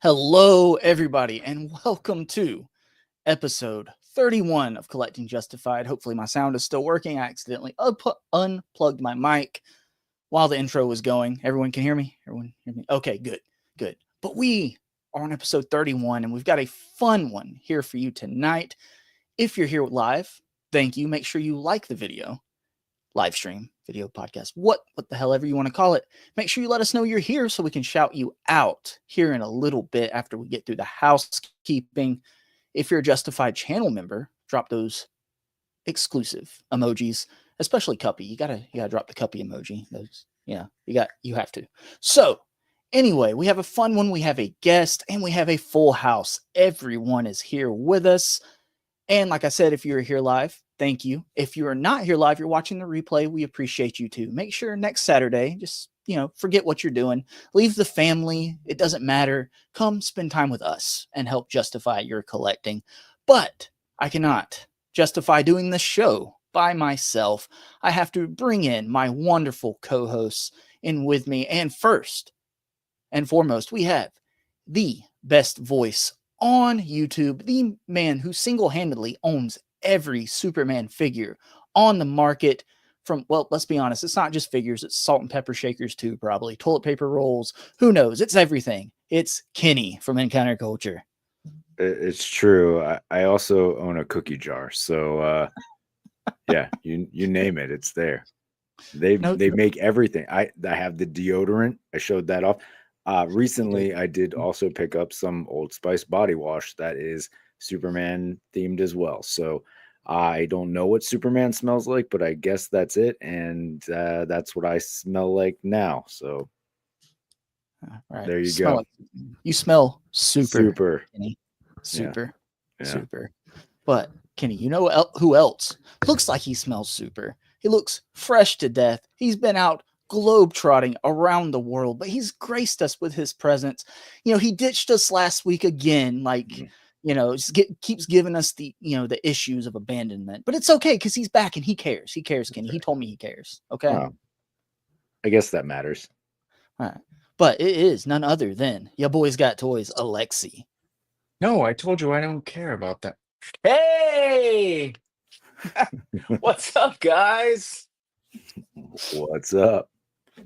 Hello, everybody, and welcome to episode 31 of Collecting Justified. Hopefully, my sound is still working. I accidentally unplugged my mic while the intro was going. Everyone can hear me? Everyone hear me? Okay, good. But we are on episode 31, and we've got a fun one here for you tonight. If you're here live, thank you. Make sure you like the video. Live stream, video, podcast, what the hell ever you want to call it. Make sure you let us know you're here so we can shout you out here in a little bit after we get through the housekeeping. If you're a Justified channel member, drop those exclusive emojis, especially Cuppy. You gotta drop the Cuppy emoji. Those, you have to. So anyway, we have a fun one. We have a guest and we have a full house. Everyone is here with us. And like I said, if you're here live, thank you. If you are not here live, you're watching the replay, we appreciate you too. Make sure next Saturday, just, forget what you're doing. Leave the family. It doesn't matter. Come spend time with us and help justify your collecting. But I cannot justify doing this show by myself. I have to bring in my wonderful co-hosts in with me. And first and foremost, we have the best voice on YouTube, the man who single-handedly owns every Superman figure on the market. From, well, let's be honest, it's not just figures, it's salt and pepper shakers too, probably toilet paper rolls, who knows, it's everything. It's Kenny from Encounter Culture. It's true. I also own a cookie jar, so yeah, you name it, it's there. They make everything. I have the deodorant. I showed that off. Recently, I did also pick up some Old Spice body wash that is Superman themed as well. So I don't know what Superman smells like, but I guess that's it. And that's what I smell like now. So right. There you go. You smell super. Kenny. Super. But Kenny, you know who else looks like he smells super? He looks fresh to death. He's been out globe-trotting around the world, but he's graced us with his presence. He ditched us last week again, keeps giving us the issues of abandonment, but it's okay because he's back and he cares, Kenny. He told me he cares. Okay. Well, I guess that matters. All right. But it is none other than your boy's got toys, Alexi. No, I told you I don't care about that. Hey, what's up, guys? What's up?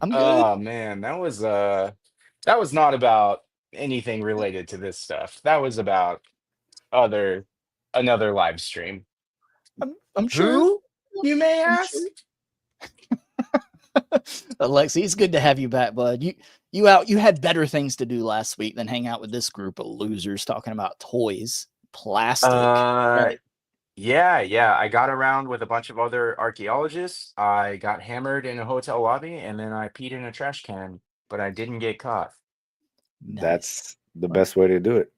I'm good. Oh man, that was not about anything related to this stuff. That was about another live stream. I'm sure. Who, you may ask? Sure. Alexi, it's good to have you back, bud. You had better things to do last week than hang out with this group of losers talking about toys, plastic. Right? Yeah. I got around with a bunch of other archaeologists. I got hammered in a hotel lobby, and then I peed in a trash can, but I didn't get caught. Nice. That's the best way to do it.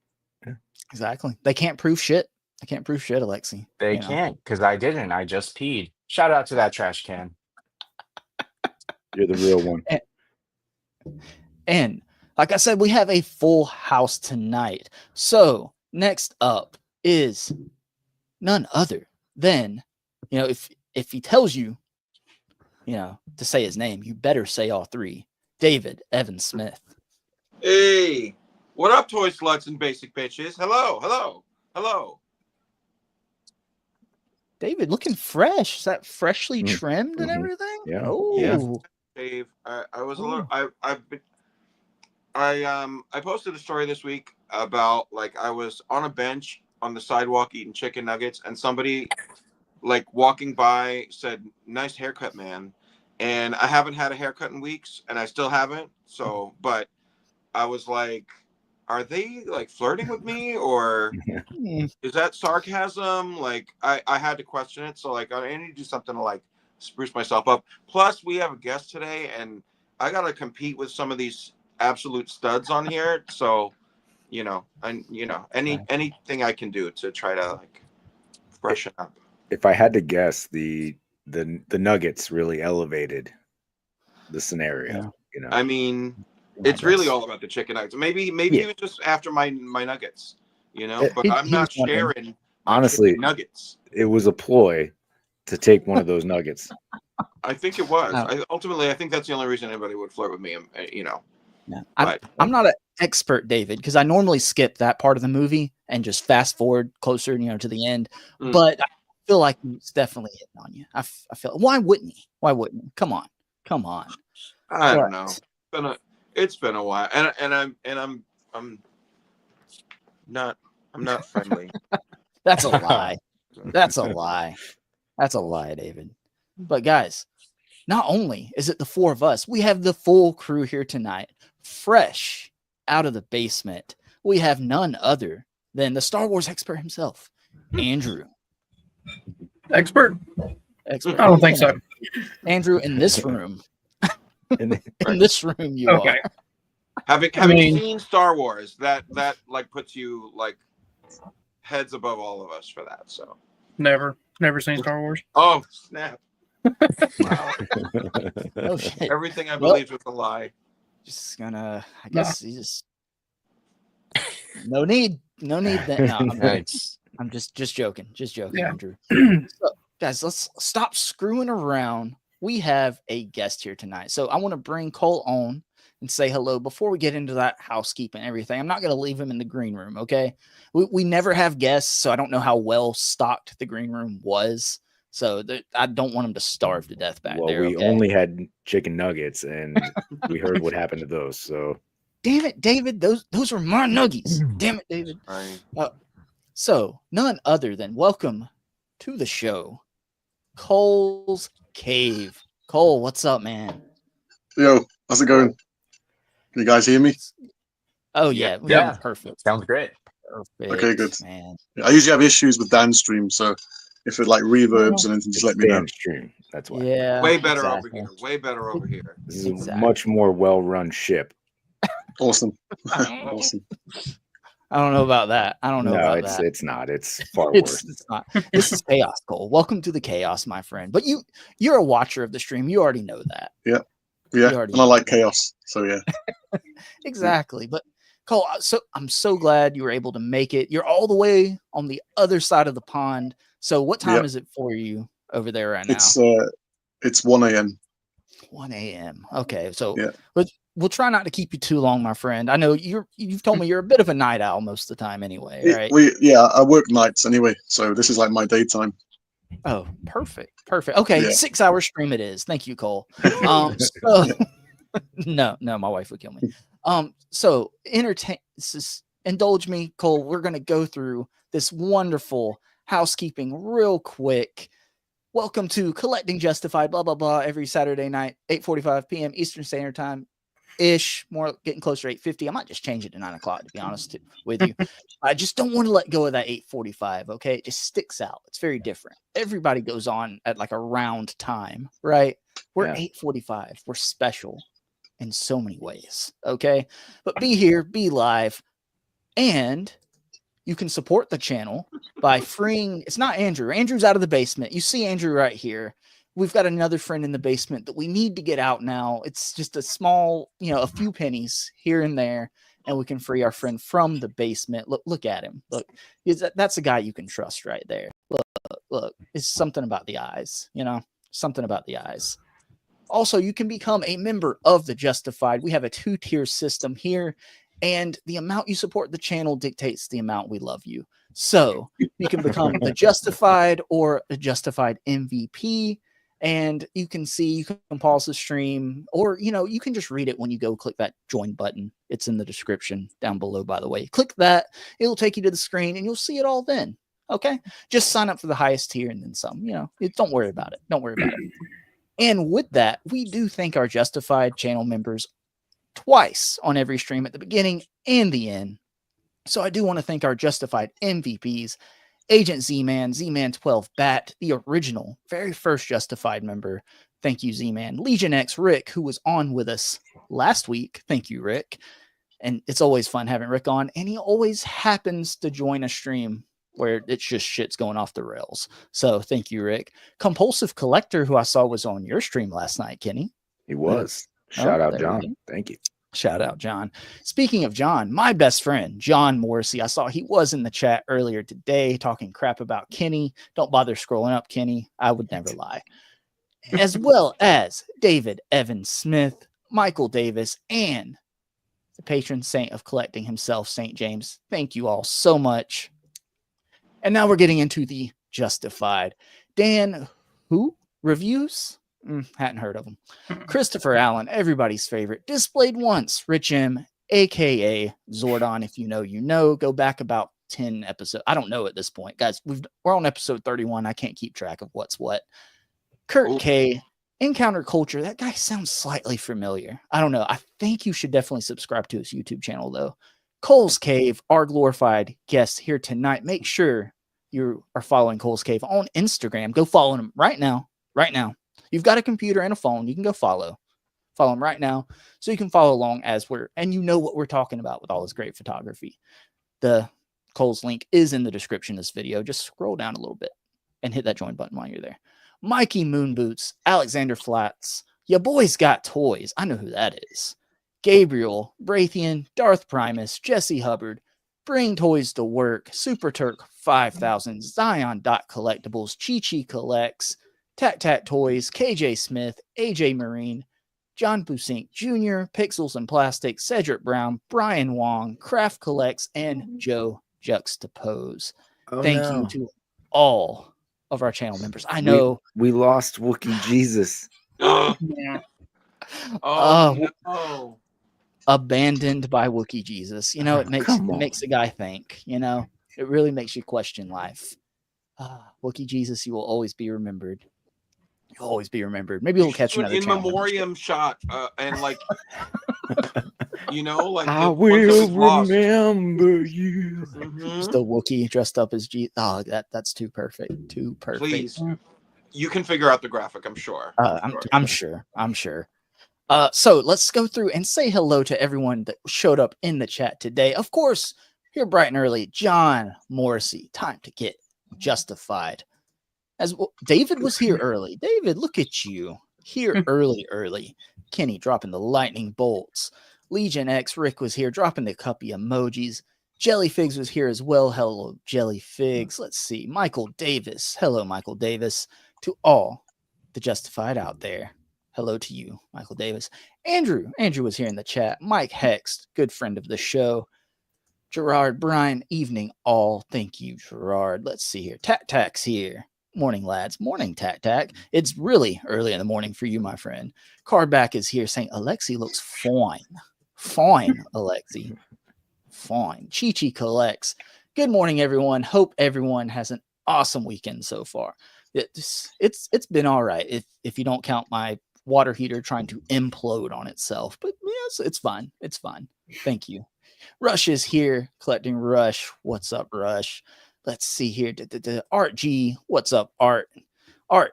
Yeah. Exactly. They can't prove shit. Alexi. They can't, because I didn't. I just peed. Shout out to that trash can. You're the real one. And like I said, we have a full house tonight. So next up is none other than, if he tells you, to say his name, you better say all three. David Evan Smith. Hey, what up, toy sluts and basic bitches? Hello. David, looking fresh. Is that freshly trimmed and everything? Yeah. Oh, yeah. Dave, I was a little. I posted a story this week about I was on a bench on the sidewalk eating chicken nuggets, and somebody walking by said, "Nice haircut, man." And I haven't had a haircut in weeks, and I still haven't. So, but I was like, are they flirting with me, or is that sarcasm? I had to question it. So I need to do something to spruce myself up. Plus, we have a guest today, and I gotta compete with some of these absolute studs on here. So, anything I can do to try to freshen up. If I had to guess, the nuggets really elevated the scenario. Yeah. I mean, it's really all about the chicken nuggets. Maybe it was just after my nuggets, but I'm not sharing. Honestly, nuggets. It was a ploy to take one of those nuggets. I think it was. Ultimately, I think that's the only reason anybody would flirt with me. Yeah. I'm not expert David, because I normally skip that part of the movie and just fast forward closer, to the end. But I feel like it's definitely hitting on you. I feel. Why wouldn't he? Why wouldn't he? Come on. I don't know. It's been a while, and I'm not friendly. That's a lie. That's a lie. That's a lie, David. But guys, not only is it the four of us, we have the full crew here tonight, fresh out of the basement. We have none other than the Star Wars expert himself, Andrew. Expert? I don't think so. Andrew, in this room. in this room, you are. Having seen Star Wars, that like puts you like heads above all of us for that. So never seen Star Wars. Oh snap! Wow. Oh shit! Everything I believed was a lie. Just gonna, I guess, you just no need. That no, I'm just joking, Andrew. So, guys, let's stop screwing around. We have a guest here tonight, so I want to bring Cole on and say hello before we get into that housekeeping and everything. I'm not going to leave him in the green room, okay? We never have guests, so I don't know how well stocked the green room was. So I don't want him to starve to death back there. We only had chicken nuggets, and we heard what happened to those. So, damn it, David, those were my nuggies. Damn it, David. So none other than welcome to the show, Culs Cave. Cole, what's up, man? Yo, how's it going? Can you guys hear me? Oh yeah, perfect. Sounds great. Perfect. Okay, good. Man. I usually have issues with downstream, so if it like reverbs and anything, just let me know. Downstream. That's why. Yeah. Way better over here. Way better over here. This is a much more well-run ship. Awesome. Awesome. I don't know about that. It's not. It's far worse. It's not. This is chaos, Cole. Welcome to the chaos, my friend. But you're a watcher of the stream. You already know that. Yeah. And I like chaos. So yeah. Exactly. But Cole, I'm so glad you were able to make it. You're all the way on the other side of the pond. So what time is it for you over there right now? It's 1 a.m. 1 a.m. Okay. So we'll try not to keep you too long, my friend. I know you've told me you're a bit of a night owl most of the time anyway, right? I work nights anyway, so this is like my daytime. Oh, perfect. Okay, 6 hour stream it is. Thank you, Cole. No, my wife would kill me. So indulge me, Cole. We're gonna go through this wonderful housekeeping real quick. Welcome to Collecting Justified, blah blah blah, every Saturday night, 8:45 p.m. Eastern Standard Time. More getting closer to 8:50. I might just change it to 9 o'clock, to be honest with you. I just don't want to let go of that 8:45. Okay, it just sticks out. It's very different. Everybody goes on at like a round time, right? We're 8:45. We're special in so many ways. Okay, but be here, be live, and you can support the channel by freeing. It's not Andrew. Andrew's out of the basement. You see Andrew right here. We've got another friend in the basement that we need to get out now. It's just a small, a few pennies here and there, and we can free our friend from the basement. Look at him. Look, that's a guy you can trust right there. Look, it's something about the eyes, something about the eyes. Also, you can become a member of the Justified. We have a 2-tier system here, and the amount you support the channel dictates the amount we love you. So you can become the Justified or a Justified MVP. And you can pause the stream, or, you can just read it when you go click that join button. It's in the description down below, by the way. Click that. It'll take you to the screen and you'll see it all then. Okay. Just sign up for the highest tier and then some, don't worry about it. Don't worry about it. And with that, we do thank our Justified channel members twice on every stream, at the beginning and the end. So I do want to thank our Justified MVPs, Agent Z-Man, Z-Man12 Bat, the original, very first Justified member. Thank you, Z-Man. Legion X, Rick, who was on with us last week. Thank you, Rick. And it's always fun having Rick on. And he always happens to join a stream where it's just shit's going off the rails. So thank you, Rick. Compulsive Collector, who I saw was on your stream last night, Kenny. He was. Shout out, John. Thank you. Shout out, John. Speaking of John, my best friend, John Morrissey. I saw he was in the chat earlier today talking crap about Kenny. Don't bother scrolling up, Kenny. I would never lie. As well as David Evan Smith, Michael Davis, and the patron saint of collecting himself, St. James. Thank you all so much. And now we're getting into the Justified. Dan, who? Reviews? Hadn't heard of him. Christopher Allen, everybody's favorite. Displayed once. Rich M, a.k.a. Zordon. If you know, you know. Go back about 10 episodes. I don't know at this point. Guys, we're on episode 31. I can't keep track of what's what. Kurt K, Encounter Culture. That guy sounds slightly familiar. I don't know. I think you should definitely subscribe to his YouTube channel, though. Culs Cave, our glorified guest here tonight. Make sure you are following Culs Cave on Instagram. Go follow him right now. Right now. You've got a computer and a phone. You can go follow him right now so you can follow along and you know what we're talking about with all this great photography. The Culs link is in the description of this video. Just scroll down a little bit and hit that join button while you're there. Mikey Moonboots, Alexander Flats, ya boys got toys. I know who that is. Gabriel, Brathian, Darth Primus, Jesse Hubbard, Bring Toys to Work, Super Turk 5000, Zion.Collectibles, Chi Collects, Tat Tat Toys, KJ Smith, AJ Marine, John Busink Jr., Pixels and Plastic, Cedric Brown, Brian Wong, Craft Collects, and Joe Juxtapose. Thank you to all of our channel members. I know we lost Wookie Jesus. Yeah. No. Abandoned by Wookie Jesus. You know, it makes a guy think, you know, it really makes you question life. Wookie Jesus, you will always be remembered. You'll always be remembered. Maybe we'll catch another in memoriam shot, and like, you know, like I will remember you. Just a Wookie dressed up as Jesus. Oh, that's too perfect. Too perfect. Please, you can figure out the graphic. I'm sure. I'm sure. So let's go through and say hello to everyone that showed up in the chat today. Of course, here bright and early, John Morrissey. Time to get justified. As well, David was here early. David, look at you here early. Kenny dropping the lightning bolts. Legion X Rick was here dropping the cuppy emojis. Jellyfigs was here as well. Hello, Jellyfigs. Let's see. Michael Davis. Hello, Michael Davis. To all the justified out there. Hello to you, Michael Davis. Andrew was here in the chat. Mike Hext, good friend of the show. Gerard Bryan, evening all. Thank you, Gerard. Let's see here. Tac-Tac's here. Morning, lads. Morning, Tac-Tac. It's really early in the morning for you, my friend. Cardback is here saying, Alexi looks fine. Fine, Alexi. Fine. Chi collects. Good morning, everyone. Hope everyone has an awesome weekend so far. It's been all right if you don't count my water heater trying to implode on itself. But yes, it's fine. It's fine. Thank you. Rush is here collecting Rush. What's up, Rush? Let's see here. Art G. What's up, Art? Art.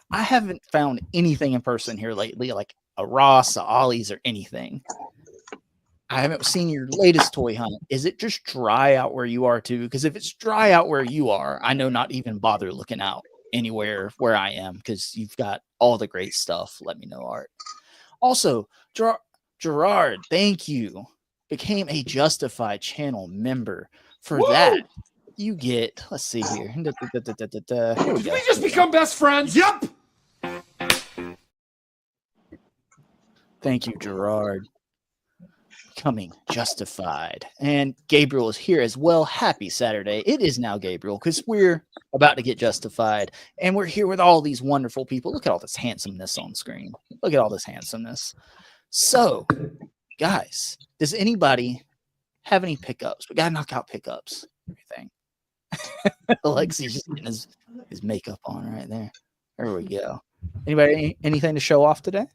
I haven't found anything in person here lately, like a Ross, a Ollie's, or anything. I haven't seen your latest toy hunt. Is it just dry out where you are too? Because if it's dry out where you are, I know not even bother looking out anywhere where I am because you've got all the great stuff. Let me know, Art. Also, Gerard, thank you. Became a Justified channel member. For that, you get, let's see here. Here we go. Did we just become best friends? Yep. Thank you, Gerard. Becoming Justified. And Gabriel is here as well. Happy Saturday. It is now Gabriel because we're about to get Justified. And we're here with all these wonderful people. Look at all this handsomeness on screen. Look at all this handsomeness. So, guys, does anybody have any pickups? We got to knock out pickups. Everything. Alexi's just getting his makeup on right there. There we go. Anybody, anything to show off today?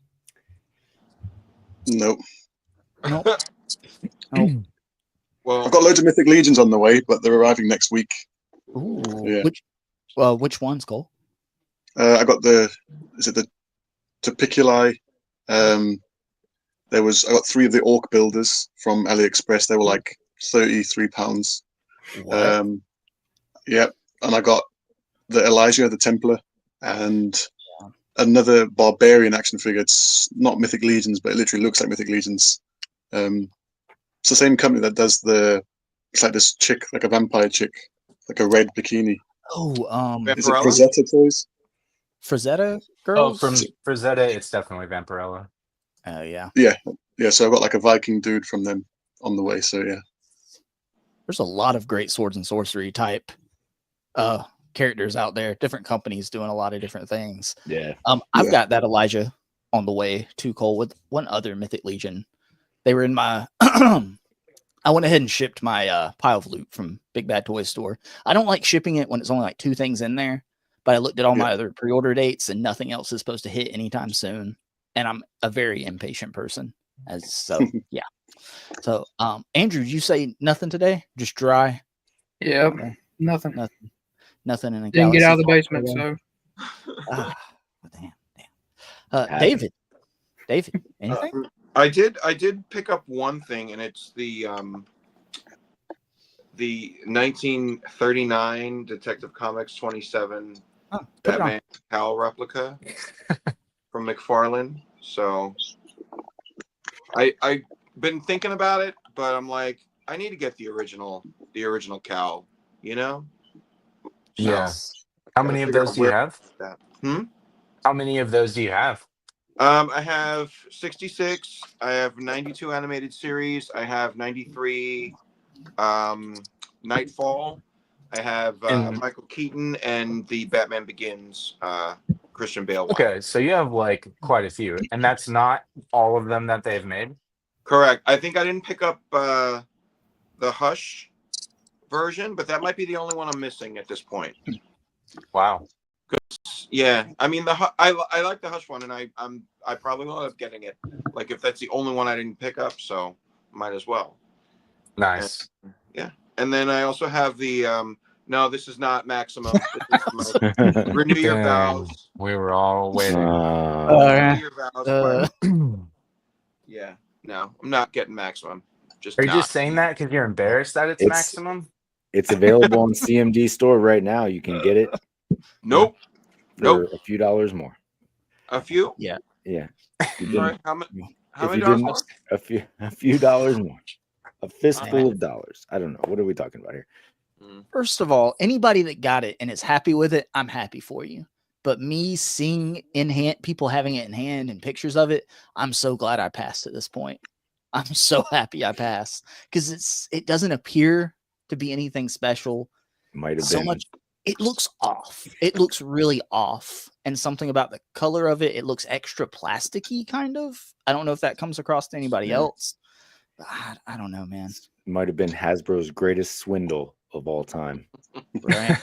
Nope. Nope. Nope. Well, I've got loads of Mythic Legions on the way, but they're arriving next week. Ooh. Yeah. Which ones, Cole? I got the Topiculi. I got 3 of the Orc builders from AliExpress. They were like £33. Yeah, and I got the Elijah, the Templar, and another Barbarian action figure. It's not Mythic Legions, but it literally looks like Mythic Legions. It's the same company that does it's like this chick, like a vampire chick, like a red bikini. Oh, is it Frazetta Toys? Frazetta girls? Oh, from Frazetta, it's definitely Vampirella. Oh, yeah. Yeah, yeah, so I've got like a Viking dude from them on the way. So yeah, There's a lot of great swords and sorcery type characters out there. Different companies doing a lot of different things. Yeah. I've got that Elijah on the way to Cole with one other Mythic Legion. They were in my. I went ahead and shipped my pile of loot from Big Bad Toy Store. I don't like shipping it when it's only like 2 things in there, but I looked at all my other pre-order dates and nothing else is supposed to hit anytime soon. And I'm a very impatient person. Yeah. So, Andrew, did you say nothing today? Just dry? Yeah, Okay. nothing. Nothing in a Didn't get galaxy out of the far basement, away. so Damn. David, anything? I did pick up one thing, and it's the 1939 Detective Comics 27 Batman Cal replica from McFarlane. So I've been thinking about it, but I'm like, I need to get the original Cal, you know? Yeah. So, How many of those do you have? that. How many of those do you have? I have 66. I have 92 animated series. I have 93 Nightfall. I have Michael Keaton and the Batman Begins Christian Bale one. Okay, so you have like quite a few, and that's not all of them that they've made? Correct. I think I didn't pick up the Hush version, but that might be the only one I'm missing at this point. Wow. Yeah, I mean I like the Hush one, and I probably will end up getting it. Like if that's the only one I didn't pick up, so might as well. Nice. And, yeah, and then I also have the no, this is not Maximum. This is Renew Your Vows. We were all waiting. Renew Your Vows. Yeah, no, I'm not getting Maximum. Are you just saying that because you're embarrassed that it's Maximum? It's available on CMD store right now. You can get it. Nope. For a few dollars more. A few? Yeah. Yeah. Sorry, how many dollars more? A few dollars more. A fistful of dollars. I don't know. What are we talking about here? First of all, anybody that got it and is happy with it, I'm happy for you. But me seeing in hand, people having it in hand and pictures of it, I'm so glad I passed at this point. I'm so happy I passed because it doesn't appear to be anything special. Might have so been. Much. It looks off. It looks really off. And something about the color of it, it looks extra plasticky, kind of. I don't know if that comes across to anybody else. But I don't know, man. Might have been Hasbro's greatest swindle of all time. Right.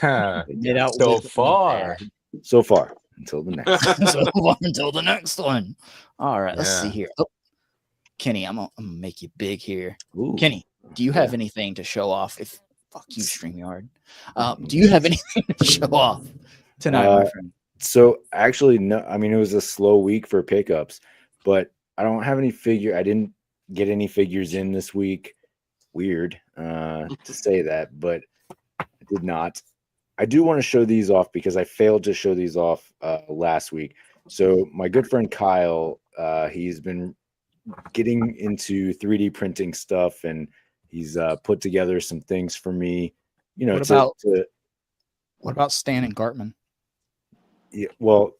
So far. Until the next. Until the next one. All right. Let's see here. Oh, Kenny, I'm gonna make you big here. Ooh. Kenny, do you have anything to show off? Fuck you, StreamYard. Do you have anything to show off tonight, my friend? So actually, no. I mean, it was a slow week for pickups, but I don't have any I didn't get any figures in this week. Weird to say that, but I did not. I do want to show these off because I failed to show these off last week. So my good friend Kyle, he's been getting into 3D printing stuff, and he's put together some things for me. You know, what about Stan and Gartman? Yeah, well,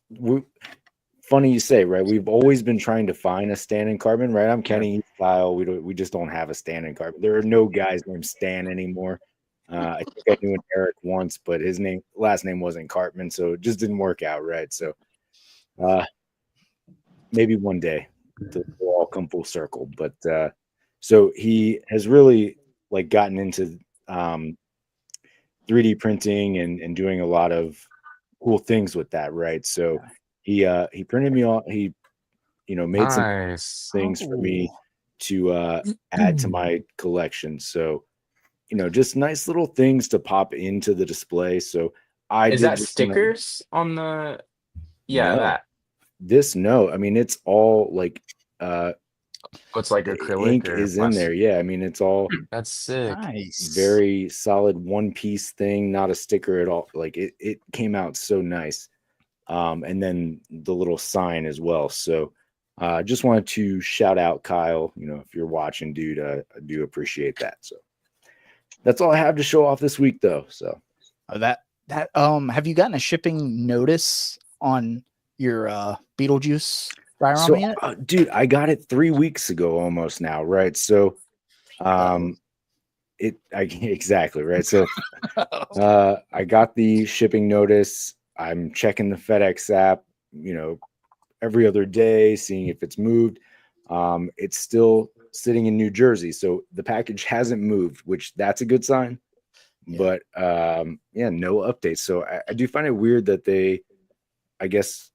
funny you say, right? We've always been trying to find a Stan and Cartman, right? I'm Kenny, he's Kyle. We just don't have a Stan and Cartman. There are no guys named Stan anymore. I think I knew an Eric once, but his last name wasn't Cartman, so it just didn't work out, right? So maybe one day we'll all come full circle. But so he has really like gotten into 3D printing and doing a lot of cool things with that, right? So he printed me off. He made some things for me to add to my collection. So just nice little things to pop into the display. So is that stickers on the that no, I mean it's all like it's like acrylic ink is in there. Yeah, I mean it's all that's sick. Nice. Very solid one piece thing, not a sticker at all. Like it came out so nice. And then the little sign as well. So just wanted to shout out Kyle, if you're watching, dude, I do appreciate that. So that's all I have to show off this week though. So have you gotten a shipping notice on your Beetlejuice? Dry So, ramen yet? dude, I got it 3 weeks ago almost now, right? So, exactly right. So, I got the shipping notice. I'm checking the FedEx app, every other day, seeing if it's moved. It's still sitting in New Jersey, so the package hasn't moved, which that's a good sign. Yeah. But no updates. So I do find it weird that they, I guess,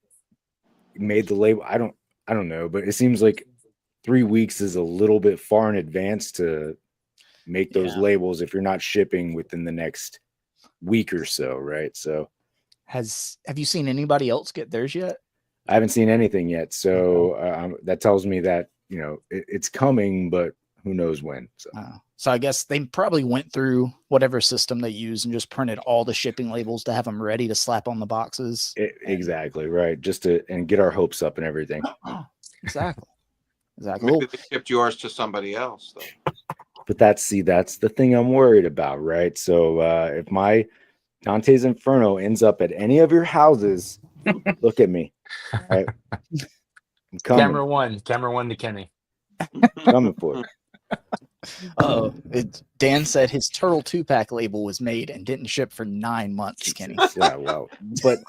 made the label. I don't know, but it seems like 3 weeks is a little bit far in advance to make those labels if you're not shipping within the next week or so, right? So have you seen anybody else get theirs yet? I haven't seen anything yet. So that tells me that it's coming, but who knows when. So I guess they probably went through whatever system they use and just printed all the shipping labels to have them ready to slap on the boxes. Exactly right. Just to get our hopes up and everything. Exactly. Maybe they shipped yours to somebody else though. But that's the thing I'm worried about, right? So if my Dante's Inferno ends up at any of your houses, look at me. Right? I'm coming. Camera one to Kenny. Coming for it. Dan said his Turtle 2-pack label was made and didn't ship for 9 months, Kenny. Yeah, well, but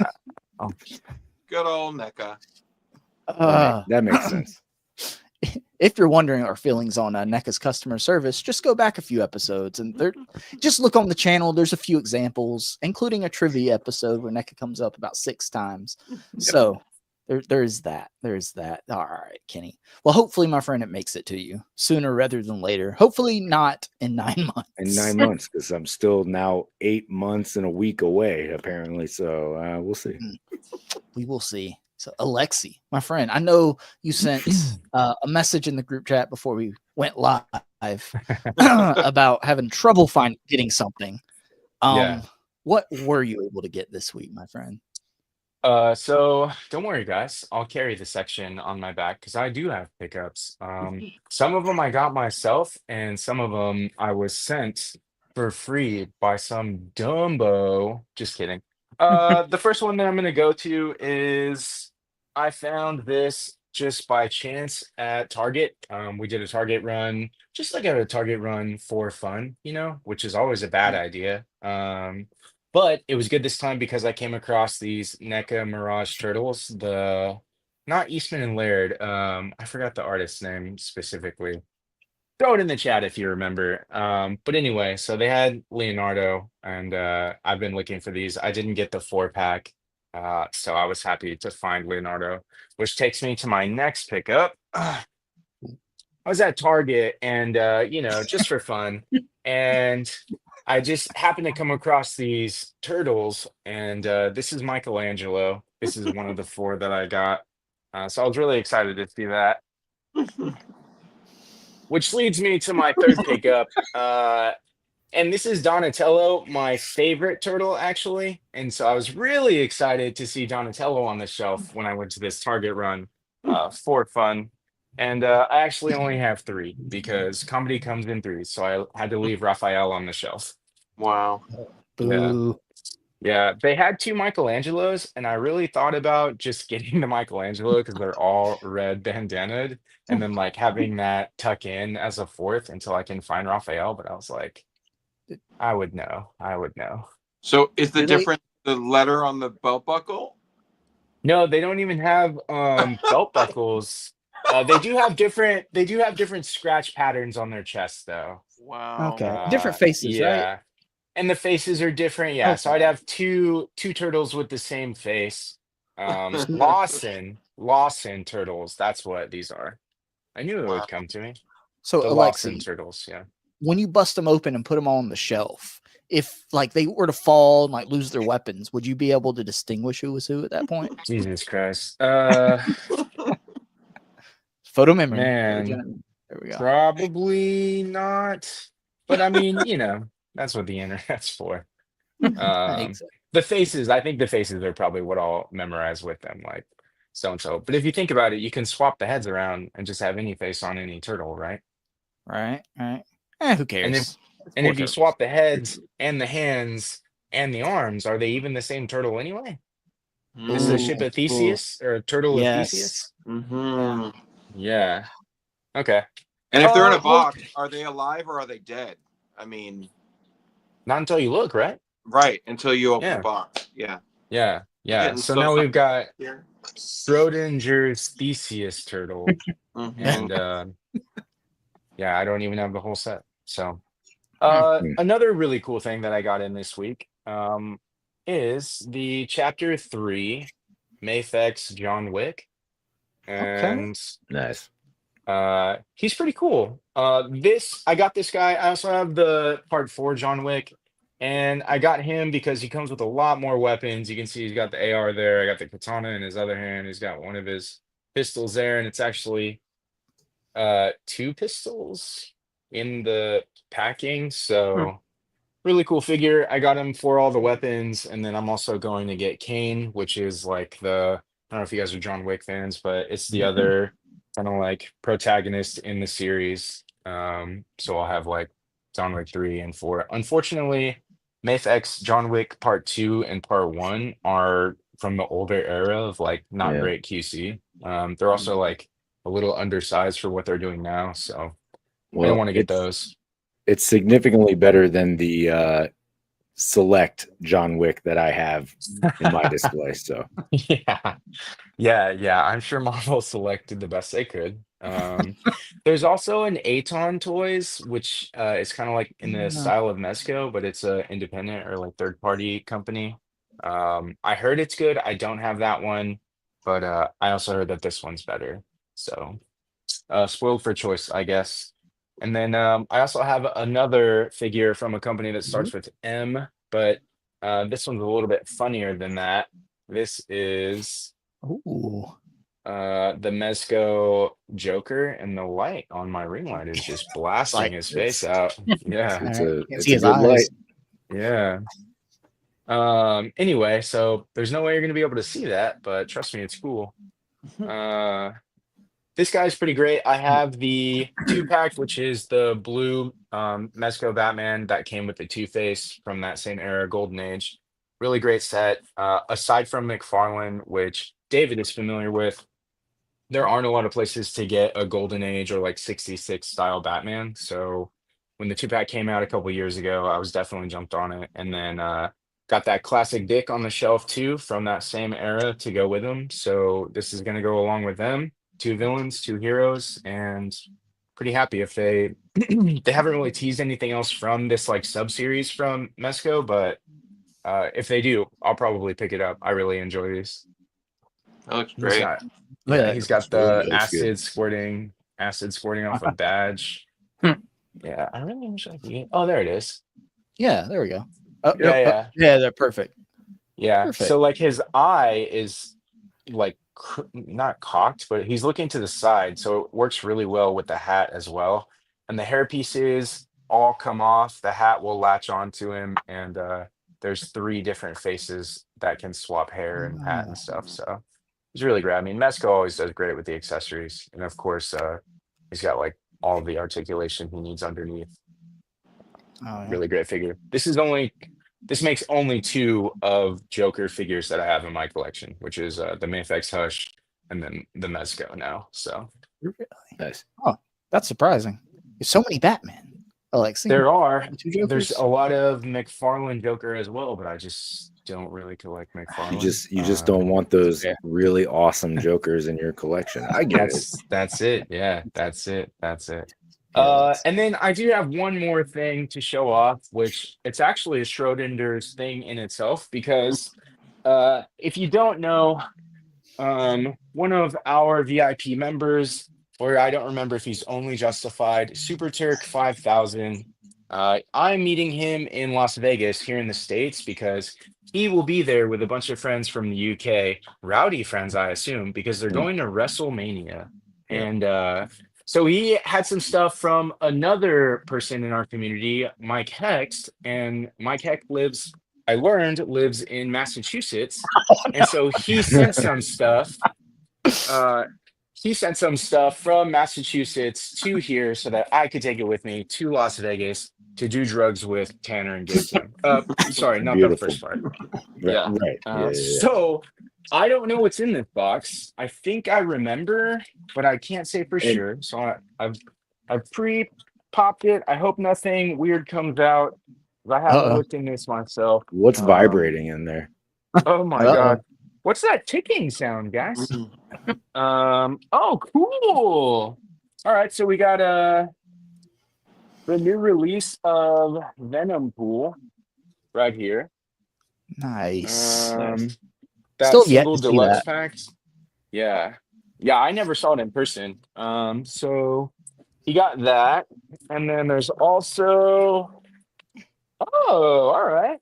good old NECA. That makes sense. If you're wondering our feelings on NECA's customer service, just go back a few episodes and just look on the channel. There's a few examples, including a trivia episode where NECA comes up about 6 times. Yep. So there's that. There's that. All right, Kenny. Well, hopefully, my friend, it makes it to you sooner rather than later. Hopefully not in 9 months. In 9 months, because I'm still now 8 months and a week away, apparently. So we'll see. We will see. So, Alexi, my friend, I know you sent a message in the group chat before we went live about having trouble getting something. What were you able to get this week, my friend? So don't worry, guys. I'll carry the section on my back because I do have pickups. Some of them I got myself, and some of them I was sent for free by some dumbo. Just kidding. The first one that I'm going to go to is I found this just by chance at Target. We did a Target run, just like a Target run for fun, which is always a bad idea. But it was good this time because I came across these NECA Mirage turtles, not Eastman and Laird. I forgot the artist's name specifically. Throw it in the chat if you remember. But anyway, so they had Leonardo, and I've been looking for these. I didn't get the 4-pack, so I was happy to find Leonardo, which takes me to my next pickup. I was at Target, and just for fun, and I just happened to come across these turtles, and this is Michelangelo. This is one of the 4 that I got. So I was really excited to see that. Which leads me to my third pickup. And this is Donatello, my favorite turtle, actually. And so I was really excited to see Donatello on the shelf when I went to this Target run for fun. And I actually only have 3 because comedy comes in 3. So I had to leave Raphael on the shelf. Wow. Yeah, they had 2 Michelangelos, and I really thought about just getting the Michelangelo because they're all red bandanaed, and then like having that tuck in as a 4th until I can find Raphael. But I was like, I would know. So is the difference the letter on the belt buckle? No, they don't even have belt buckles. They do have different scratch patterns on their chest, though. Wow. Okay, different faces, right? And the faces are different, yeah. Okay. So I'd have two turtles with the same face. Lawson turtles. That's what these are. I knew it would come to me. So the Alexi, Lawson turtles, yeah. When you bust them open and put them on the shelf, if like they were to fall and like lose their weapons, would you be able to distinguish who was who at that point? Jesus Christ. Photo memory. Man, there we go. Probably not. But I mean, that's what the internet's for. The faces, I think the faces are probably what I'll memorize with them, like so and so. But if you think about it, you can swap the heads around and just have any face on any turtle, right? Right. Who cares? And if you swap the heads and the hands and the arms, are they even the same turtle anyway? This is a ship of Theseus or a turtle of Yes. Theseus. Mm-hmm. Yeah. Okay. And if they're in a Well, box, are they alive or are they dead? I mean, not until you look, right? right, until you open the Yeah. box. Yeah. Yeah. Yeah. Getting So so now we've got here. Schrodinger's Theseus turtle. Mhm. And yeah, I don't even have the whole set. So Hmm. another really cool thing that I got in this week is the chapter 3 Mayfex John Wick. And Nice. he's pretty cool. I got this guy. I also have the part 4 John Wick, and I got him because he comes with a lot more weapons. You can see he's got the AR there. I got the katana in his other hand. He's got one of his pistols there, and it's actually 2 pistols in the packing. So really cool figure. I got him for all the weapons, and then I'm also going to get Kane, which is like I don't know if you guys are John Wick fans, but it's the other kind of like protagonist in the series. So I'll have like John Wick 3 and 4. Unfortunately, Mayfex John Wick Part 2 and Part 1 are from the older era of like not Yeah. great QC. They're also like a little undersized for what they're doing now, so I Well, don't want to get those. It's significantly better than the select John Wick that I have in my display. So Yeah. I'm sure Marvel selected the best they could. There's also an Aton Toys, which is kind of like in the style of Mezco, but it's a independent or like third party company. I heard it's good. I don't have that one, but I also heard that this one's better. So spoiled for choice, I guess. And then I also have another figure from a company that starts with M, but this one's a little bit funnier than that. This is the Mezco Joker, and the light on my ring light is just blasting his face out. Yeah. it's see a his good eyes. light. Yeah. Anyway, so there's no way you're gonna be able to see that, but trust me, it's cool. This guy's pretty great. I have the 2-pack, which is the blue Mezco Batman that came with the Two-Face from that same era, Golden Age. Really great set. Aside from McFarlane, which David is familiar with, there aren't a lot of places to get a Golden Age or like 66 style Batman. So when the 2-pack came out a couple years ago, I was definitely jumped on it. And then got that classic Dick on the shelf too from that same era to go with them. So this is going to go along with them. 2 villains, 2 heroes, and pretty happy if they they haven't really teased anything else from this like sub-series from Mezco, but if they do, I'll probably pick it up. I really enjoy these. That looks great. He's got the really good. acid squirting off a badge. Yeah, I really wish I could. Oh, there it is. Yeah, there we go. Oh, Yeah. Yeah, they're perfect. Yeah. Perfect. So like his eye is like not cocked, but he's looking to the side, so it works really well with the hat as well. And the hair pieces all come off. The hat will latch onto him, and there's 3 different faces that can swap hair and hat and stuff. So it's really great. I mean, Mezco always does great with the accessories, and of course, he's got like all the articulation he needs underneath. Really great figure. This makes only 2 of Joker figures that I have in my collection, which is the Mayfex Hush and then the Mezco now. So Really? Nice. Oh, that's surprising. There's so many Batman. Alexi. There's a lot of McFarlane Joker as well, but I just don't really collect McFarlane. You just don't want those really awesome Jokers in your collection. I get it. That's it. Yeah, that's it. And then I do have one more thing to show off, which it's actually a Schrodinger's thing in itself, because if you don't know, one of our VIP members, or I don't remember if he's only justified, Super Turk 5000, I'm meeting him in Las Vegas here in the States because he will be there with a bunch of friends from the UK, rowdy friends, I assume, because they're going to WrestleMania. And so he had some stuff from another person in our community, Mike Hext, and Mike Hecht lives in Massachusetts. And so he sent some stuff. He sent some stuff from Massachusetts to here so that I could take it with me to Las Vegas to do drugs with Tanner and Gibson. Sorry, not Beautiful. the first part. Right. So I don't know what's in this box. I think I remember, but I can't say for sure. So I've pre-popped it. I hope nothing weird comes out. I haven't Uh-oh. looked in this myself. What's vibrating in there? Oh my Uh-oh. God. What's that ticking sound, guys? Oh, cool. All right, so we got the new release of Venom Pool right here. Nice. That Still yet single to see deluxe that. pack. Yeah. Yeah, I never saw it in person. So you got that. And then there's also all right.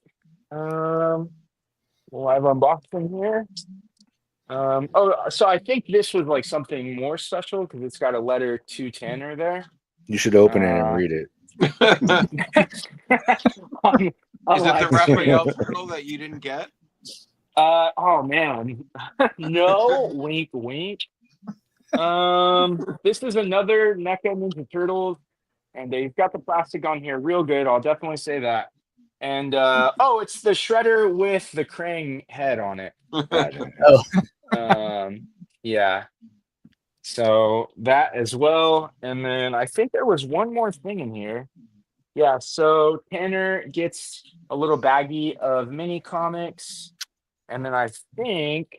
Live unboxing here. So I think this was like something more special because it's got a letter to Tanner there. You should open it and read it. Is it the Raphael turtle that you didn't get? Oh man. No, wink wink. This is another NECA Ninja Turtles, and they've got the plastic on here real good. I'll definitely say that. And it's the Shredder with the Krang head on it. Yeah. So that as well. And then I think there was one more thing in here. Yeah, so Tanner gets a little baggie of mini comics. And then I think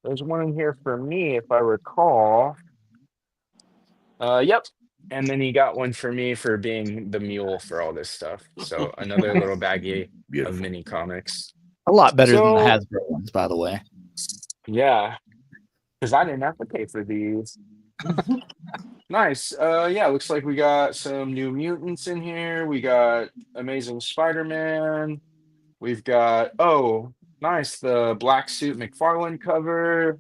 there's one in here for me, if I recall. Yep. And then he got one for me for being the mule for all this stuff. So another little baggie of mini comics. A lot better than the Hasbro ones, by the way. Yeah. Because I didn't have to pay for these. Nice. Yeah, looks like we got some New Mutants in here. We got Amazing Spider-Man. We've got nice, the Black Suit McFarlane cover.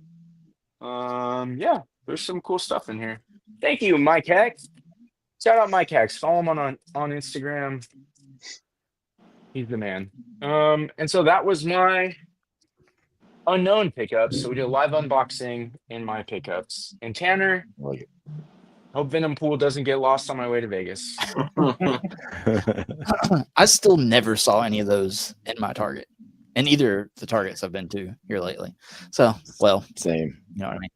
Yeah, there's some cool stuff in here. Thank you, Mike Hex. Shout out Mike Hex. Follow him on Instagram. He's the man. And so that was my unknown pickups. So we did a live unboxing in my pickups. And Tanner, hope Venom Pool doesn't get lost on my way to Vegas. I still never saw any of those in my Target, and either the Targets I've been to here lately. So, well, same. You know what I mean?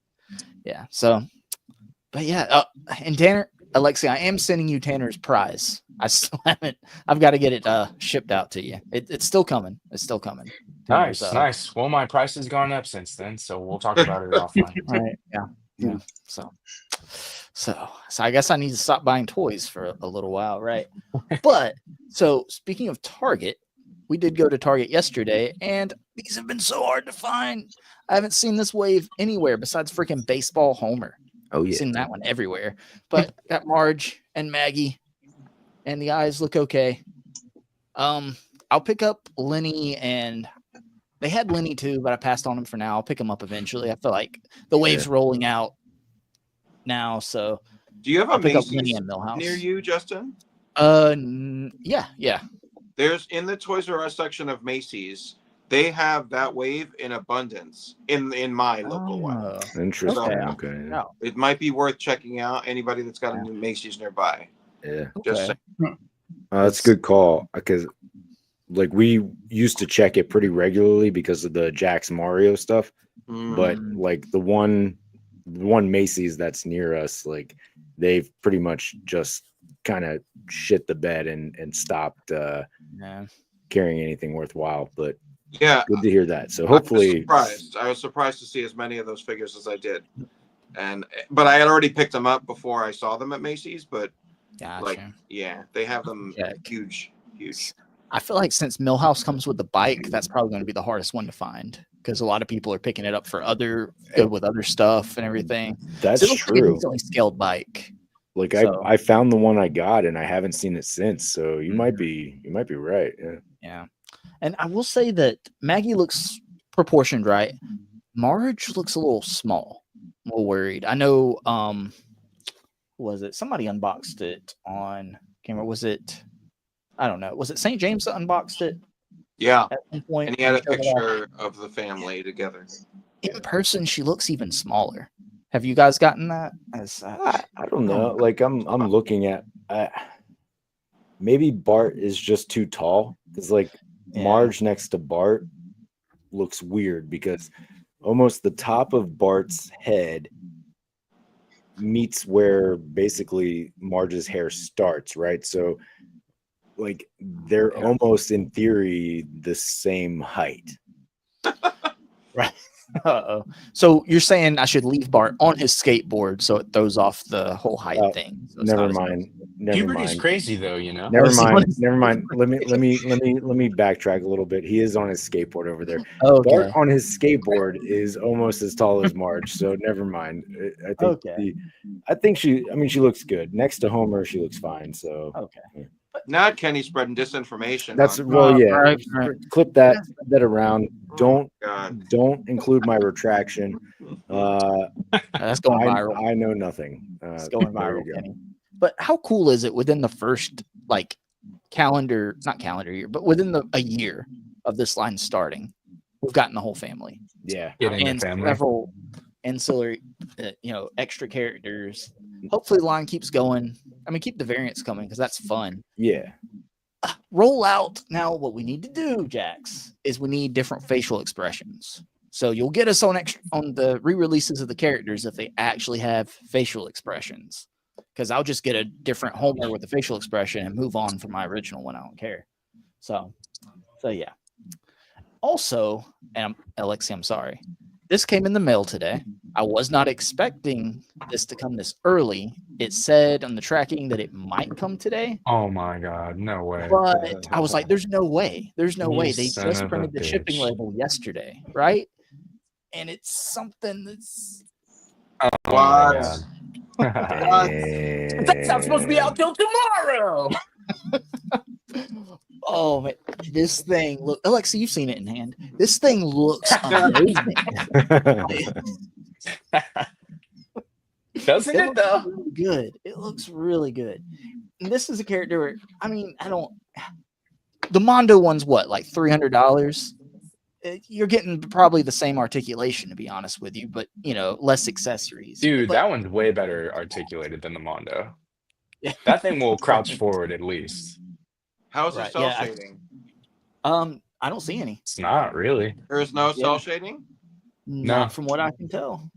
Yeah. So, but yeah. And Tanner, Alexi, I am sending you Tanner's prize. I still haven't. I've got to get it shipped out to you. It's still coming. It's still coming. Nice, nice. Well, my price has gone up since then, so we'll talk about it offline. All right. Yeah. So I guess I need to stop buying toys for a little while, right? But so speaking of Target, we did go to Target yesterday, and these have been so hard to find. I haven't seen this wave anywhere besides freaking Baseball Homer. Oh yeah, I've seen that one everywhere. But got Marge and Maggie, and the eyes look okay. I'll pick up Lenny, and they had Lenny too, but I passed on him for now. I'll pick him up eventually. I feel like the wave's rolling out now, so do you have a Macy's Millhouse near you, Justin? Yeah. There's in the Toys R Us section of Macy's. They have that wave in abundance in my local one. Interesting. So, Okay. Yeah. It might be worth checking out. Anybody that's got a new Macy's nearby. Yeah. Just that's a good call, because like we used to check it pretty regularly because of the Jax Mario stuff, but like the one Macy's that's near us, like they've pretty much just kind of shit the bed and stopped carrying anything worthwhile. But yeah, good to hear that. So hopefully, I was surprised to see as many of those figures as I did, but I had already picked them up before I saw them at Macy's. But they have them huge. I feel like since Millhouse comes with the bike, that's probably going to be the hardest one to find, because a lot of people are picking it up for with other stuff and everything. That's true. Like a decently scaled bike. Like I found the one I got and I haven't seen it since. So you might be right. Yeah. And I will say that Maggie looks proportioned right. Marge looks a little small. I'm a little worried. I know was it somebody unboxed it on camera? Was it, I don't know, was it St. James that unboxed it? Yeah. At one point, and he had a picture of the family together. In person, she looks even smaller. Have you guys gotten that? I don't know. Like I'm looking at maybe Bart is just too tall, because like Marge next to Bart looks weird, because almost the top of Bart's head meets where basically Marge's hair starts, right? So like they're almost in theory the same height. Right. Uh-oh. So you're saying I should leave Bart on his skateboard so it throws off the whole height thing. So it's Never not as- mind. Never Puberty's mind. crazy though, you know. Never Oh, so mind. it's- Never mind. Let me backtrack a little bit. He is on his skateboard over there. Okay. Bart on his skateboard is almost as tall as Marge, so never mind. I think Okay. she looks good. Next to Homer, she looks fine. So Okay. Not Kenny spreading disinformation. that's on- right. Clip that around. Oh, God. Don't include my retraction. That's going viral. I know nothing. It's going there viral, you go. Kenny. But how cool is it within the first not calendar year, but within a year of this line starting, we've gotten the whole family. Yeah. Getting the And family. several ancillary, extra characters. Hopefully, the line keeps going. I mean, keep the variants coming because that's fun. Yeah. Roll out now. What we need to do, Jax, is we need different facial expressions. So you'll get us on the re-releases of the characters if they actually have facial expressions. Because I'll just get a different Homer with a facial expression and move on from my original one. I don't care. So yeah. Also, and Alexi, I'm sorry. This came in the mail today. I was not expecting this to come this early. It said on the tracking that it might come today, Oh my God, no way. but I was like, "There's no way. There's no You way." They son just of a printed the shipping bitch. label yesterday, right? And it's something that's Oh my What? God. That's not supposed to be out till tomorrow. oh man, this thing look. Alexa, you've seen it in hand. This thing looks amazing. Doesn't it looks though? really good. It looks really good. And this is a character where, I mean, the Mondo one's what, like $300? You're getting probably the same articulation, to be honest with you, but less accessories. Dude, But- that one's way better articulated than the Mondo. Yeah. That thing will crouch forward at least. How's the Right, cell yeah, shading? I don't see any. It's not really. There is no Yeah. cell shading? Not from what I can tell.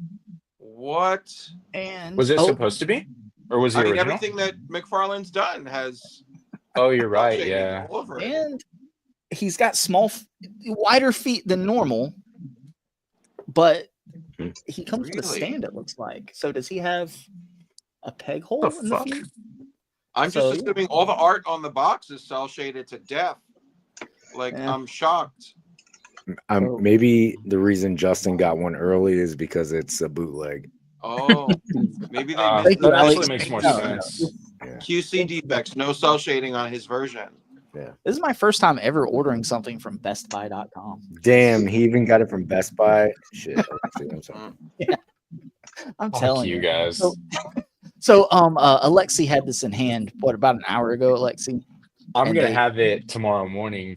What? And Was it supposed to be? Or was it I mean, original? everything that McFarlane's done has Oh, you're cell right. shading Yeah. all over it. and he's got wider feet than normal, but he comes with a Really? stand. It looks like. So does he have a peg hole The in the fuck? feet? I'm So, just assuming all the art on the box is cell shaded to death. Like, Yeah. I'm shocked. Maybe the reason Justin got one early is because it's a bootleg. Oh, maybe they That Thank you, Alex. actually makes more No, sense. QC defects, no cell shading on his version. This is my first time ever ordering something from BestBuy.com. Damn, he even got it from Best Buy. Shit. I'm sorry. I'm Fuck telling you you. guys. So, Alexi had this in hand. What, about an hour ago, Alexi? I'm and gonna they- have it tomorrow morning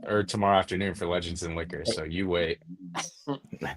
or tomorrow afternoon for Legends and Liquor. So you wait.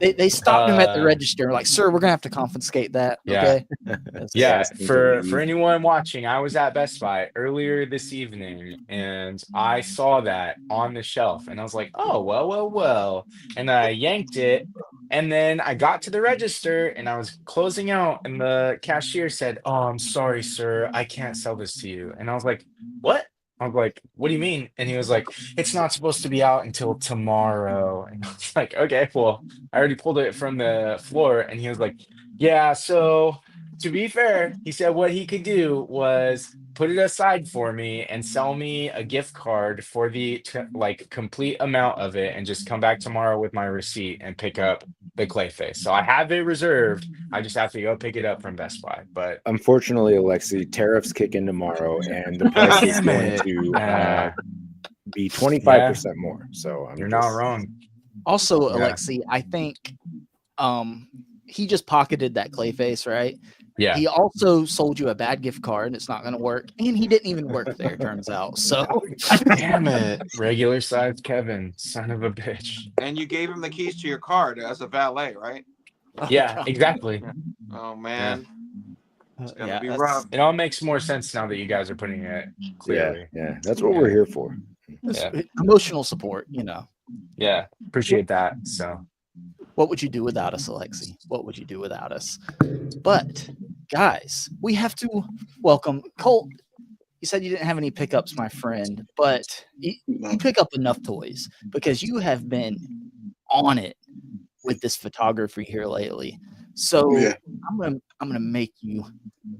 They stopped him at the Uh, register, like, "Sir, we're gonna have to confiscate that." Yeah. Okay. That's- Yeah, asking to for leave. anyone watching, I was at Best Buy earlier this evening and I saw that on the shelf and I was like, oh, well. And I yanked it and then I got to the register and I was closing out and the cashier said, oh, I'm sorry, sir, I can't sell this to you. And I was like, what? I was like, what do you mean? And he was like, it's not supposed to be out until tomorrow. And I was like, okay, well, I already pulled it from the floor. And he was like, yeah, so to be fair, he said what he could do was put it aside for me and sell me a gift card for the complete amount of it and just come back tomorrow with my receipt and pick up the clay face. So I have it reserved. I just have to go pick it up from Best Buy. But Unfortunately, Alexi, tariffs kick in tomorrow and the price is Damn going it. to Yeah. be 25% more. So you're not wrong. Also, Yeah. Alexi, I think he just pocketed that clay face, right? Yeah. He also sold you a bad gift card. It's not going to work, and he didn't even work there. Turns out. So, Damn it. Regular sized Kevin, son of a bitch. And you gave him the keys to your card as a valet, right? Yeah, exactly. Oh, man. It's going to be that's- rough. It all makes more sense now that you guys are putting it clearly. Yeah, that's what we're here for. It's Yeah. emotional support, Yeah, appreciate that. So What would you do without us, Alexi? What would you do without us? But guys, we have to welcome Colt. You said you didn't have any pickups, my friend, but you pick up enough toys because you have been on it with this photography here lately. So Yeah. I'm gonna make you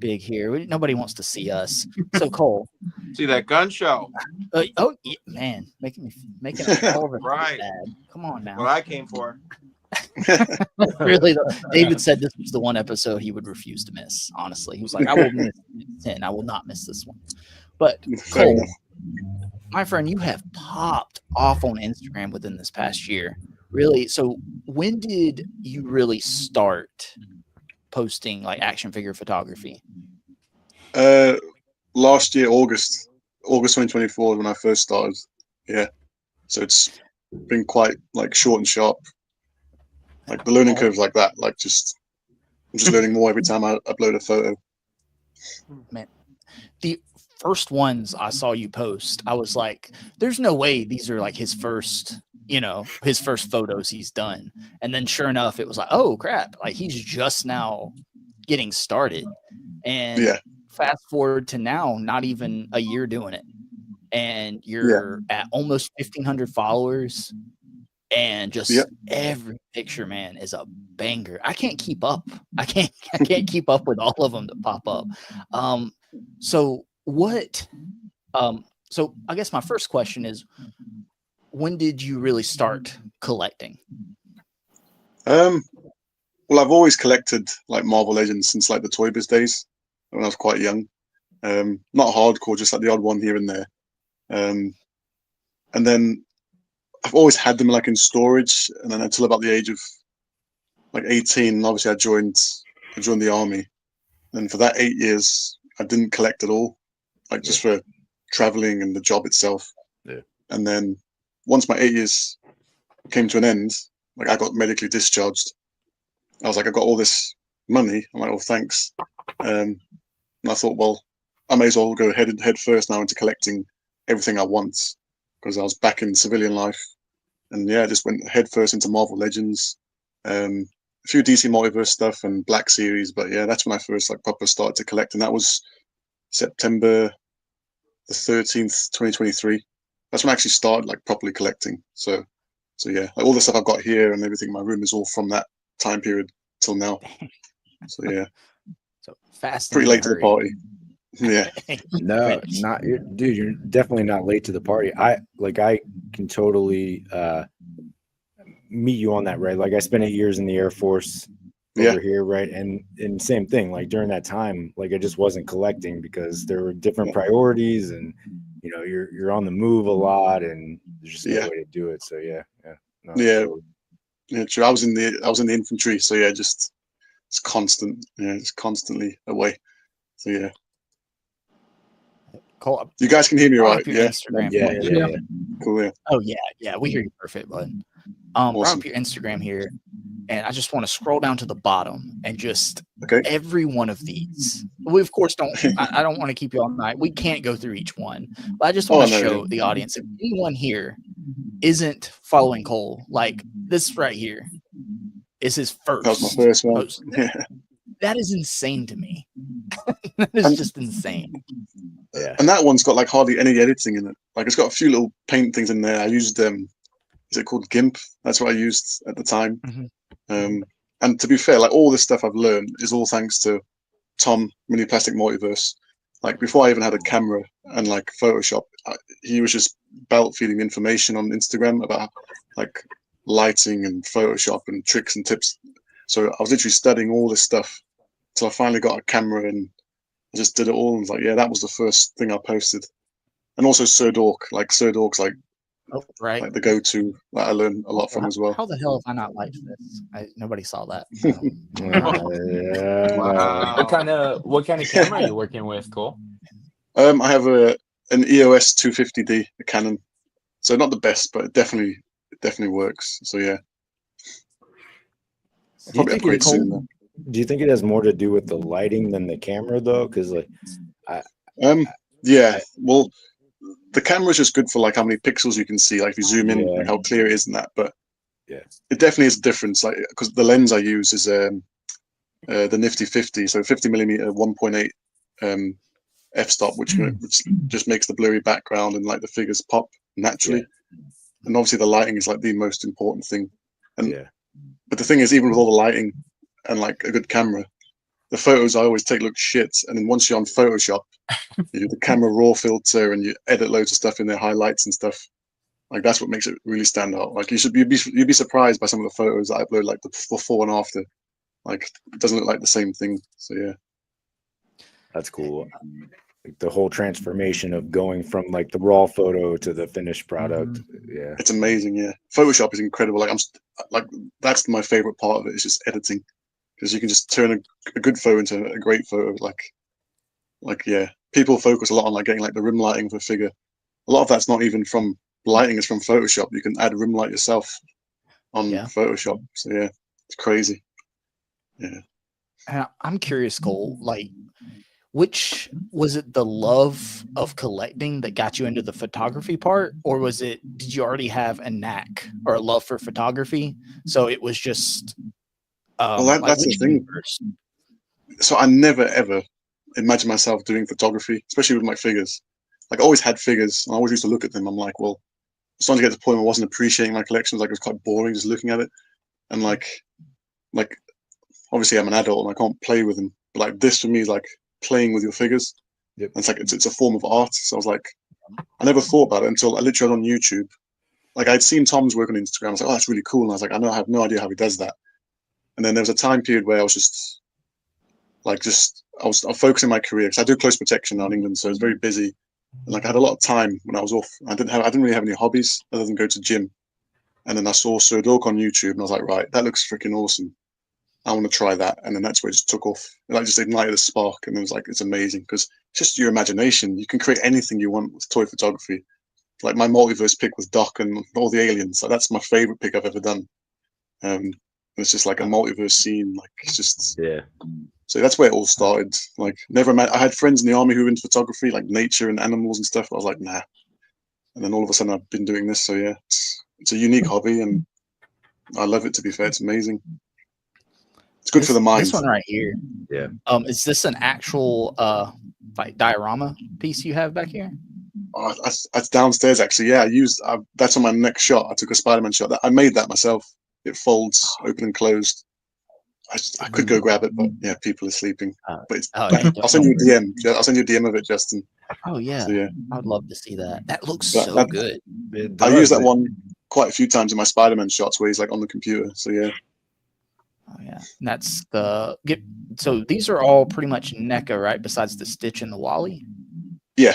big here. Nobody wants to see us. So Cole, See that gun show? oh yeah, man, making all of it Right. bad. Come on now. What I came for. Really, though, David said this was the one episode he would refuse to miss. Honestly, he was like, "I will miss 10. I will not miss this one." But Fair Cole, enough. my friend, you have popped off on Instagram within this past year. Really? So when did you really start posting like action figure photography? Last year, August 2024 when I first started. Yeah. So it's been quite like short and sharp. Like the learning curve's like that. Like I'm just learning more every time I upload a photo. Man, the first ones I saw you post, I was like, there's no way these are like his first photos he's done. And then sure enough, it was like, oh crap, like he's just now getting started. And Yeah. fast forward to now, not even a year doing it. And you're at almost 1,500 followers. And just every picture, man, is a banger. I can't keep up. I can't keep up with all of them that pop up. So I guess my first question is, when did you really start collecting? Well, I've always collected like Marvel Legends since like the Toy Biz days when I was quite young. Not hardcore, just like the odd one here and there. And then I've always had them like in storage, and then until about the age of like 18, obviously I joined the army, and for that 8 years I didn't collect at all, like just for traveling and the job itself. Yeah. And then once my 8 years came to an end, like I got medically discharged. I was like, I got all this money. I'm like, oh, thanks. And I thought, well, I may as well go head first now into collecting everything I want, because I was back in civilian life. And I just went head first into Marvel Legends, a few DC Multiverse stuff and Black Series. But that's when I first like proper started to collect, and that was September the 13th, 2023. That's when I actually started like properly collecting. So like all the stuff I've got here and everything in my room is all from that time period till now. So so fast, pretty late to the party. Yeah. No, dude, you're definitely not late to the party. I can totally meet you on that, right? Like I spent 8 years in the Air Force over here, right? And same thing, like during that time, like I just wasn't collecting because there were different priorities, and you're on the move a lot, and there's just no way to do it. So totally. True. I was in the infantry, so just it's constant, it's constantly away. So Cole, you guys can hear me, right? Yeah. Instagram. Yeah. Cool. Oh yeah, we hear you perfect, bud. Brought Awesome. up your Instagram here, and I just want to scroll down to the bottom and just every one of these. We of course don't. I don't want to keep you all night. We can't go through each one, but I just want to show the audience, if anyone here isn't following Cole, like this right here is his first. That was my first one. Post. That is insane to me. That is just insane. Yeah. And that one's got like hardly any editing in it. Like it's got a few little paint things in there. I used is it called GIMP? That's what I used at the time. Mm-hmm. And to be fair, like all this stuff I've learned is all thanks to Tom, Mini Plastic Multiverse. Like before I even had a camera and like Photoshop, he was just belt feeding information on Instagram about like lighting and Photoshop and tricks and tips. So I was literally studying all this stuff till I finally got a camera, and I just did it all. And was like, that was the first thing I posted. And also Sir Dork, like Sir Dork's like the go-to that I learned a lot from as well. How the hell have I not liked this? Nobody saw that. Wow. What kind of camera are you working with, Cole? I have an EOS 250D, a Canon. So not the best, but it definitely works. So Do you think it has more to do with the lighting than the camera though? Because well, the camera is just good for like how many pixels you can see, like if you zoom in, like how clear it is and that. But it definitely is a difference. Like, because the lens I use is the Nifty 50, so 50mm 1.8 f-stop, which just makes the blurry background and like the figures pop naturally. And obviously the lighting is like the most important thing. And but the thing is, even with all the lighting and like a good camera, the photos I always take look shit. And then once you're on Photoshop, you do the camera raw filter and you edit loads of stuff in there, highlights and stuff. Like that's what makes it really stand out. Like you'd be surprised by some of the photos that I upload, like the before and after. Like it doesn't look like the same thing. So yeah, that's cool. Like the whole transformation of going from like the raw photo to the finished product. Yeah, it's amazing. Yeah, Photoshop is incredible. Like that's my favorite part of it. Is just editing, because you can just turn a good photo into a great photo. Like yeah, people focus a lot on like getting like the rim lighting of a figure. A lot of that's not even from lighting, is from Photoshop. You can add rim light yourself on Photoshop. So yeah, it's crazy. Yeah. And I'm curious, Cole, like, which was it, the love of collecting that got you into the photography part, or did you already have a knack or a love for photography? So it was just well, that's the thing. So I never ever imagined myself doing photography, especially with my figures. Like I always had figures, and I always used to look at them. I'm like, well, I was starting to get to the point where I wasn't appreciating my collections. Like it was quite boring just looking at it, and like obviously I'm an adult and I can't play with them. But like this for me is like playing with your figures. And it's like it's a form of art. So I was like, I never thought about it until I literally on YouTube. Like I'd seen Tom's work on Instagram. I was like, oh, that's really cool. And I was like, I have no idea how he does that. And then there was a time period where I was just I was focusing my career, because I do close protection now in England, so I was very busy. And like I had a lot of time when I was off. I didn't really have any hobbies other than go to gym. And then I saw Sir Dork on YouTube, and I was like, right, that looks freaking awesome. I want to try that. And then that's where it just took off. And I just ignited a spark, and it was like, it's amazing, because it's just your imagination. You can create anything you want with toy photography. Like my multiverse pick with Doc and all the aliens. So that's my favorite pick I've ever done. It's just like a multiverse scene. Like it's just So that's where it all started. Like I had friends in the army who were into photography, like nature and animals and stuff. I was like, nah. And then all of a sudden I've been doing this. So yeah, it's a unique hobby, and I love it. To be fair, it's amazing. It's good for the mind. This one right here. Yeah. Is this an actual like diorama piece you have back here? Oh, that's downstairs actually. Yeah, that's on my next shot. I took a Spider-Man shot. I made that myself. It folds open and closed. I could go grab it, but yeah, people are sleeping. But I'll send you a DM. I'll send you a DM of it, Justin. Oh yeah. So, yeah. I would love to see that. That looks so good. I use that one quite a few times in my Spider-Man shots where he's like on the computer. So yeah. Oh yeah. And that's so these are all pretty much NECA, right? Besides the Stitch and the Wally. Yeah,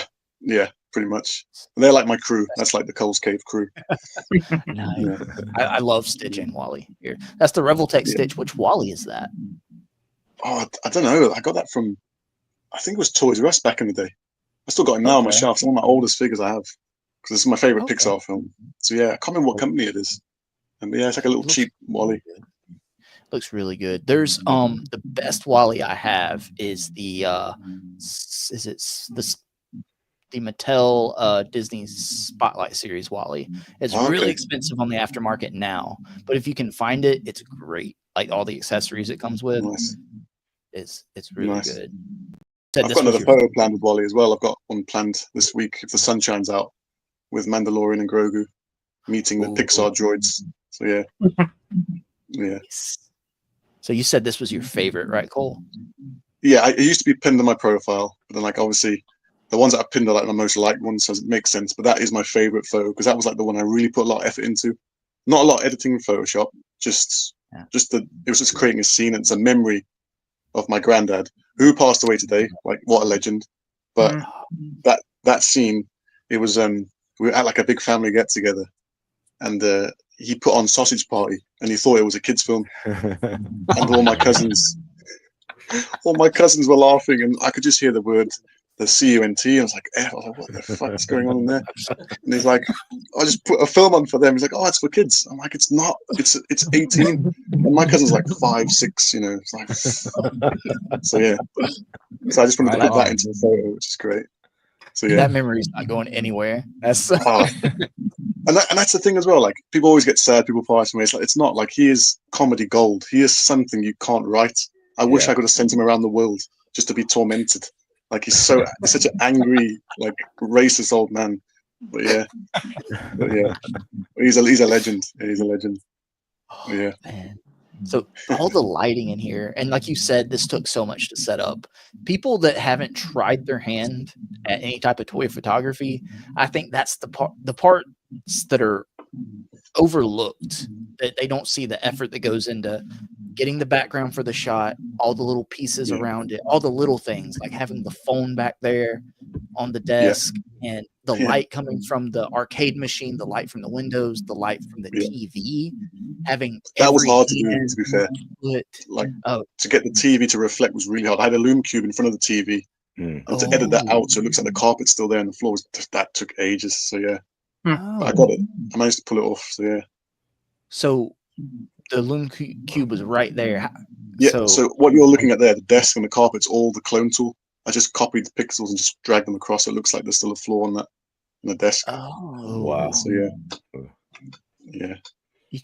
pretty much. And they're like my crew. That's like the Culs Cave crew. Nice. Yeah. I love Stitch and Wally here. That's the Revoltech Stitch. Which Wally is that? Oh, I don't know. I got that from, I think it was Toys R Us back in the day. I still got it now on my shelf. It's one of my oldest figures I have, because it's my favorite Pixar film. So yeah, I can't remember what company it is. And yeah, it's like a little cheap Wally. Looks really good. There's the best Wally I have is the the Mattel Disney Spotlight series Wally. It's really expensive on the aftermarket now, but if you can find it, it's great. Like all the accessories it comes with, it's really good. I've got another photo planned with Wally as well. I've got one planned this week if the sun shines out, with Mandalorian and Grogu meeting the Pixar droids. So yeah, yeah. So you said this was your favorite, right, Cole? Yeah, it used to be pinned on my profile, but then like obviously the ones that I pinned are like the most liked ones, so it makes sense. But that is my favorite photo, because that was like the one I really put a lot of effort into. Not a lot of editing in Photoshop, it was just creating a scene. And it's a memory of my granddad, who passed away today. Like what a legend! But that scene, it was we were at like a big family get together, and he put on Sausage Party, and he thought it was a kids' film, and all my cousins were laughing, and I could just hear the C-U-N-T. I was like, F. I was like, what the fuck is going on in there? And he's like, I just put a film on for them. He's like, oh, it's for kids. I'm like, it's not. It's 18. And my cousin's like 5, 6. You know, it's like, so yeah. So I just wanted to put that into the photo, which is great. So yeah, That memory's not going anywhere. That's oh. And that's the thing as well. Like people always get sad, people pass away. It's not like he is comedy gold. He is something you can't write. I wish I could have sent him around the world just to be tormented. Like he's such an angry, like racist old man. But yeah, he's a legend. He's a legend. But yeah. Man. So all the lighting in here, and like you said, this took so much to set up. People that haven't tried their hand at any type of toy photography, I think that's the parts that are overlooked, that they don't see the effort that goes into getting the background for the shot, all the little pieces around it, all the little things like having the phone back there on the desk and the light coming from the arcade machine, the light from the windows, the light from the TV, having that was hard to do, to be fair. Like to get the TV to reflect was really hard. I had a loom cube in front of the TV and to edit that out so it looks like the carpet's still there and the floor that took ages. So yeah. But I got it. I managed to pull it off. So yeah. So the loom cube was right there. Yeah. So what you're looking at there, the desk and the carpet's all the clone tool. I just copied the pixels and just dragged them across. It looks like there's still a floor on the desk. Oh wow. So yeah.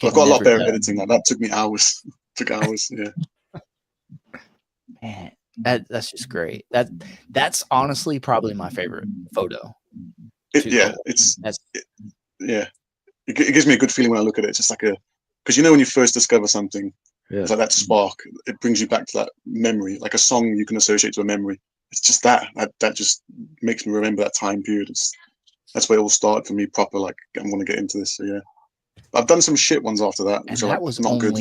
I've got a lot better editing. That took me hours. Took hours. Yeah. Man, that's just great. That's honestly probably my favorite photo. It gives me a good feeling when I look at it. It's just like because when you first discover something, it's like that spark. It brings you back to that memory, like a song you can associate to a memory. It's just that just makes me remember that time period. That's where it all started for me proper. Like I want to get into this. So yeah, I've done some shit ones after that, which are like not good.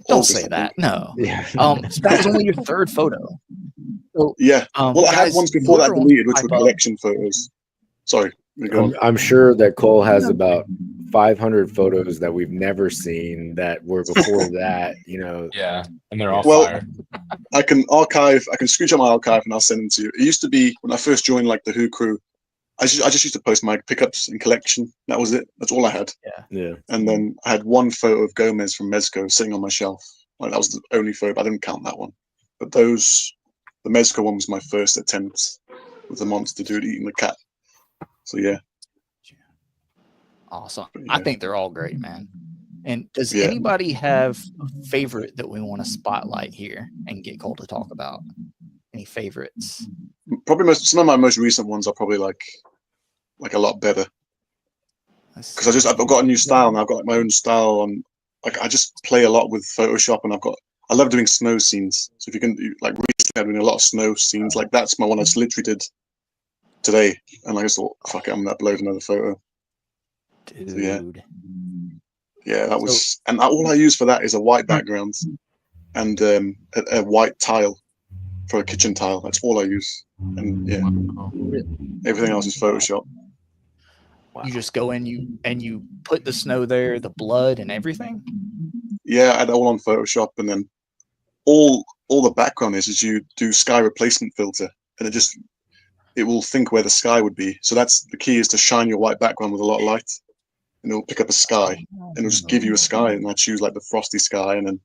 Don't say that. No. That was only your third photo. So, yeah. Well, I had ones before that deleted, which were collection photos. Sorry. I'm sure that Cole has about 500 photos that we've never seen that were before that, Yeah, and they're all fire. I can screenshot my archive and I'll send them to you. It used to be when I first joined like the Who crew, I just used to post my pickups in collection. That was it. That's all I had. Yeah. And then I had one photo of Gomez from Mezco sitting on my shelf. Like that was the only photo, but I didn't count that one. But the Mezco one was my first attempt with the monster dude eating the cat. So yeah. Awesome. I think they're all great, man. And does anybody have a favorite that we want to spotlight here and get Cole to talk about? Any favorites? Probably some of my most recent ones are probably like a lot better. Because I've got a new style now. I've got like my own style on. Like I just play a lot with Photoshop, and I love doing snow scenes. So if you can like recently I'm doing a lot of snow scenes. Like that's my one I just literally did today, and I just thought, fuck it, I'm gonna upload another photo. Dude. So yeah, that was, and all I use for that is a white background and a white tile for a kitchen tile. That's all I use, and yeah, everything else is Photoshop. Wow. You just go in, you put the snow there, the blood and everything. Yeah, I add all on Photoshop, and then all the background is you do sky replacement filter, and it will think where the sky would be. So that's the key, is to shine your white background with a lot of light, and it'll pick up a sky, and it'll just give you a sky. And I choose like the frosty sky, and then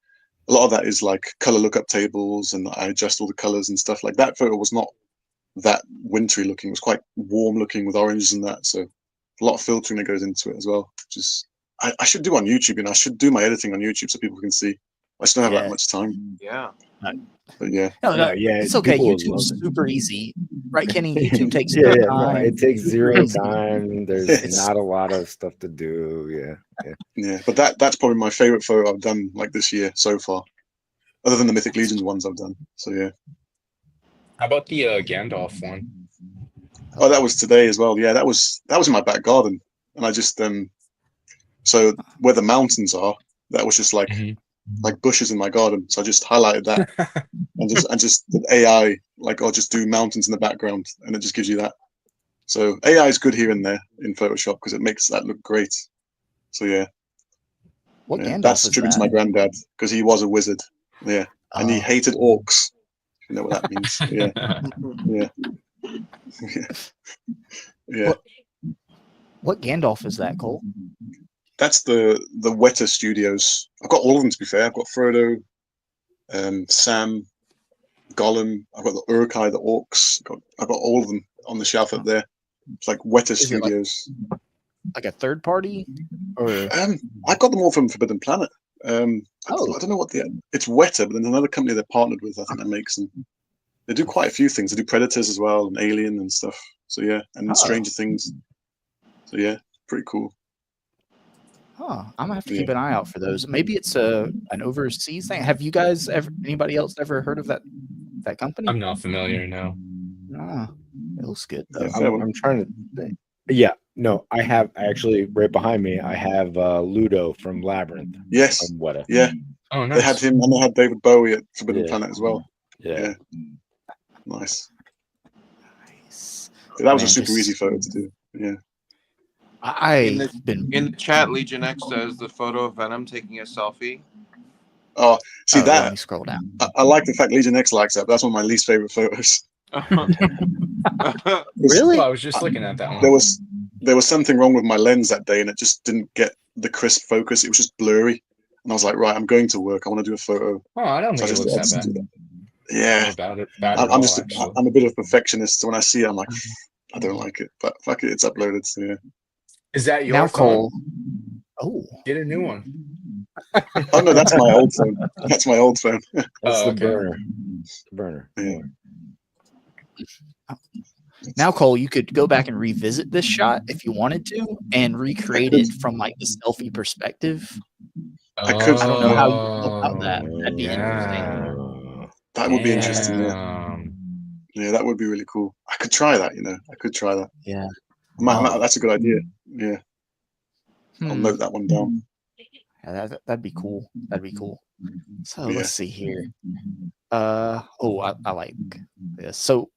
a lot of that is like color lookup tables, and I adjust all the colors and stuff. Like that photo was not that wintry looking; it was quite warm looking with oranges and that. So a lot of filtering that goes into it as well, which is I should do on YouTube, and I should do my editing on YouTube so people can see. I just don't have that much time. Yeah. But yeah. No, it's okay. YouTube's super easy, right, Kenny? YouTube takes time. No, it takes zero time. There's not a lot of stuff to do. Yeah. But that's probably my favorite photo I've done like this year so far, other than the Mythic Legions ones I've done. So yeah. How about the Gandalf one? Oh, that was today as well. Yeah, that was in my back garden, and I just so where the mountains are, that was just like bushes in my garden. So I just highlighted that and just did AI, like I'll just do mountains in the background, and it just gives you that. So AI is good here and there in Photoshop because it makes that look great. So yeah. What Gandalf that's is tribute to my granddad because he was a wizard. Yeah, and he hated orcs. You know what that means? Yeah. What Gandalf is that, Cole? That's the Weta Studios. I've got all of them, to be fair. I've got Frodo, Sam, Gollum. I've got the Uruk-hai, the orcs. I've got all of them on the shelf up there. It's like Weta Is it Studios. like a third party, or I got them all from Forbidden Planet. I don't know what it's Weta, but then another company they're partnered with. I think that makes them. They do quite a few things. They do Predators as well, and Alien and stuff. So yeah, and Stranger Things. So yeah, pretty cool. I'm gonna have to keep an eye out for those. Maybe it's an overseas thing. Have you guys anybody else ever heard of that company? I'm not familiar, no. It looks good though. Yeah, I'm trying to think. Yeah, no, I actually right behind me. I have Ludo from Labyrinth. Yes. From Weta. Yeah. Oh, nice. They had him, and they had David Bowie at Forbidden Planet as well. Yeah. Nice. Nice. That was a super easy photo to do. Yeah. In the chat, Legion X says the photo of Venom taking a selfie. Oh, see that? Let me scroll down. I like the fact Legion X likes that, but that's one of my least favorite photos. Really? Well, I was just looking at that one. There was something wrong with my lens that day, and it just didn't get the crisp focus. It was just blurry, and I was like, right, I'm going to work. I want to do a photo. Oh, I don't think it looks that bad. Yeah, I'm a bit of a perfectionist, so when I see it, I'm like, I don't like it, but fuck it, it's uploaded. So yeah. Is that your Now, phone? Cole? Oh, Get a new one. Oh no, that's my old phone. That's my old phone. That's the okay. burner. Yeah. Now, Cole, you could go back and revisit this shot if you wanted to, and recreate it from like the selfie perspective. I could. I don't know how you feel about that. That'd be interesting. That would be interesting. Yeah, that would be really cool. I could try that. I could try that. Yeah. That's a good idea. Yeah. I'll note that one down. Yeah, that'd be cool. That'd be cool. So let's see here. I like this. So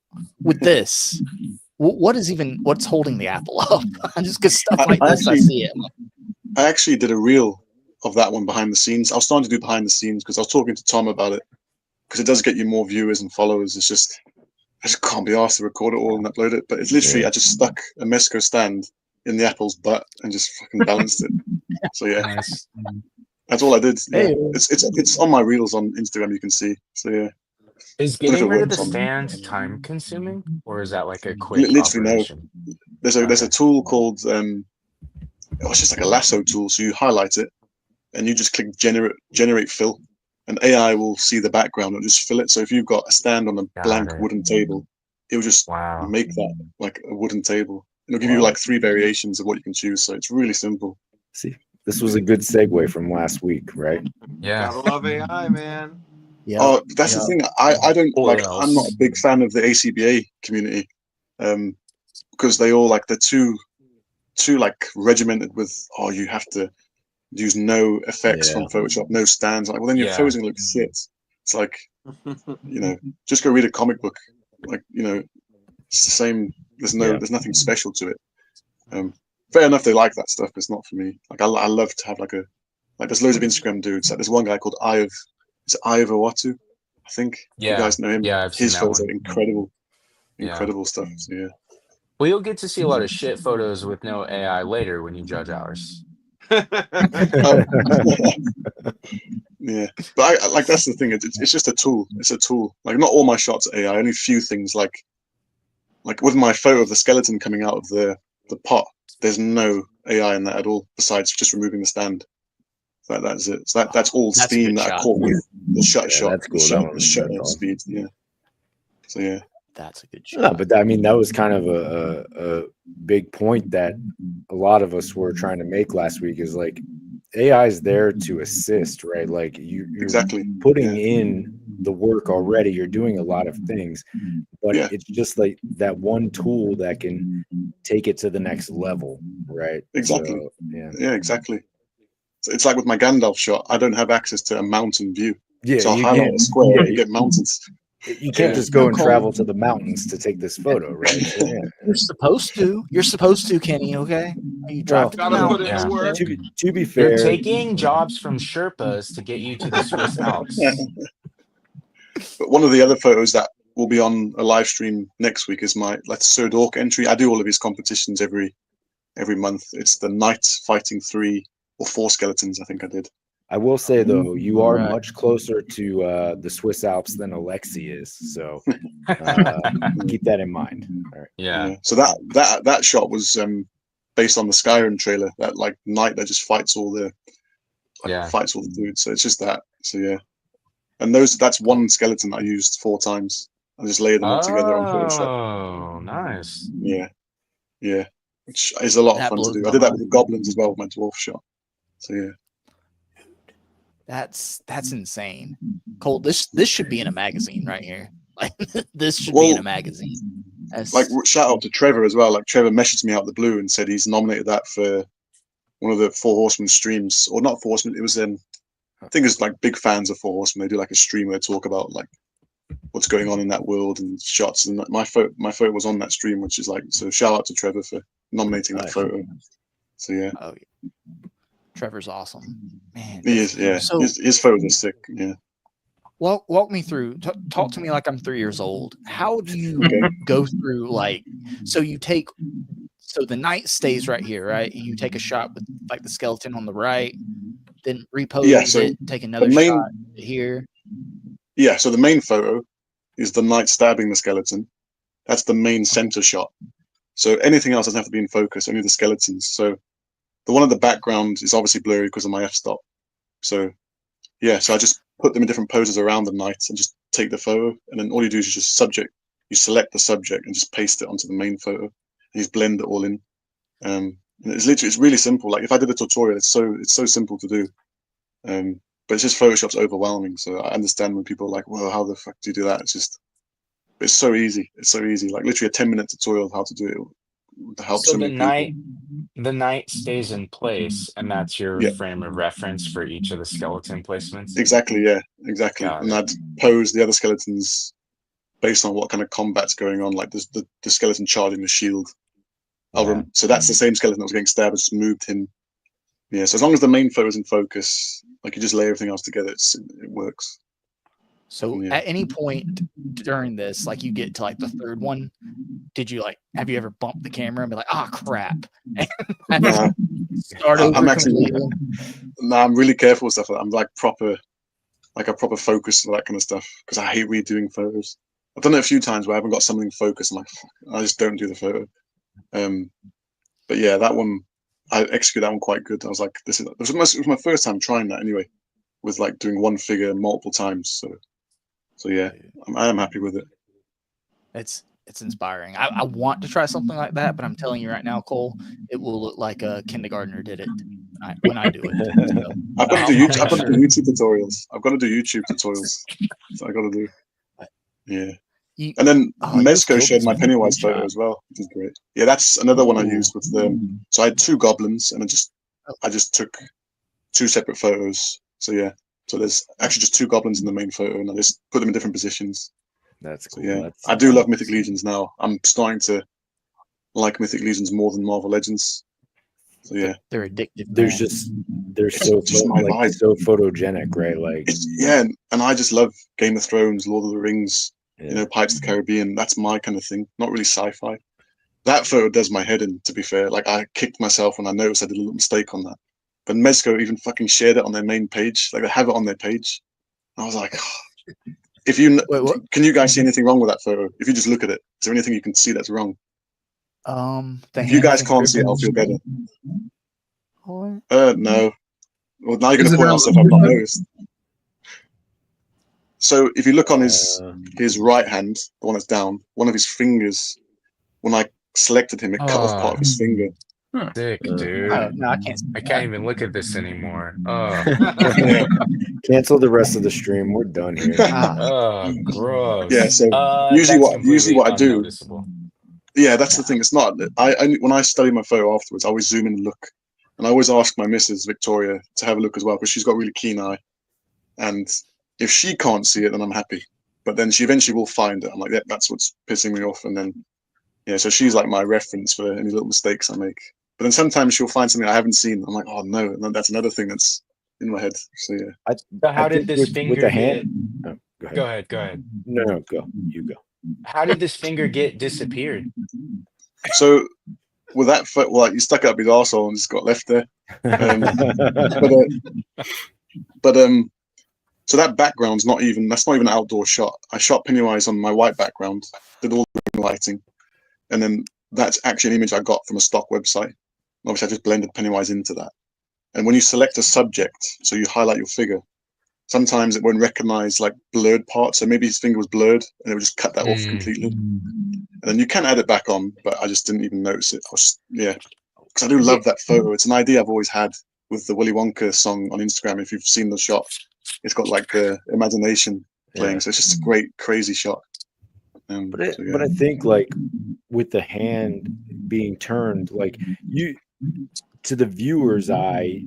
with this, what's holding the apple up? Just because stuff like this, I see it. I actually did a reel of that one behind the scenes. I was starting to do behind the scenes because I was talking to Tom about it, because it does get you more viewers and followers. It's just, I just can't be asked to record it all and upload it. But it's literally, I just stuck a Mesco stand in the apple's butt and just fucking balanced it. So yeah, Nice. that's all I did. Yeah. Hey. It's on my reels on Instagram. You can see. So yeah. Is getting rid of the stand time consuming, or is that like a quick Literally operation? no. There's a tool called it's just like a lasso tool. So you highlight it, and you just click generate fill, and AI will see the background and just fill it. So if you've got a stand on a blank wooden table, it will just make that like a wooden table. It'll give you like 3 variations of what you can choose. So it's really simple. See, this was a good segue from last week, right? Yeah. Gotta love AI, man. Yeah. Oh, that's the thing. I don't like. I'm not a big fan of the ACBA community, because they all like they're too like regimented with. Oh, you have to use no effects from Photoshop, no stands. Like, well, then your photos are gonna look shit. It's like, just go read a comic book. Like, it's the same. There's nothing special to it. Fair enough, they like that stuff, but it's not for me. Like, I love to have there's loads of Instagram dudes. Like, there's one guy called Ivor Watu, I think. Yeah. You guys know him. Yeah, I've His seen that photos one. are incredible stuff. So yeah. Well, you'll get to see a lot of shit photos with no AI later when you judge ours. Yeah, but I that's the thing. It's just a tool. It's a tool. Like, not all my shots are AI. Only a few things. Like with my photo of the skeleton coming out of the pot, there's no AI in that at all. Besides just removing the stand. That's it. So that's all steam that I caught with the shutter shot. That's cool. The shutter speed. Yeah. So yeah. That's a good shot. No, but I mean, that was kind of a big point that a lot of us were trying to make last week, is like AI is there to assist, right? Like you're exactly putting in the work already. You're doing a lot of things, but it's just like that one tool that can take it to the next level, right? Exactly. So, yeah, exactly. So it's like with my Gandalf shot, I don't have access to a mountain view. Yeah, so I'll highlight a square and you get mountains. You can't just go and travel to the mountains to take this photo, right? So, You're supposed to. You're supposed to, Kenny. Okay. You drive to the mountains. To be fair, you're taking jobs from Sherpas to get you to the Swiss Alps. But one of the other photos that will be on a live stream next week is my Sir Dork entry. I do all of his competitions every month. It's the Knight fighting 3 or 4 skeletons. I think I did. I will say though, you are Right. much closer to the Swiss Alps than Alexi is, so keep that in mind. All right. Yeah. So that shot was based on the Skyrim trailer. That like knight that just fights all the dudes. So it's just that. So yeah, and that's one skeleton I used 4 times. I just layered them all together on Photoshop. Oh, nice. Yeah, which is a lot of That fun to blows do. my I did that mind. with the goblins as well with my dwarf shot. So yeah. That's insane. Cole, this should be in a magazine right here. Like this should be in a magazine. Like shout out to Trevor as well. Like Trevor messaged me out of the blue and said he's nominated that for one of the Four Horsemen streams, or not Four Horsemen. It was I think it's like big fans of Four Horsemen. They do like a stream where they talk about like what's going on in that world and shots. And my photo was on that stream, which is like, so shout out to Trevor for nominating that photo. So yeah. Oh, yeah. Trevor's awesome, man. He is, yeah. So his photos are sick, yeah. walk me through. Talk to me like I'm 3 years old. How do you go through like? So you take. So the knight stays right here, right? You take a shot with like the skeleton on the right, then repose it, take another shot here. Yeah, so the main photo is the knight stabbing the skeleton. That's the main center shot. So anything else doesn't have to be in focus, only the skeletons. So the one in the background is obviously blurry because of my f-stop. So yeah, so I just put them in different poses around the knight and just take the photo. And then all you do is just you select the subject and just paste it onto the main photo. And you just blend it all in. And it's really simple. Like if I did a tutorial, it's so simple to do. But it's just Photoshop's overwhelming. So I understand when people are like, well, how the fuck do you do that? It's so easy. It's so easy. Like literally a 10-minute tutorial of how to do it to help so many people. The knight stays in place, and that's your frame of reference for each of the skeleton placements. Exactly, yeah, exactly. Got and it. I'd pose the other skeletons based on what kind of combat's going on, like the skeleton charging the shield. So that's the same skeleton that was getting stabbed. I just moved him. Yeah, so as long as the main photo's in focus, like you just lay everything else together, it works. So at any point during this, like you get to like the 3rd one, have you ever bumped the camera and be like, crap? Nah, Start over I'm really careful with stuff like that. I'm like a proper focus for that kind of stuff because I hate redoing photos. I've done it a few times where I haven't got something focused. I'm like, fuck, I just don't do the photo. But yeah, that one, I executed that one quite good. I was like, it was my first time trying that anyway, with like doing one figure multiple times. So yeah, I am happy with it. It's inspiring. I want to try something like that, but I'm telling you right now, Cole, it will look like a kindergartner did it when I do it. So, I've got to do YouTube tutorials. I've got to do YouTube tutorials. So I got to do. Yeah. And then Mezco shared my Pennywise photo as well, which is great. Yeah, that's another one I used with them. So I had 2 goblins, and I just took 2 separate photos. So yeah, so there's actually just 2 goblins in the main photo, and I just put them in different positions. That's cool. So, yeah, I do love Mythic Legions now. I'm starting to like Mythic Legions more than Marvel Legends. So yeah, they're addictive. They're so photogenic, right? Like and I just love Game of Thrones, Lord of the Rings. Pirates of the Caribbean, that's my kind of thing, not really sci-fi. That photo does my head in, to be fair. Like I kicked myself when I noticed I did a little mistake on that. But Mezco even fucking shared it on their main page. Like they have it on their page. And I was like, can you guys see anything wrong with that photo? If you just look at it, is there anything you can see that's wrong? If you guys can't see it, I'll feel better. No. Well, now you're going to point out stuff I've not noticed. So if you look on his right hand, the one that's down, one of his fingers, when I selected him, it cut off part of his finger. Sick, dude. No, I can't. I can't even look at this anymore. Oh. Cancel the rest of the stream. We're done here. Oh, gross. Yeah. So usually what I do. Yeah, that's the thing. It's not. When I study my photo afterwards, I always zoom in and look, and I always ask my missus Victoria to have a look as well because she's got a really keen eye, and if she can't see it, then I'm happy. But then she eventually will find it. I'm like, yeah, that's what's pissing me off. And then, so she's like my reference for any little mistakes I make. But then sometimes she'll find something I haven't seen. I'm like, oh no, and that's another thing that's in my head. So yeah. So how did this finger with the hand? Go ahead. No, go. You go. How did this finger get disappeared? So with that foot, you stuck it up his arsehole and just got left there. But so that background's not even an outdoor shot. I shot Pennywise on my white background, did all the lighting, and then that's actually an image I got from a stock website. Obviously, I just blended Pennywise into that. And when you select a subject, so you highlight your figure, sometimes it won't recognize like blurred parts. So maybe his finger was blurred, and it would just cut that off completely. And then you can add it back on, but I just didn't even notice it. Because I do love that photo. It's an idea I've always had with the Willy Wonka song on Instagram. If you've seen the shot, it's got like the imagination playing. So it's just a great, crazy shot. But I think like with the hand being turned, like to the viewer's eye,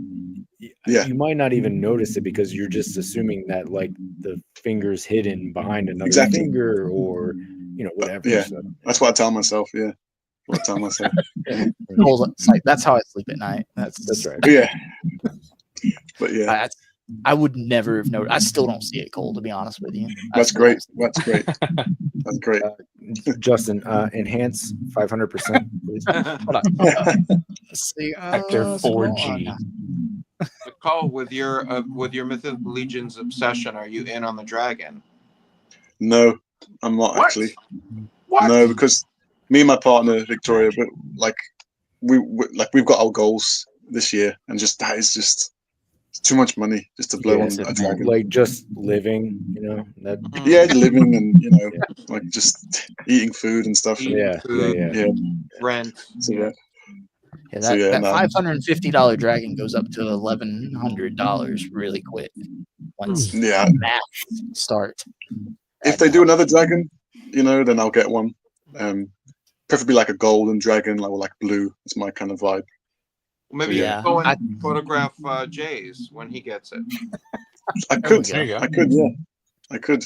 you might not even notice it because you're just assuming that like the finger's hidden behind another finger or whatever. Yeah, so. That's what I tell myself. Yeah, what I tell myself. That's how I sleep at night. That's right. Yeah, but yeah. I would never have noticed. I still don't see it, Cole, to be honest with you. That's great. That's great. That's great. Justin, enhance 500%, please. Hold on. Let's see. Factor 4G. Cole, with your Mythic Legions obsession, are you in on the dragon? No, I'm not actually. What? No, because me and my partner Victoria, but like we've got our goals this year, and that is just too much money just to blow on a dragon. Like just living, living and like just eating food and stuff. Yeah. Rent. That $550 dragon goes up to $1,100 really quick once math start. If they do another dragon, then I'll get one. Preferably like a golden dragon, like blue. It's my kind of vibe. Maybe you can go and photograph Jay's when he gets it. I could. That'd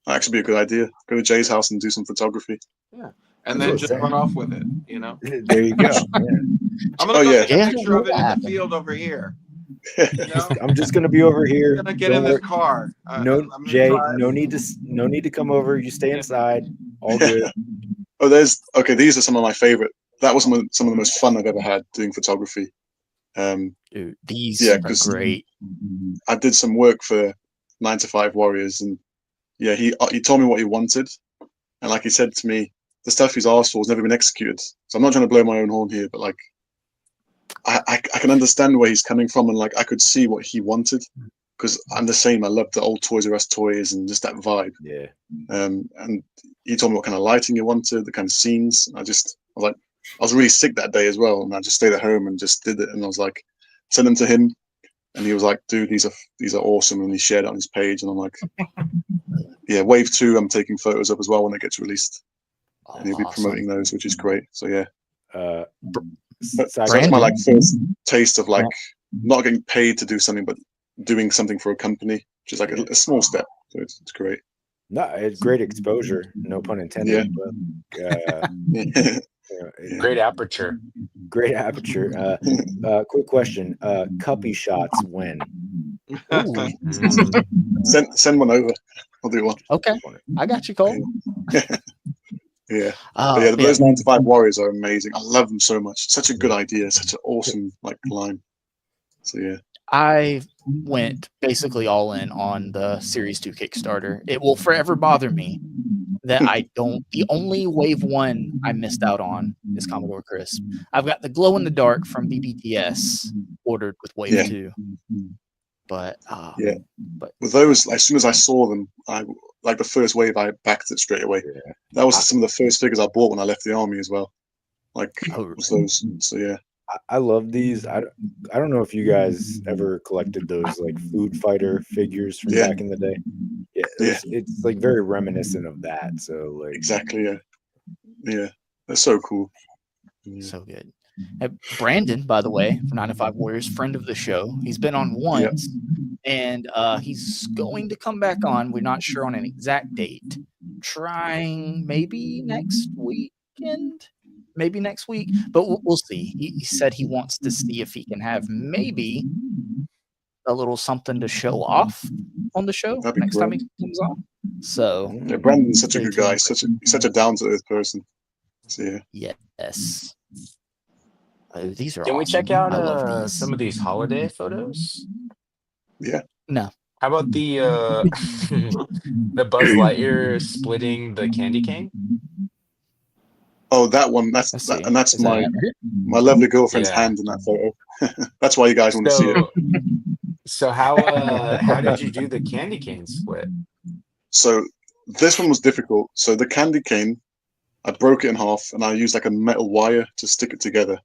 actually be a good idea. Go to Jay's house and do some photography. Yeah. And then just run off with it, There you go. Yeah. I'm gonna go take a picture of it in the field over here. I'm just gonna be over here. I'm gonna get in this car. Jay, no need to come over. You stay inside. All good. These are some of my favorite. That was some of the most fun I've ever had doing photography. Dude, these are great. I did some work for 9 to 5 Warriors, and he told me what he wanted, and like he said to me, the stuff he's asked for has never been executed. So I'm not trying to blow my own horn here, but like I can understand where he's coming from, and like I could see what he wanted because I'm the same. I love the old Toys R Us toys and just that vibe. Yeah. And he told me what kind of lighting he wanted, the kind of scenes. I was really sick that day as well, and I just stayed at home and just did it. And I was like, sent them to him, and he was like, "Dude, these are awesome." And he shared it on his page, and I'm like, "Yeah, Wave 2, I'm taking photos of as well when it gets released, and he'll be promoting those, which is great." So yeah, that's my first taste of not getting paid to do something, but doing something for a company, which is like a small step. So it's great. No, it's great exposure. No pun intended. Yeah. But, Great aperture. Great aperture. Quick question. Cuppy shots when? Send one over. I'll do one. Okay. I got you, Cole. Yeah. Those 9 to 5 Warriors are amazing. I love them so much. Such a good idea. Such an awesome line. So yeah. I went basically all in on the Series 2 Kickstarter. It will forever bother me that the only Wave 1 I missed out on is Commodore Crisp. I've got the glow in the dark from BBTS ordered with Wave 2. But with those, as soon as I saw them, like the first wave, I backed it straight away. Yeah. That was some of the first figures I bought when I left the army as well. Those. So yeah. I love these. I don't know if you guys ever collected those like Food Fighter figures from back in the day. It's like very reminiscent of that. So like exactly, yeah, that's so cool. So good. Brandon, by the way, from 9 to 5 Warriors, friend of the show. He's been on once, and he's going to come back on. We're not sure on an exact date. Trying maybe next weekend. Maybe next week, but we'll see. He said he wants to see if he can have maybe a little something to show off on the show next time he comes on. So Brandon's such a good guy, such a down to earth person. So yes. These are. Can we check out some of these holiday photos? Yeah. No. How about the the Buzz Lightyear splitting the candy cane? Oh, that one. Let's That's see. and that's Is that my lovely girlfriend's Yeah. hand in that photo. That's why you guys want to see it. So how did you do the candy cane split? So this one was difficult. So the candy cane, I broke it in half, and I used like a metal wire to stick it together.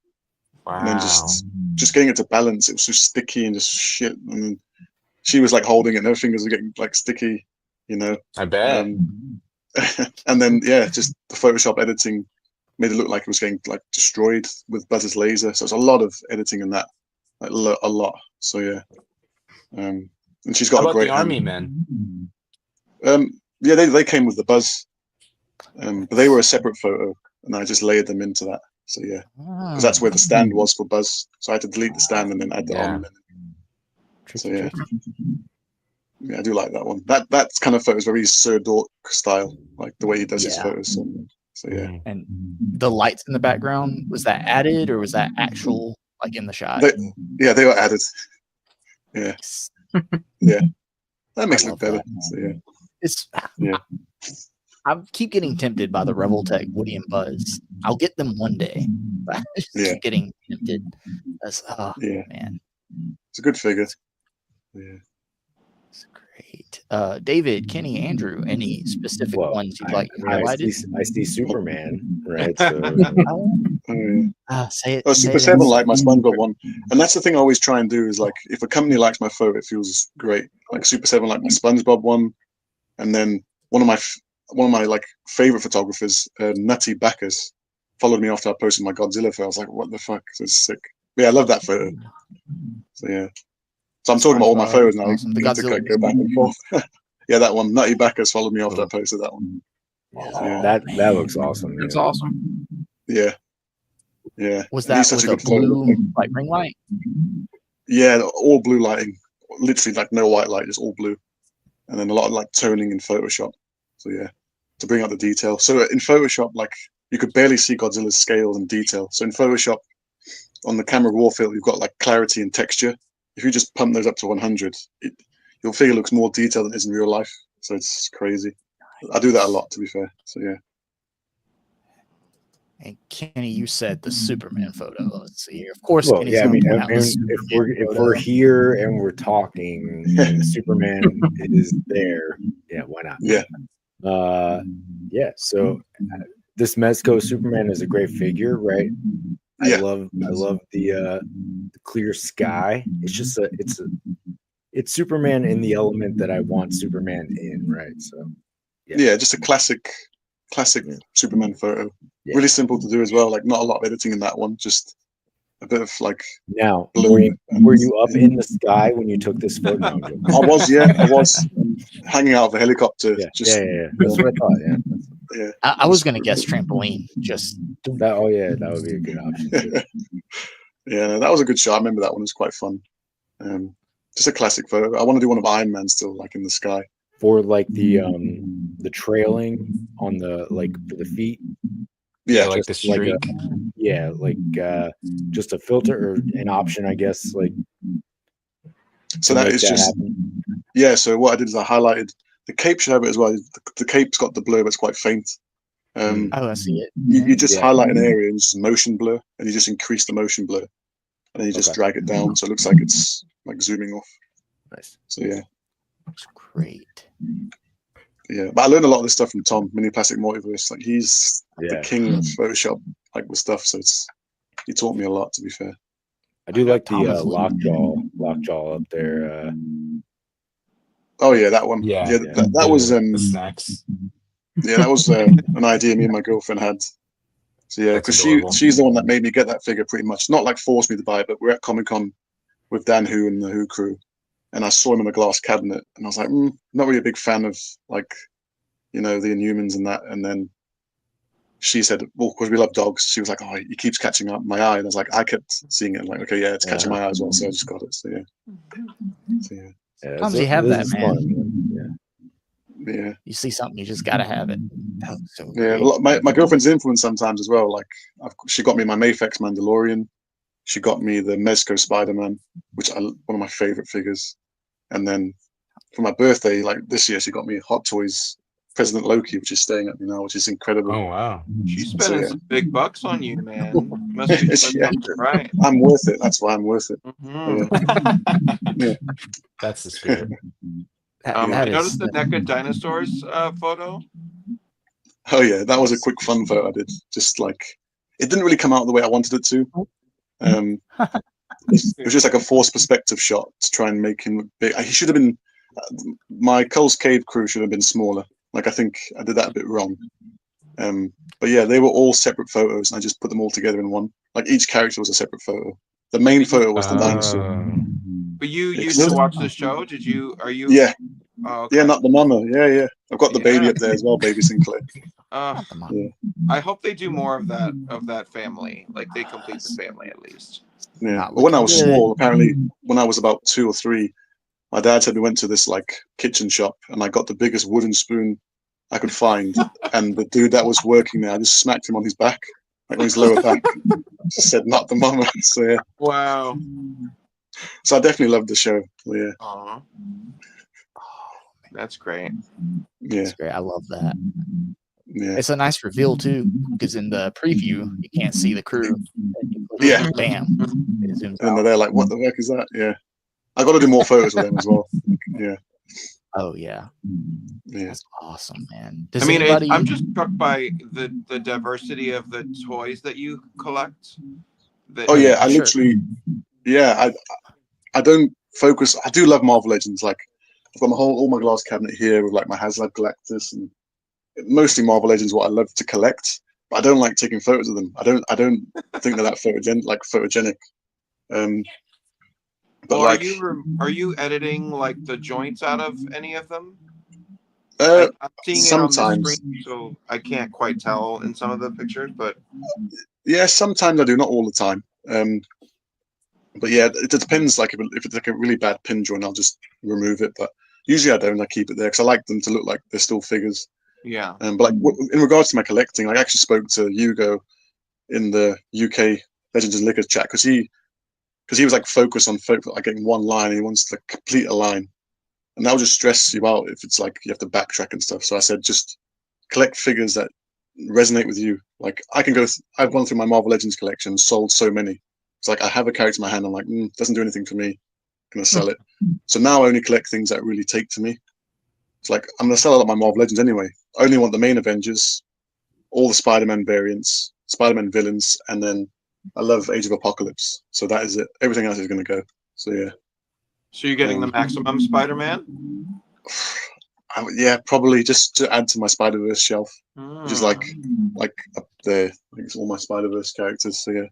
And then Wow. just getting it to balance. It was so sticky and just shit. And she was like holding it, and her fingers were getting like sticky, you know. I bet. And then yeah, just the Photoshop editing made it look like it was getting like destroyed with Buzz's laser. So it's a lot of editing in that, like a lot. So yeah, and she's got How a about great the Army men? Yeah, they came with the Buzz, but they were a separate photo, and I just layered them into that. So yeah, because that's where the stand was for Buzz. So I had to delete the stand and then add the Army men. So yeah. Yeah, I do like that one. That kind of photo is very Sir Dork style, like the way he does his photos. So yeah. And the lights in the background, was that added or was that actual, like in the shot? They were added. Yeah. Yeah. That makes it look better. So yeah. I keep getting tempted by the Revoltech Woody and Buzz. I'll get them one day. But I just keep getting tempted. Man. It's a good figure. Yeah. Great. David, Kenny, Andrew, any specific ones you'd like highlighted? I see Superman, right? So say it. Super 7 like my SpongeBob one. And that's the thing I always try and do is like if a company likes my photo, it feels great. Like Super 7 like my SpongeBob one. And then one of my like favorite photographers, Nutty Bacchus, followed me after I posted my Godzilla photo. I was like, what the fuck? So it's sick. But yeah, I love that photo. So yeah. So I'm talking about all my photos now. The Godzilla. Go back and forth. Yeah, that one. Nutty Bacchus followed me after I posted that one. Yeah. That looks awesome. It's awesome. Yeah. Yeah. Was that with a blue like ring light? Yeah, all blue lighting. Literally like no white light, just all blue. And then a lot of like toning in Photoshop. So yeah, to bring out the detail. So in Photoshop, like you could barely see Godzilla's scale and detail. So in Photoshop, on the camera raw filter, you've got like clarity and texture. If you just pump those up to 100, your figure looks more detailed than it is in real life. So it's crazy. I do that a lot, to be fair. So yeah. And Kenny, you said the Superman photo. Let's see here. Of course, well, yeah. I mean, if we're here and we're talking, and Superman is there, yeah, why not? Yeah. Yeah. So this Mezco Superman is a great figure, right? I love the clear sky. It's just it's Superman in the element that I want Superman in, right? So yeah, just a classic Superman photo. Yeah. Really simple to do as well. Like not a lot of editing in that one. Just a bit of like. Now, were you up in the sky when you took this photo? I was hanging out of a helicopter. Yeah, yeah. That's what I thought. Yeah. Yeah. I was gonna guess trampoline. Just that. Oh yeah, that would be a good option too. Yeah, no, that was a good shot. I remember that one. It was quite fun. Just a classic photo. I want to do one of Iron Man still, like in the sky. For like the trailing on the for the feet. Yeah, like the streak. Like just a filter or an option, I guess. Like so that is just happen. Yeah. So what I did is I highlighted the cape should have it as well. The cape's got the blur, but it's quite faint. I see it. You just highlight an area and just motion blur, and you just increase the motion blur, and then you just drag it down, so it looks like it's like zooming off. Nice. So yeah, looks great. Yeah, but I learned a lot of this stuff from Tom, Mini Plastic Multiverse. Like he's the king of Photoshop, like with stuff. So he taught me a lot. To be fair, I do like the lockjaw up there. Oh yeah, that one. Yeah, that was the snacks. Yeah, that was an idea me and my girlfriend had. So yeah, because she's the one that made me get that figure pretty much. Not like forced me to buy it, but we're at Comic-Con with Dan Hu and the Who crew, and I saw him in a glass cabinet, and I was like, not really a big fan of like, the Inhumans and that. And then she said, well, because we love dogs, she was like, oh, he keeps catching up my eye. And I was like, I kept seeing it. I'm like, okay, yeah, it's catching my eye as well. So I just got it. So yeah. Sometimes you have that, man. Yeah. You see something, you just gotta have it. So yeah, my girlfriend's influenced sometimes as well. Like she got me my Mafex Mandalorian. She got me the Mezco Spider-Man, which one of my favorite figures. And then for my birthday, like this year, she got me Hot Toys President Loki, which is staying at me now, which is incredible. Oh wow. She's So, spending yeah. some big bucks on you, man. Must be doing Yeah. something right. I'm worth it. That's why I'm worth it. Mhm. Yeah. That's the spirit. That You is noticed the NECA Dinosaurs photo? Oh yeah, that was a quick fun photo I did. Just like it didn't really come out the way I wanted it to. It was just like a forced perspective shot to try and make him look big. He should have been. My Culs Cave crew should have been smaller. Like I think I did that a bit wrong. But yeah, they were all separate photos, and I just put them all together in one. Like each character was a separate photo. The main photo was the dinosaur. But you Yeah, used to watch the show. Did you? Are you? Yeah, Oh, okay. yeah, not the mama. Yeah, yeah. I've got the baby Yeah. up there as well, baby Sinclair. not the mom. Yeah. I hope they do more of that family. Like they complete the family at least. Yeah. Not But when I was looking good. small, apparently, when I was about 2 or 3, my dad said we went to this like kitchen shop, and I got the biggest wooden spoon I could find, and the dude that was working there, I just smacked him on his back, like on his lower back. Just said, "Not the mama." So yeah. Wow. So I definitely loved the show. Yeah. Aw. That's great. Yeah. That's great. I love that. Yeah. It's a nice reveal too, because in the preview you can't see the crew. Yeah. Bam. It zooms And out. they're like, "What the heck is that?" Yeah. I got to do more photos with them as well. Yeah. Oh yeah. Yeah. That's awesome, man. I Does mean, anybody I'm just struck by the diversity of the toys that you collect. Oh yeah, I sure. literally. Yeah, I don't focus. I do love Marvel Legends. Like I've got all my glass cabinet here with like my HasLab Galactus, and mostly Marvel Legends. What I love to collect, but I don't like taking photos of them. I don't think they're that photogenic. But Well, like, are you editing like the joints out of any of them? uh, I'm seeing it on the sometimes, screen, so I can't quite tell in some of the pictures, but yeah, sometimes I do, not all the time. But yeah, it depends. Like if it's like a really bad pin joint, I'll just remove it. But usually I don't. I keep it there because I like them to look like they're still figures. yeah. But like in regards to my collecting, I actually spoke to Hugo in the UK Legends and Liquors chat because he was like focused on like getting one line, and he wants to complete a line, and that will just stress you out if it's like you have to backtrack and stuff. So I said just collect figures that resonate with you. Like I can go. I've gone through my Marvel Legends collection, sold so many. It's like I have a character in my hand. I'm like, doesn't do anything for me. I'm gonna sell it. So now I only collect things that really take to me. It's like I'm gonna sell a lot of my Marvel Legends anyway. I only want the main Avengers, all the Spider-Man variants, Spider-Man villains, and then I love Age of Apocalypse. So that is it. Everything else is gonna go. So yeah. So you're getting the maximum Spider-Man? Yeah, probably just to add to my Spider-Verse shelf, which is like up there. I think it's all my Spider-Verse characters. So yeah.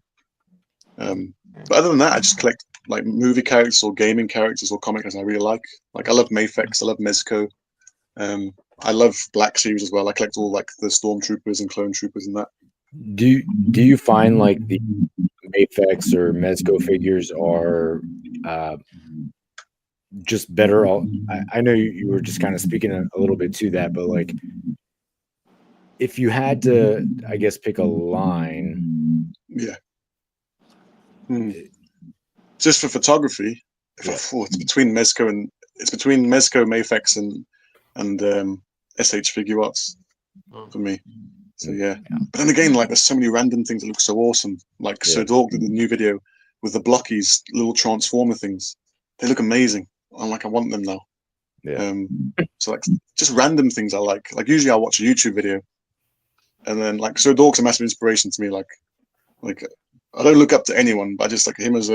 But other than that, I just collect like movie characters or gaming characters or comic characters I really like. Like I love Mafex, I love Mezco. I love Black Series as well. I collect all like the Stormtroopers and Clone Troopers and that. Do you find like the Mafex or Mezco figures are just better? I know you were just kind of speaking a little bit to that, but like if you had to, I guess, pick a line. Yeah. Just for photography, it's between Mezco, Mafex, and SH Figure Arts for me. So yeah. But then again, like there's so many random things that look so awesome. Like Sir Dork did the new video with the blockies, little transformer things. They look amazing. I'm like, I want them now. Yeah. So like just random things I like. Like usually I'll watch a YouTube video, and then like Sir Dork's a massive inspiration to me. Like I don't look up to anyone, but I just like him as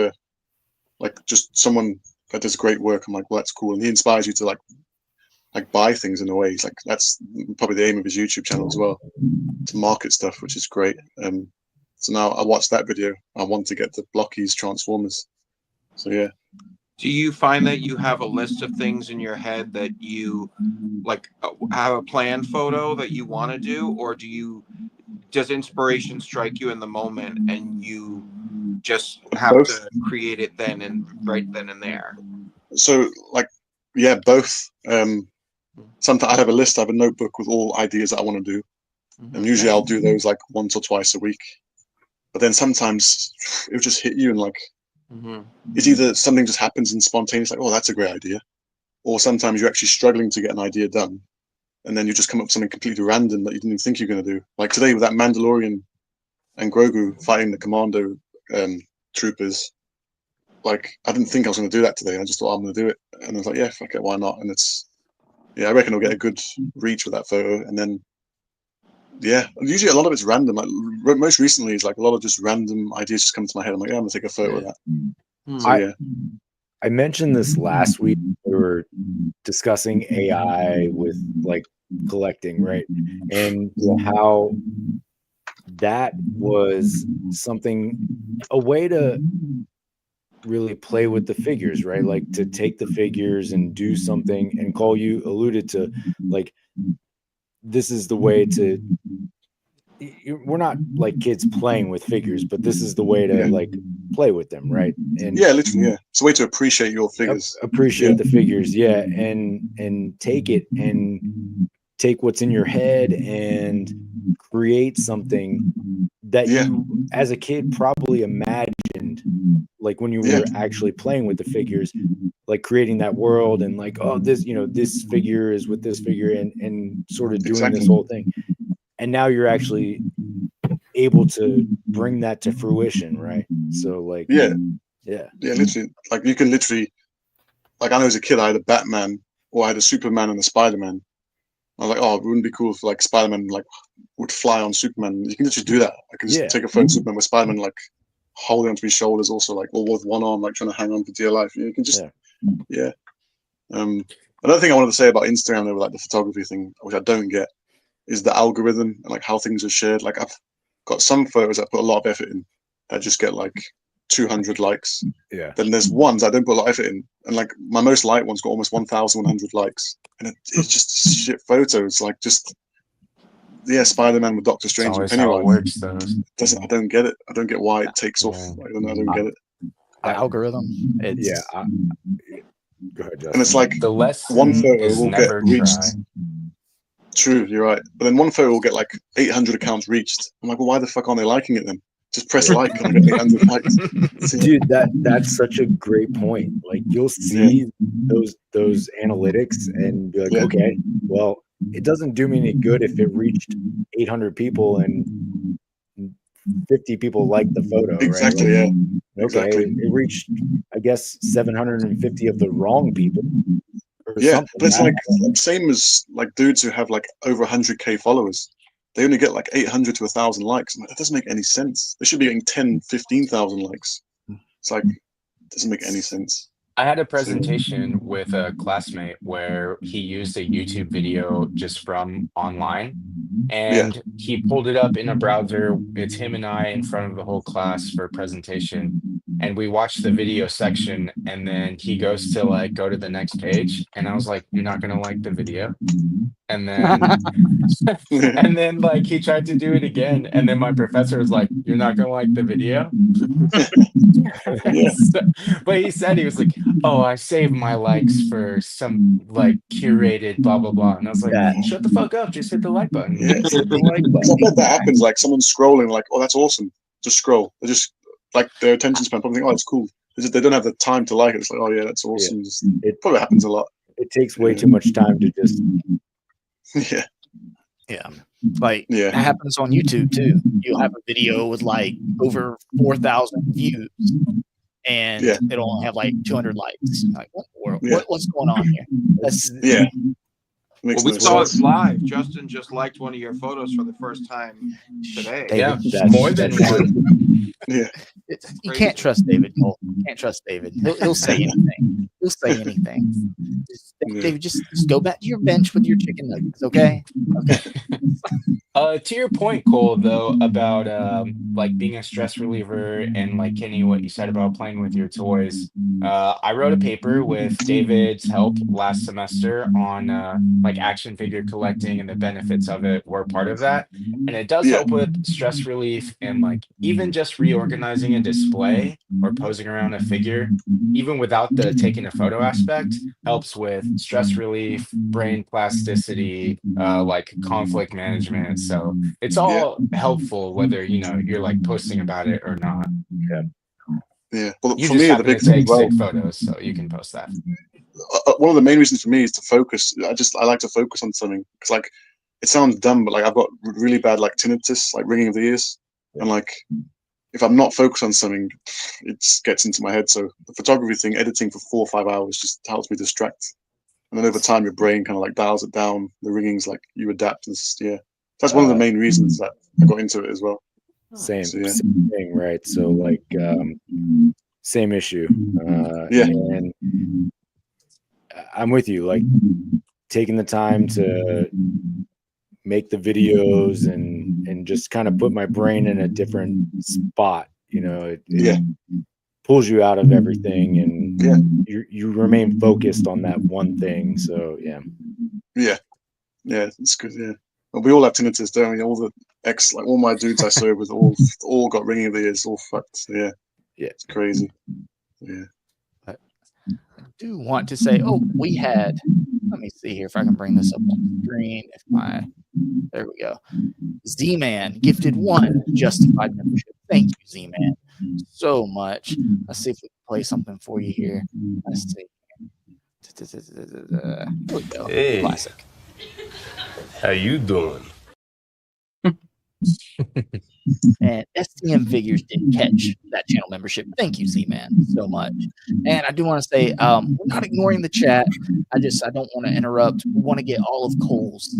just someone that does great work. I'm like, well, that's cool, and he inspires you to like buy things in a way. He's like, that's probably the aim of his YouTube channel as well, to market stuff, which is great. So now I watched that video. I want to get the blockies Transformers. So yeah. Do you find that you have a list of things in your head that you like have a planned photo that you want to do, or does inspiration strike you in the moment and you just have to create it right then and there? So like, yeah, both. Sometimes I have a list. I have a notebook with all ideas that I want to do, and usually I'll do those like once or twice a week. But then sometimes it will just hit you, and like it's either something just happens and spontaneous, like, oh, that's a great idea, or sometimes you're actually struggling to get an idea done, and then you just come up with something completely random that you didn't even think you're going to do. Like today with that Mandalorian and Grogu fighting the Commando troopers. Like I didn't think I was going to do that today. I just thought I'm going to do it, and I was like, yeah, fuck it, why not? And I reckon I'll get a good reach with that photo, and then. Yeah, usually a lot of it's random. Like most recently, it's like a lot of just random ideas just come to my head. I'm like, yeah, I'm gonna take a photo of that. So yeah, I mentioned this last week. We were discussing AI with like collecting, right? And how that was a way to really play with the figures, right? Like to take the figures and do something. And Cole, you alluded to like, this is the way to, we're not like kids playing with figures, but this is the way to like play with them, right? And yeah, literally, yeah, it's a way to appreciate your figures, appreciate the figures, and take what's in your head and create something that you as a kid probably imagined, like when you were actually playing with the figures, like creating that world and like, oh, this, this figure is with this figure, and sort of doing this whole thing. And now you're actually able to bring that to fruition, right? So like, yeah, literally, like you can literally, like I know as a kid I had a Batman or I had a Superman and a Spider-Man. I was like, oh, it wouldn't be cool if like Spider-Man like would fly on Superman. You can literally do that. I can just take a photo of Superman with Spider-Man like holding onto his shoulders, also like, or with one arm like trying to hang on for dear life. You can just Another thing I wanted to say about Instagram, though, like the photography thing, which I don't get, is the algorithm and like how things are shared. Like I've got some photos I put a lot of effort in that just get like 200 likes. Yeah. Then there's ones I don't put a lot of effort in, and like my most liked one's got almost 1,100 likes, and it's just shit photos. Like just Spider-Man with Doctor Strange and Pennywise. How it works, though. I don't get it. I don't get why it takes off. I don't get it. The algorithm. Go ahead, Justin. And it's like the lesson one photo is will never get reached. try. True, you're right. But then one photo will get like 800 accounts reached. I'm like, well, why the fuck aren't they liking it then? Just press like and I get 800 likes. Dude, that's such a great point. Like you'll see those analytics and be like, okay, well, it doesn't do me any good if it reached 800 people and 50 people liked the photo. Exactly, right? Like, Okay, exactly. It reached, I guess, 750 of the wrong people. Yeah, but it's like same as like dudes who have like over 100k followers. They only get like 800 to 1,000 likes. I'm like, that doesn't make any sense. They should be getting 10, 15,000 likes. It's like, it doesn't make any sense. I had a presentation with a classmate where he used a YouTube video just from online, and he pulled it up in a browser. It's him and I in front of the whole class for a presentation, and we watched the video section, and then he goes to like go to the next page, and I was like, "You're not gonna like the video?" And then and then like he tried to do it again, and then my professor was like, "You're not gonna like the video?" But he said, he was like, "Oh, I saved my likes for some like curated blah blah blah," and I was like, "Shut the fuck up, just hit the like button." Yeah, hit the like button. I bet that happens. Like someone's scrolling, like, "Oh, that's awesome." Just scroll. They just like their attention span. Probably think, "Oh, it's cool." They don't have the time to like it. It's like, "Oh yeah, that's awesome." Yeah. It probably happens a lot. It takes way too much time to just. Like that happens on YouTube too. You'll have a video with like over 4,000 views, and it'll only have like 200 likes. Like what's going on here? That's Well, we saw it live. Justin just liked one of your photos for the first time today. David, more than one. You can't trust David. Cole. You can't trust David. He'll say anything. He'll say anything. David, just go back to your bench with your chicken nuggets, okay? To your point, Cole, though, about like being a stress reliever and like Kenny, what you said about playing with your toys. I wrote a paper with David's help last semester on like action figure collecting, and the benefits of it were part of that. And it does help with stress relief, and like even just reorganizing a display or posing around a figure, even without the taking a photo aspect, helps with stress relief, brain plasticity, like conflict management. So it's all helpful whether you're like posting about it or not. Yeah. Well, You for just me, happen the big to thing take as well. sick photos, so you can post that. one of the main reasons for me is to focus. I like to focus on something because like it sounds dumb, but like I've got really bad like tinnitus, like ringing of the ears, and like if I'm not focused on something, it gets into my head. So the photography thing, editing for 4 or 5 hours just helps me distract. And then over time, your brain kind of like dials it down. The ringing's like you adapt, and that's one of the main reasons that I got into it as well. Same So, yeah. same thing, right? So like same issue. And I'm with you. Like taking the time to make the videos and just kind of put my brain in a different spot. You know, it pulls you out of everything, and you remain focused on that one thing. So yeah, it's good. Yeah, well, we all have tinnitus, don't we? All the all my dudes I serve with all got ringing of the ears, all fucked. So, yeah, it's crazy. Yeah. I do want to say, we had. Let me see here if I can bring this up on the screen. There we go. Z-Man gifted 1 justified membership. Thank you, Z-Man, so much. Let's see if we can play something for you here. Let's see. Here we go. Hey. Classic. How you doing? And STM Figures did catch that channel membership. Thank you, Z-Man, so much. And I do want to say, we're not ignoring the chat. I don't want to interrupt. We want to get all of Cole's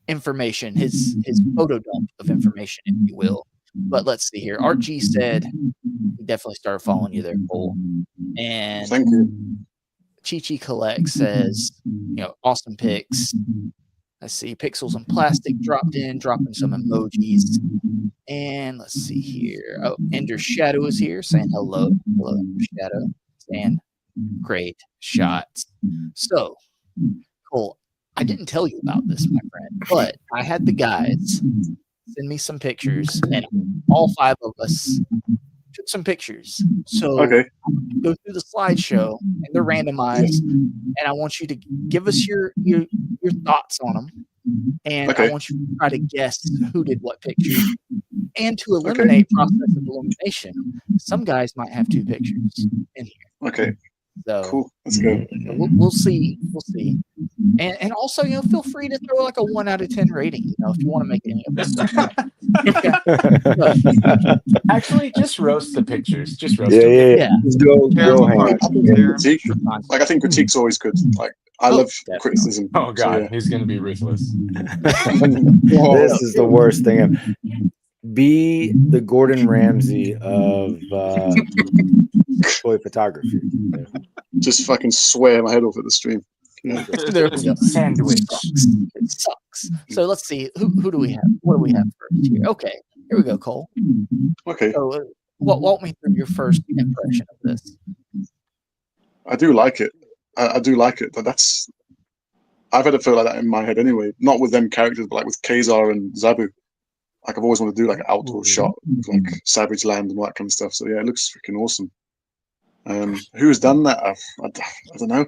information, his photo dump of information, if you will. But let's see here. Art G said he definitely started following you there, Cole. And Thank you. Chi Collect says, awesome pics. Let's see, Pixels and Plastic dropping some emojis. And let's see here. Ender Shadow is here saying hello. Hello, Ender Shadow. And great shots. So, Cole, I didn't tell you about this, my friend, but I had the guys send me some pictures, and all 5 of us took some pictures. So go through the slideshow, and they're randomized, and I want you to give us your thoughts on them, and I want you to try to guess who did what picture. And to eliminate process of elimination, some guys might have 2 pictures in here. Okay. So cool. Let's go. We'll see. And also, feel free to throw like a 1 out of 10 rating, if you want to make any of this. Actually, just roast the pictures. Just roast yeah. Just go hang I think critique's always good. Like I love criticism. Oh God, he's gonna be ruthless. This is the worst thing. Be the Gordon Ramsay of toy photography. Just fucking swear my head off at the stream. There we go. Sandwich. It sucks. So let's see. Who do we have? What do we have first here? Okay. Here we go, Cole. Okay. So walk me through your first impression of this. I do like it. I do like it. I've had a feel like that in my head anyway. Not with them characters, but like with Kazar and Zabu. Like I've always wanted to do like an outdoor shot with like Savage Land and all that kind of stuff. So yeah, it looks freaking awesome. Who's done that? I don't know.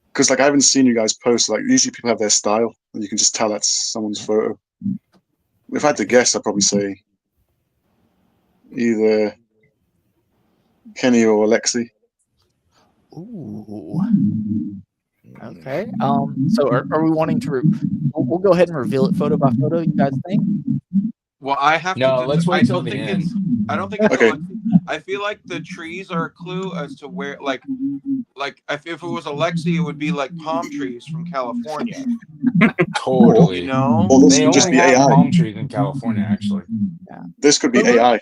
Because like I haven't seen you guys post. Like usually people have their style, and you can just tell that's someone's photo. If I had to guess, I'd probably say either Kenny or Alexi. Ooh. Okay. So are we wanting to? We'll go ahead and reveal it photo by photo. You guys think? Well, I have no. to. Let's wait till the end. I don't think it's okay. I feel like the trees are a clue as to where, like if it was Alexi, it would be like palm trees from California. Totally. You know, or this they could just only be have AI. palm trees in California, actually. Yeah. This could be AI.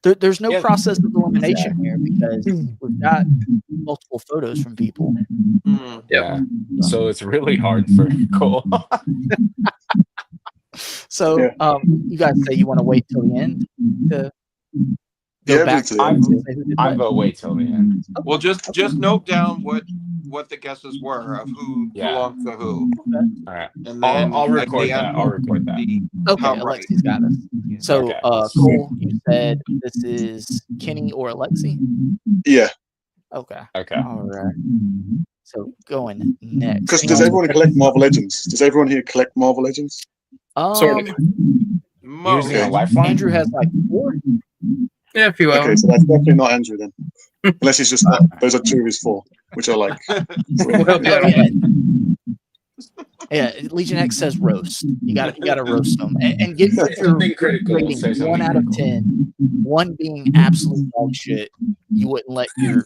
There's no process of elimination here because we've got multiple photos from people. Yeah. So it's really hard for Cole. So you guys say you want to wait till the end to go back to I vote wait till the end. Okay. Well, just note down what the guesses were of who belongs to who. Okay. All right. And then I'll record that. I'll record that. Okay, Alexi's got us. So Cole, you said this is Kenny or Alexi? Yeah. Okay. All right. So going next. Because does everyone collect Marvel Legends? Does everyone here collect Marvel Legends? Using a lifeline? Andrew has like 4. Yeah, a few hours. Okay, so that's definitely not Andrew then. Unless he's just those are 2 of his 4, which are like. Yeah, Legion X says roast. You got to roast them and get your rating 1 out of 10. 1 being absolute dog shit. You wouldn't let your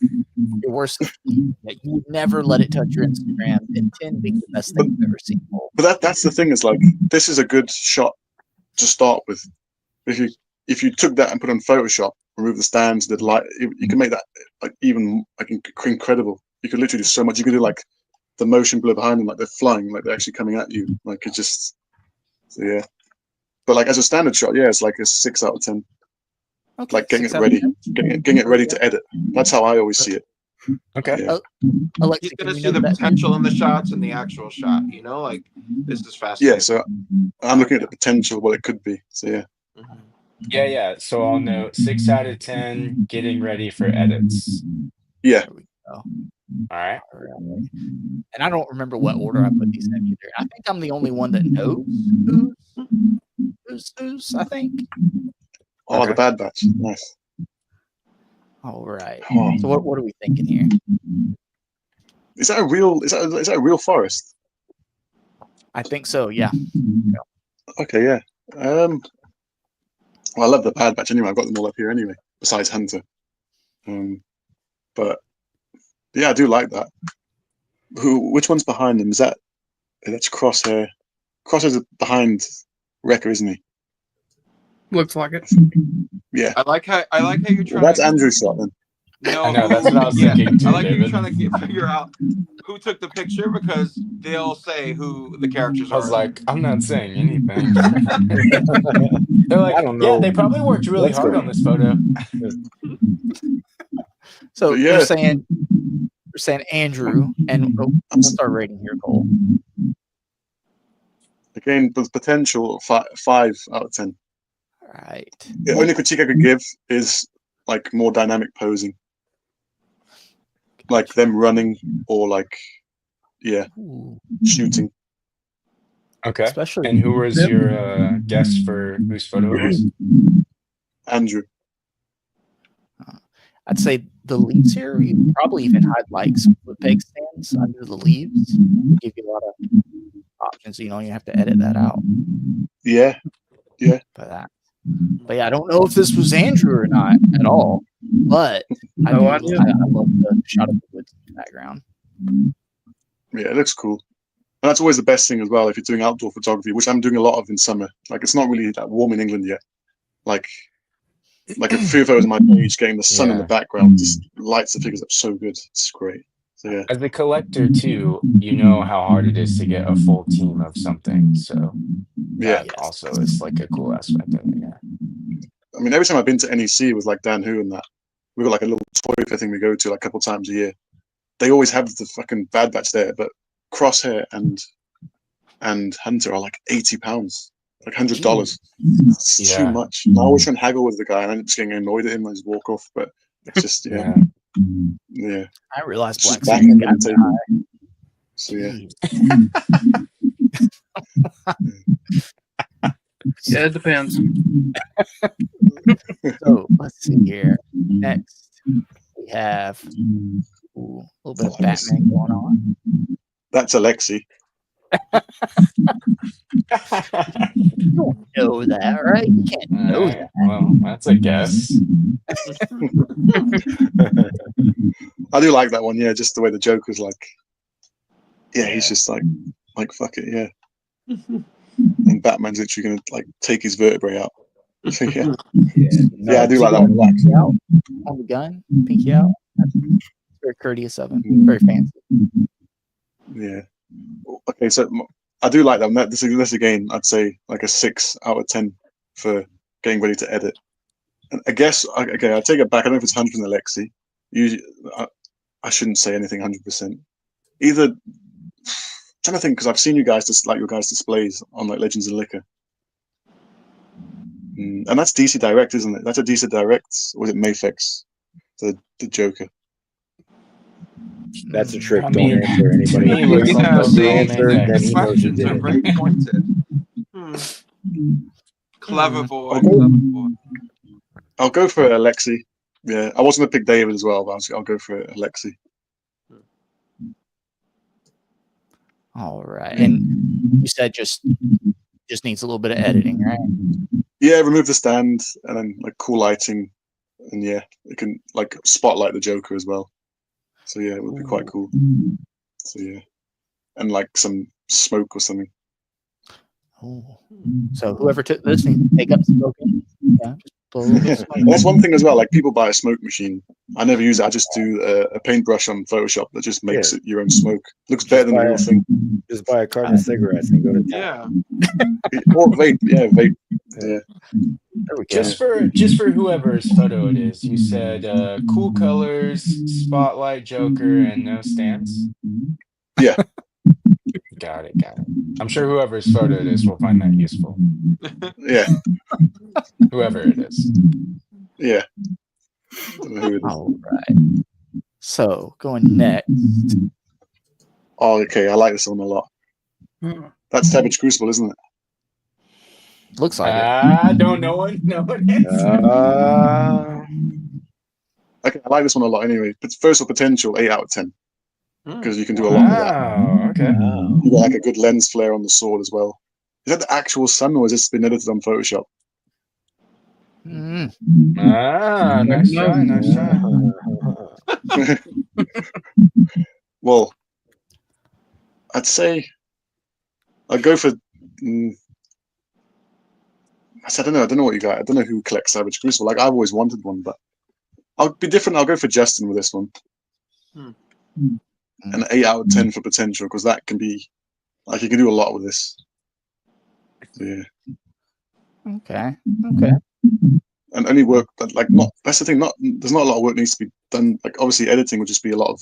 worst. You would never let it touch your Instagram. And 10 being the best thing you've ever seen. But that's the thing is like this is a good shot to start with. If you took that and put on Photoshop, remove the stands, the light, you can make that like even like incredible. You could literally do so much. You could do like the motion blur behind them, like they're flying, like they're actually coming at you. Like it just, so yeah. But like as a standard shot, yeah, it's like a 6 out of 10. Okay, like getting it ready, getting it ready to edit. That's how I always see it. Okay. Yeah. Alexa, He's gonna see the potential in the shots and the actual shot. You know, like this is fascinating. Yeah, so I'm looking at the potential, what it could be. So yeah. Yeah. So I'll note 6 out of 10. Getting ready for edits. Yeah. There we go. All right. And I don't remember what order I put these in either. I think I'm the only one that knows who's I think. Oh, the Bad Batch. Nice. All right. Oh. So what are we thinking here? Is that a real forest? I think so, yeah. Okay, yeah. Well, I love the Bad Batch anyway. I've got them all up here anyway, besides Hunter. But yeah, I do like that. Which one's behind them? That's Crosshair. Crosshair's behind Wrecker, isn't he? Looks like it. Yeah. I like how you're trying. That's Andrew's shot then. No, I know, that's what I was thinking too, I like how David. you're trying to figure out who took the picture because they'll say who the characters are. I was like, I'm not saying anything. They're like, I don't know. yeah, they probably worked really hard on this photo. So Yeah. you're saying Andrew, and what's our rating here, Cole? Again, the potential 5 out of 10. All right. The only critique I could give is like more dynamic posing, like them running or like, yeah, Ooh. shooting. Okay. Especially, And who was your guess for whose photo it was? Andrew. I'd say the leaves here, you probably even hide like some foot peg stands under the leaves. Give you a lot of options. You have to edit that out. Yeah. But yeah, I don't know if this was Andrew or not at all. But I love the shot of the woods in the background. Yeah, it looks cool. And that's always the best thing as well if you're doing outdoor photography, which I'm doing a lot of in summer. Like it's not really that warm in England yet. Like a few photos on my page, getting the sun in the background just lights the figures up so good. It's great. So yeah. As a collector too, you know how hard it is to get a full team of something. So Yeah. that also is like a cool aspect of it. Yeah. I mean, every time I've been to NEC with like Dan Hu and that, we've got like a little toy fair thing we go to like a couple times a year. They always have the fucking Bad Batch there, but Crosshair and Hunter are like £80, like $100. It's too much. I always try and haggle with the guy, and I'm just getting annoyed at him and just walk off. But it's just yeah. I realized Just Black banging got on the table. So yeah. Yeah, it depends. So let's see here. Next, we have a little bit of Batman going on. That's Alexi. You don't know that, right? You can't know that. Well, that's a guess. I do like that one, yeah, just the way the Joker's like, he's just like fuck it, yeah. And Batman's literally gonna like take his vertebrae out. So, yeah, I do like that one. Pinky out on the gun, pinky out. That's very courteous of him. Very fancy. Yeah. Okay, so I do like that. This again, I'd say like a 6 out of 10 for getting ready to edit. And I guess I take it back. I don't know if it's 100% Alexi. Usually, I shouldn't say anything 100%. Either I'm trying to think because I've seen you guys your guys' displays on like Legends and Liquor, and that's DC Direct, isn't it? That's a DC Direct, or is it Mafex? The Joker. That's a trick. I Don't mean, answer anybody. to me, it looks like Don't the answer, Roman then he knows you Questions are did very it. pointed. Clever boy. I'll go for Alexi. Yeah, I was going to pick David as well, but I'll go for Alexi. All right. And you said just needs a little bit of editing, right? Yeah, remove the stand and then like cool lighting, and yeah, it can like spotlight the Joker as well. So yeah, it would be quite cool. So yeah, and like some smoke or something. Oh, so whoever took this needs to take up smoking. Yeah, just blow a little bit of smoke. That's one thing as well. Like people buy a smoke machine. I never use it. I just do a paintbrush on Photoshop that just makes it your own smoke. Looks better than the real thing. Just buy a carton of cigarettes and go to town. Or vape. Yeah, vape. Yeah. There we go. Just for whoever's photo it is, you said cool colors, spotlight, Joker, and no stands. Yeah. Got it. I'm sure whoever's photo it is will find that useful. Yeah. Whoever it is. Yeah. All right. So going next. Oh, okay. I like this one a lot. That's Savage Crucible, isn't it? Looks like it. No one is. Okay, I like this one a lot anyway. But first of potential, 8 out of 10. Because you can do a lot with that. Oh, okay. You got like a good lens flare on the sword as well. Is that the actual sun, or has this been edited on Photoshop? Nice try. Well, I'd say I'd go for. I don't know what you got. I don't know who collects Savage Crucible. Like I've always wanted one, but I'll be different. I'll go for Justin with this one. An 8 out of 10 for potential, because that can be like you can do a lot with this. Yeah. Okay. And only work that like not. That's the thing. There's not a lot of work needs to be done. Like obviously editing would just be a lot of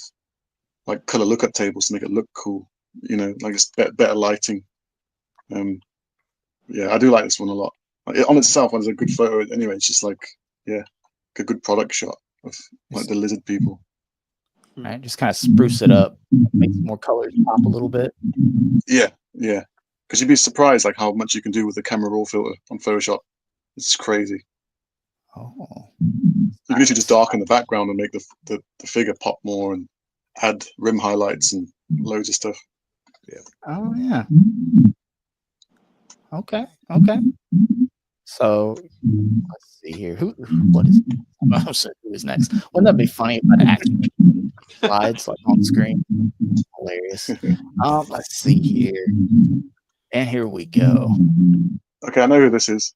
like color lookup tables to make it look cool. You know, like it's better lighting. Yeah, I do like this one a lot. Like, on itself, when it's a good photo, anyway, it's just like a good product shot of like the lizard people. Right, just kind of spruce it up, make some more colors pop a little bit. Yeah, because you'd be surprised like how much you can do with the camera raw filter on Photoshop. It's crazy. Oh, you can literally just darken the background and make the figure pop more and add rim highlights and loads of stuff. Yeah. Oh yeah. Okay. So let's see here. What is? Oh, so who is next? Wouldn't that be funny if I actually slides like on screen? Hilarious. Let's see here. And here we go. Okay, I know who this is.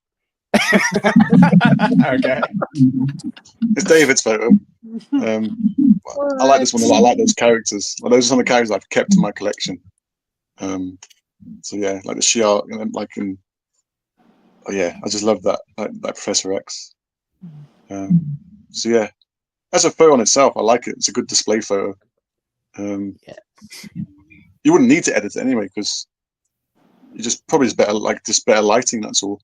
Okay. It's David's photo. I like this one a lot. I like those characters. Well, those are some of the characters I've kept in my collection. So yeah, like the Shi'ar, and like I just love that Professor X. So yeah, as a photo on itself, I like it. It's a good display photo. You wouldn't need to edit it anyway because you just better lighting. That's all.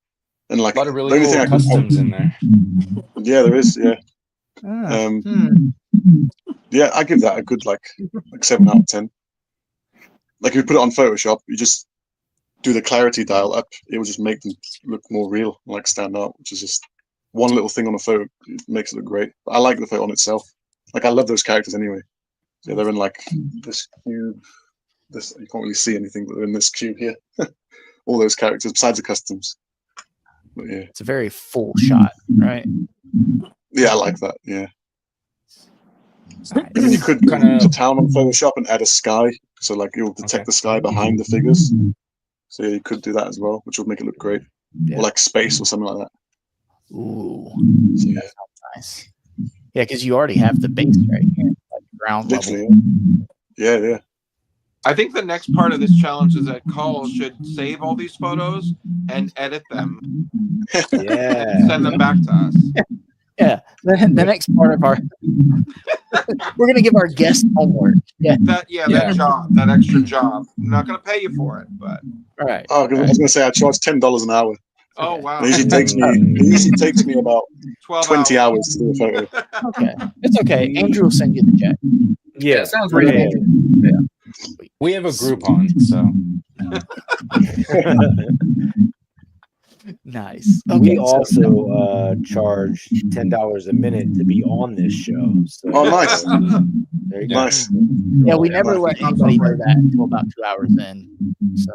And like a lot of really cool customs in there. Yeah, there is. Yeah. Yeah, I give that a good like 7 out of 10. Like if you put it on Photoshop, you just do the clarity dial up, it will just make them look more real, like stand out, which is just one little thing on a photo. It makes it look great. But I like the photo on itself. Like I love those characters anyway. Yeah, they're in like this cube. This you can't really see anything, but they're in this cube here. All those characters besides the customs. But yeah, it's a very full shot, right? Yeah, I like that. Yeah. And you could go to town on Photoshop and add a sky, so like you'll detect the sky behind the figures. So yeah, you could do that as well, which would make it look great, or like space or something like that. Ooh, so, yeah, that sounds nice. Yeah, because you already have the base right here, like ground level. Yeah. I think the next part of this challenge is that Culs should save all these photos and edit them. And send them back to us. Yeah, the next part of our we're gonna give our guest homework. Yeah, that extra job. I'm not gonna pay you for it, but all right. Oh, I was gonna say I charge $10 an hour. Oh wow! It usually takes me about 20 hours to do a photo. Okay, it's okay. Andrew will send you the check. Yeah, sounds reasonable. Yeah. We have a Groupon, so Nice. We Okay, also charge $10 a minute to be on this show. So, Oh, nice. there you Yeah. Nice. yeah, we Yeah, never nice. let anybody know that until about 2 hours in. So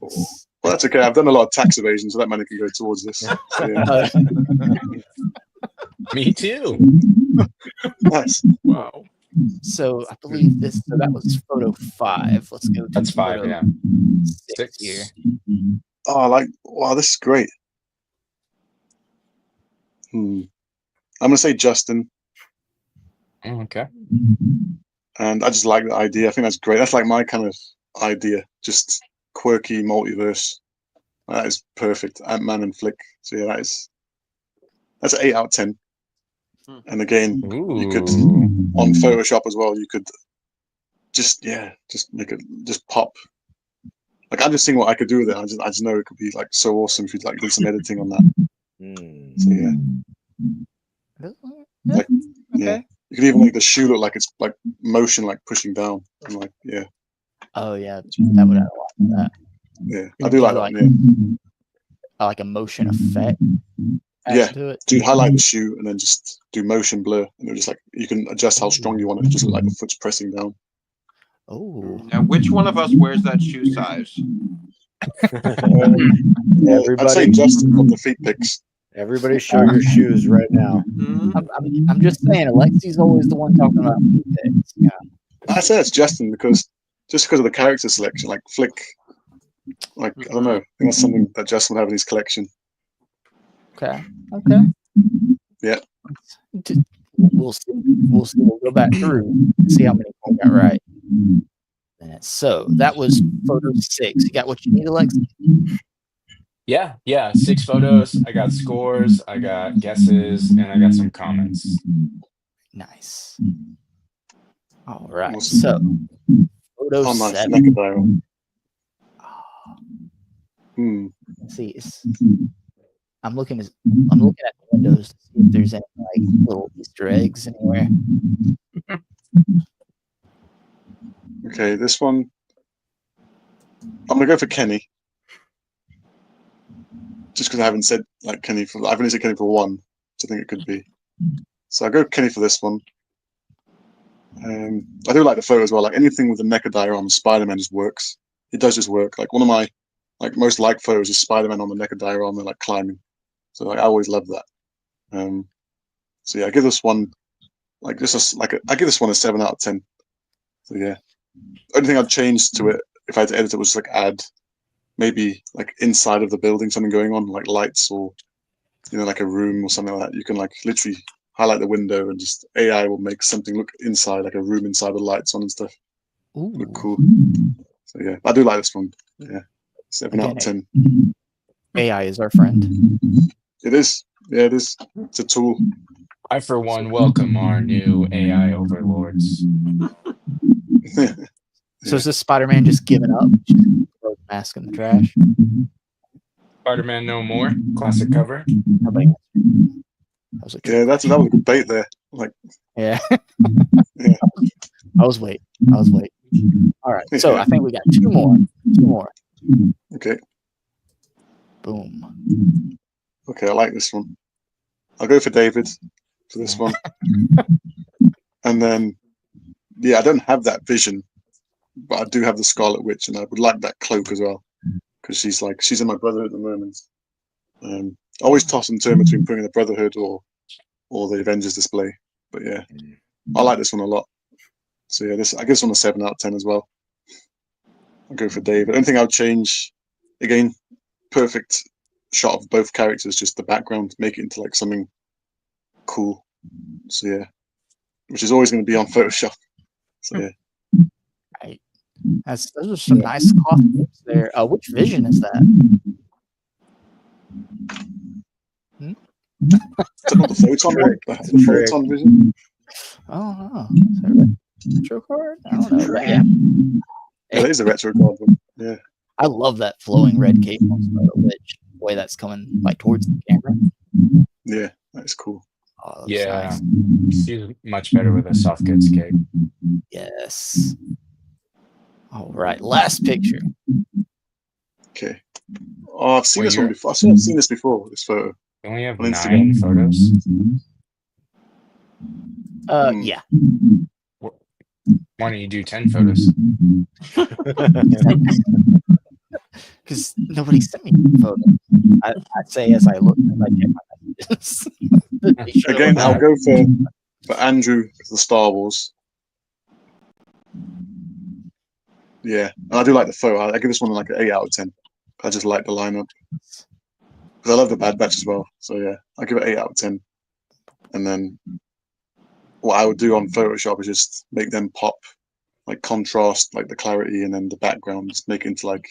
Well, that's okay. I've done a lot of tax evasion, so that money can go towards this. So, yeah. Me too. Nice. Wow. So I believe this. So that was photo 5. Let's go to That's 5, photo yeah. 6 here. Oh, wow, this is great. I'm gonna say Justin, Oh, okay. and I just like the idea. I think that's great. That's like my kind of idea. Just quirky multiverse. That is perfect. Ant-Man and Flick. So yeah, that's an 8 out of 10. And again, you could Ooh. on Photoshop as well. You could just make it just pop. Like I'm just seeing what I could do with it. I just know it could be like so awesome if you like did some editing on that. So yeah, like yeah, you could even make the shoe look like it's like motion, like pushing down. And like yeah, Oh yeah, that would add a lot to that. yeah, You I do like mean that. Yeah, like a motion effect. yeah. To it. Do highlight the shoe and then just do motion blur, and it just like you can adjust how strong you want it to just look like the foot's pressing down. Oh, Now, which one of us wears that shoe size? I'd say Justin from the feet pics. Everybody show your shoes right now. I'm just saying, Alexi's always the one talking about picks. Yeah. I say it's Justin because of the character selection, like Flick. Like I don't know, I think that's something that Justin would have in his collection. Okay. Yeah. We'll see. We'll go back through and see how many we got right. So that was photo 6. You got what you need, Alexi? Yeah. 6 photos. I got scores, I got guesses, and I got some comments. Nice. All right. Awesome. So photo Oh, nice. 7. Necadile. Let's see. I'm looking at the windows to see if there's any like little Easter eggs anywhere. Okay, this one. I'm gonna go for Kenny. Just because I haven't said like Kenny for I've only said Kenny for one, so I think it could be. So I go Kenny for this one. I do like the photo as well. Like anything with the Necadile on Spider-Man just works. It does just work. Like one of my most liked photos is Spider-Man on the Necadile on, they're like climbing. So like I always love that. So yeah, I give this one I give this one a 7 out of 10. So yeah, only thing I'd change to it if I had to edit it was like add maybe like inside of the building something going on, like lights or like a room or something like that. You can like literally highlight the window and just AI will make something look inside, like a room inside with lights on and stuff. Ooh. Look cool. So yeah, I do like this one. Yeah, 7 out of 10. AI is our friend. It is. Yeah, it is. It's a tool. I, for one, welcome our new AI overlords. So is this Spider-Man just giving up? Just throw the mask in the trash? Spider-Man No More, classic cover. Nobody. Yeah, that was a good bait there. Like, yeah. Yeah. I was waiting. All right. So I think we got two more. Okay. Boom. Okay, I like this one. I'll go for David for this one. And then, yeah, I don't have that vision, but I do have the Scarlet Witch, and I would like that cloak as well, because she's in my Brotherhood at the moment. I always toss and turn between putting the Brotherhood or the Avengers display, but yeah, I like this one a lot. So yeah, I give this one a 7 out of 10 as well. I'll go for David. Anything I would change, again, perfect shot of both characters, just the background, make it into like something cool. So yeah, which is always going to be on Photoshop. So yeah. Right. Those are some nice costumes there. Which vision is that? It's not the photon vision. Oh, is that a retro card? I don't know. Yeah, that is a retro card one. Yeah. I love that flowing red cape on Scarlet Witch. The way that's coming like towards the camera. Yeah, that's cool. Oh, Yeah, nice. she's much better with a soft goods cape. Yes. All right, last picture. Okay. Oh, I've seen Wait, this one before. I've seen this before. This photo. You only have On Instagram. 9 photos. Yeah. Why don't you do 10 photos? Because nobody sent me a photo. I say as I look, as I check my messages. They show Again, up. I'll go for Andrew for the Star Wars. Yeah, and I do like the photo. I give this one like an 8 out of 10. I just like the lineup because I love the Bad Batch as well. So yeah, I give it 8 out of 10. And then what I would do on Photoshop is just make them pop, like contrast, like the clarity, and then the background, just make it into like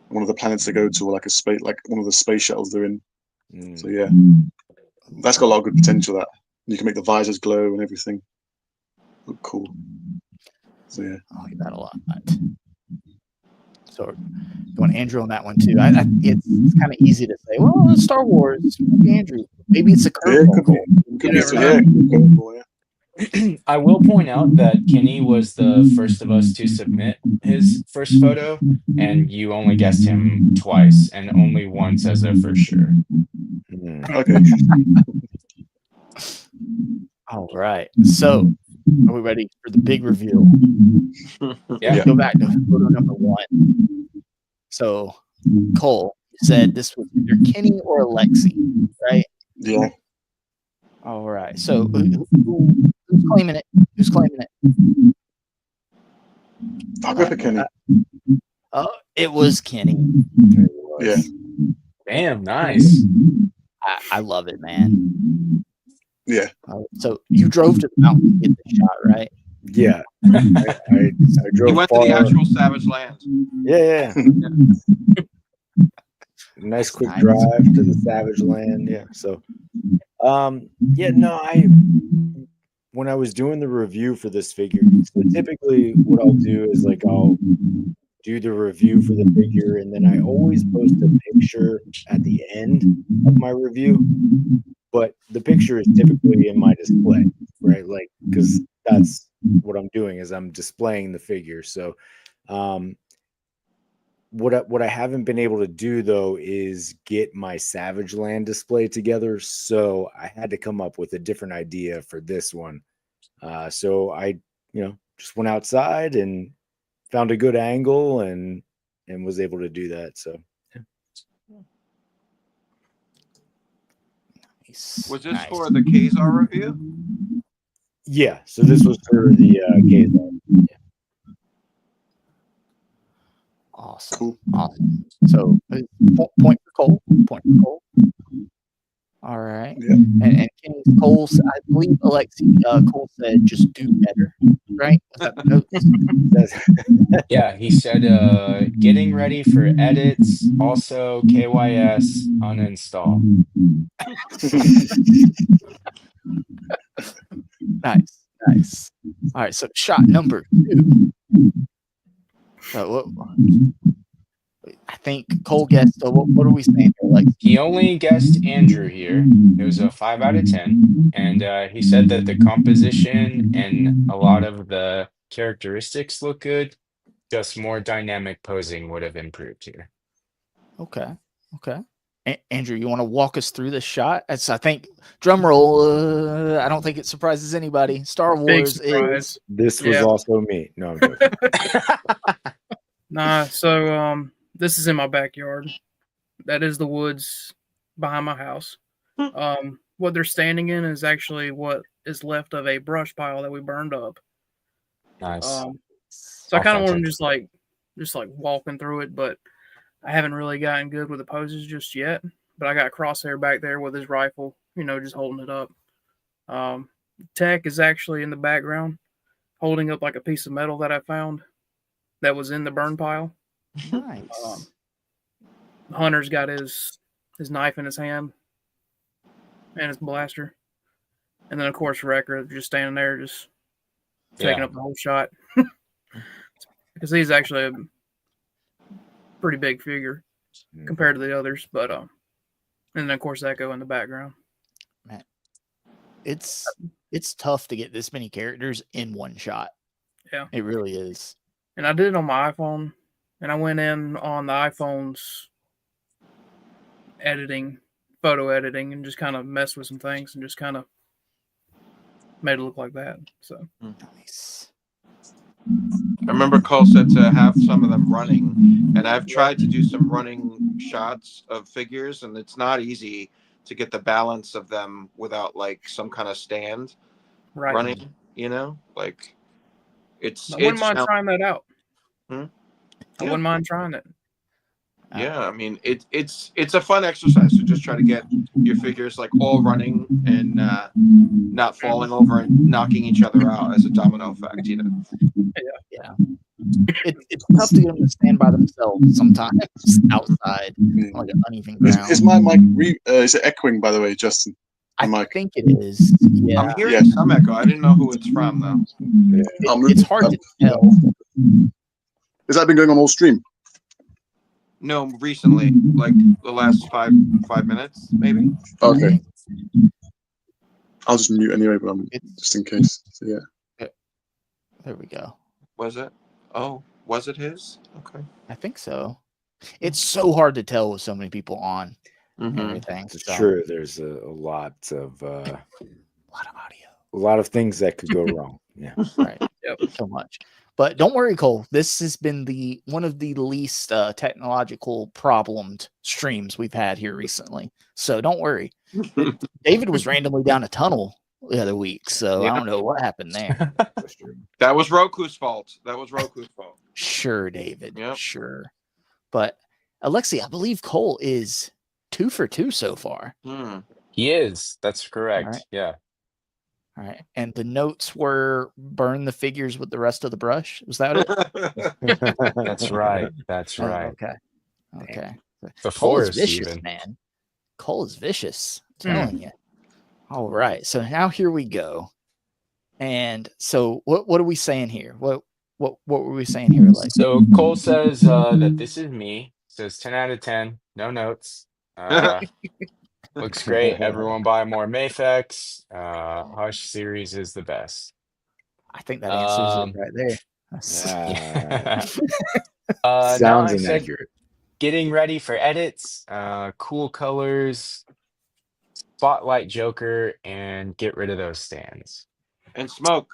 one of the planets they go to, or like a space, like one of the space shuttles they're in. So yeah, that's got a lot of good potential. That you can make the visors glow and everything look cool. So yeah, I like that a lot. So you want Andrew on that one too. It's kind of easy to say, well, it's Star Wars, maybe Andrew. Maybe it's a curveball. I will point out that Kenny was the first of us to submit his first photo, and you only guessed him twice, and only once as a for sure. Okay. All right. So are we ready for the big reveal? Yeah. Go back to photo number 1. So Cole said this was either Kenny or Alexi, right? Yeah. All right. So who's claiming it? Who's claiming it? I'll go for Kenny. It was Kenny. Yeah. Damn, nice. I love it, man. Yeah. So you drove to the mountain to get the shot, right? Yeah. I drove. You went to the actual Savage Land. Yeah. Nice quick Nice. drive to the Savage Land. Yeah. So, when I was doing the review for this figure, so typically what I'll do is like I'll do the review for the figure, and then I always post a picture at the end of my review. But the picture is typically in my display, right? Like, because that's what I'm doing is I'm displaying the figure. So, what I haven't been able to do though is get my Savage Land display together. So I had to come up with a different idea for this one. So I, just went outside and found a good angle and was able to do that. So. Was this for the Kazar review? Yeah, so this was for the Kazar. Yeah. Awesome. Cool. Awesome. So point for Cole. Point for Cole. All right. Yeah. And Cole, I believe Alexi, Cole said just do better, right? Was that the notes? Yeah, he said getting ready for edits, also KYS uninstall. Nice. All right, so shot number 2. So I think Cole guessed. So what are we saying here? Like He only guessed Andrew here. It was a 5 out of 10, and he said that the composition and a lot of the characteristics look good. Just more dynamic posing would have improved here. okay. Andrew, you want to walk us through this shot? It's, I think, drum roll. I don't think it surprises anybody. Star Wars is. This was also me. No, I'm joking. Nah, so this is in my backyard. That is the woods behind my house. What they're standing in is actually what is left of a brush pile that we burned up. Nice. So I kind of want to just like walking through it, but I haven't really gotten good with the poses just yet. But I got Crosshair back there with his rifle, just holding it up. Tech is actually in the background, holding up like a piece of metal that I found that was in the burn pile. Nice. Hunter's got his knife in his hand and his blaster. And then, of course, Wrecker just standing there, just taking up the whole shot. Because he's actually a pretty big figure compared to the others. But, and then, of course, Echo in the background. Man, it's tough to get this many characters in one shot. Yeah. It really is. And I did it on my iPhone. And I went in on the iPhone's editing, photo editing, and just kind of messed with some things and just kind of made it look like that. So Nice. I remember Cole said to have some of them running, and I've tried to do some running shots of figures, and it's not easy to get the balance of them without like some kind of stand running. You know, like I wouldn't mind trying that out. Hmm? I wouldn't mind trying it. Yeah, I mean it's a fun exercise to just try to get your figures like all running and not falling over and knocking each other out as a domino effect, you know. Yeah. It's tough to get them to stand by themselves sometimes outside on like an uneven ground. Is my mic is it echoing, by the way, Justin? I think it is. Yeah. I'm hearing some echo. I didn't know who it's from though. It's hard to tell. Has that been going on all stream? No, recently, like the last five minutes, maybe. Okay. I'll just mute anyway, but just in case. So yeah. There we go. Was it? Oh, was it his? Okay. I think so. It's so hard to tell with so many people on and everything. It's true. There's a lot of audio. A lot of things that could go wrong. Yeah. Right. Yep. So much. But don't worry, Cole. This has been one of the least technological problemed streams we've had here recently. So don't worry. David was randomly down a tunnel the other week, so I don't know what happened there. That was Roku's fault. Sure, David. Yep. Sure. But Alexi, I believe Cole is 2 for 2 so far. He is. That's correct. Right. Yeah. All right. And the notes were burn the figures with the rest of the brush. Was that it? That's right. That's right. Okay. The Cole is forest, vicious, even. man. Cole is vicious. I'm telling you. All right. So now here we go. And so what are we saying here? What were we saying here? Like, so Cole says that this is me. Says 10 out of 10. No notes. Looks great. Everyone buy more Mafex. Hush series is the best. I think that answers it right there. Sounds inaccurate. Getting ready for edits, cool colors, spotlight Joker, and get rid of those stands. And smoke.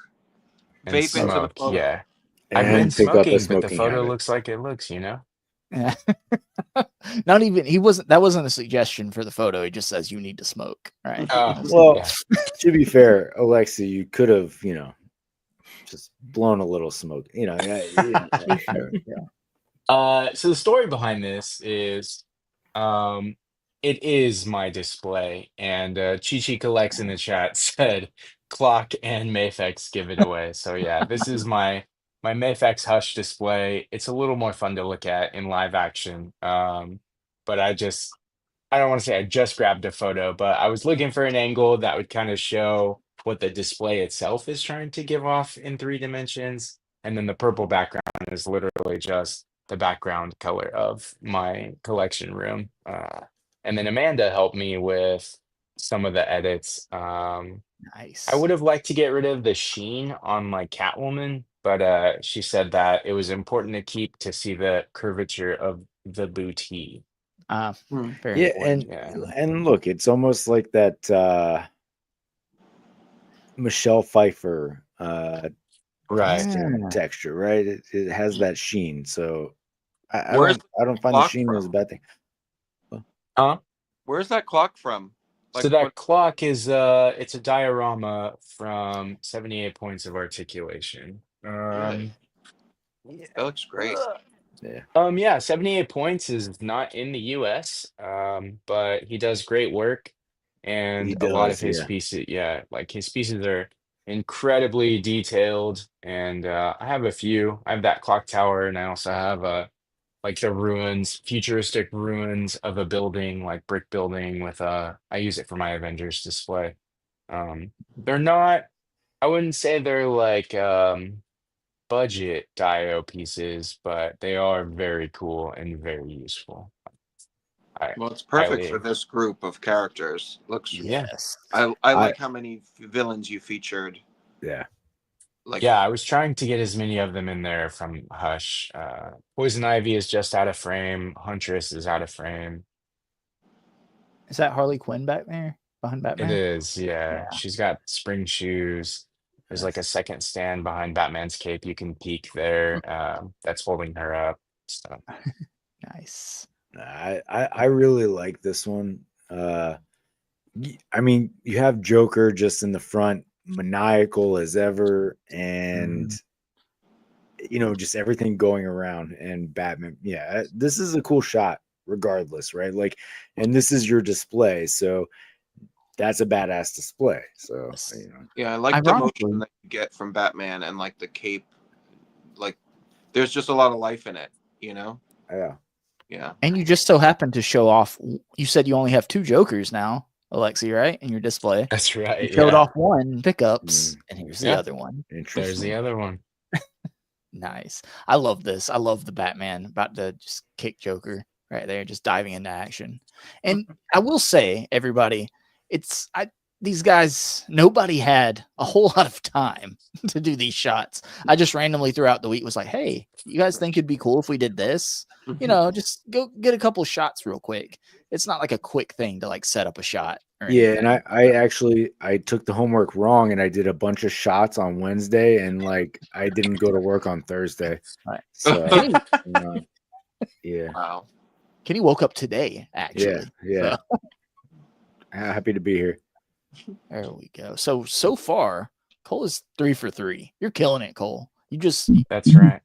And Vape into the photo. Yeah. And I've been pick up a smoking, but the smoking photo habit. looks like it looks, you know? Yeah. Not even that wasn't a suggestion for the photo. He just says you need to smoke. Right. Well, to be fair, Alexi, you could have, just blown a little smoke. So the story behind this is it is my display, and Chi Collects in the chat said clock and Mafex give it away. So yeah, this is my Mafex Hush display. It's a little more fun to look at in live action. But I don't want to say I just grabbed a photo, but I was looking for an angle that would kind of show what the display itself is trying to give off in 3 dimensions. And then the purple background is literally just the background color of my collection room. And then Amanda helped me with some of the edits. Nice. I would have liked to get rid of the sheen on my Catwoman, but she said that it was important to keep to see the curvature of the booty. Very important. And look, it's almost like that Michelle Pfeiffer texture, right? It has that sheen, so I don't find the sheen as a bad thing. Where's that clock from? So that clock is it's a diorama from 78 Points of Articulation. Really? That looks great. Yeah, 78 Points is not in the US, but he does great work, and a lot of his pieces, like his pieces are incredibly detailed, and I have a few. I have that clock tower, and I also have like the ruins, futuristic ruins of a building, like brick building with I use it for my Avengers display. They're not, I wouldn't say they're like budget Dio pieces, but they are very cool and very useful. Well, it's perfect for this group of characters. Looks I like how many villains you featured. Yeah. I was trying to get as many of them in there from Hush. Poison Ivy is just out of frame. Huntress is out of frame. Is that Harley Quinn back there behind It Batman? is, yeah. Yeah. She's got spring shoes. There's like a Yes. second stand behind Batman's cape. You can peek there. That's holding her up. So Nice. I really like this one. I mean, you have Joker just in the front, maniacal as ever, and just everything going around, and Batman. Yeah, this is a cool shot, regardless, right? Like, and this is your display, so that's a badass display. So Yeah, I like the motion that you get from Batman and like the cape. Like, there's just a lot of life in it, you know? Yeah. Yeah. And you just so happen to show off. You said you only have 2 Jokers now, Alexi, right? In your display. that's right. You showed Yeah. off one pickups, and here's the Yeah. other one. There's the other one. Nice. I love this. I love the Batman about to just kick Joker right there, just diving into action. And I will say, everybody, these guys, nobody had a whole lot of time to do these shots. I just randomly throughout the week was like, hey, you guys think it'd be cool if we did this? Just go get a couple shots real quick. It's not like a quick thing to like set up a shot. Yeah, and I took the homework wrong, and I did a bunch of shots on Wednesday, and like I didn't go to work on Thursday. Right. So yeah. Wow. Kenny woke up today, actually. Yeah. So. Happy to be here. There we go. So far, Cole is 3 for 3. You're killing it, Cole. That's right.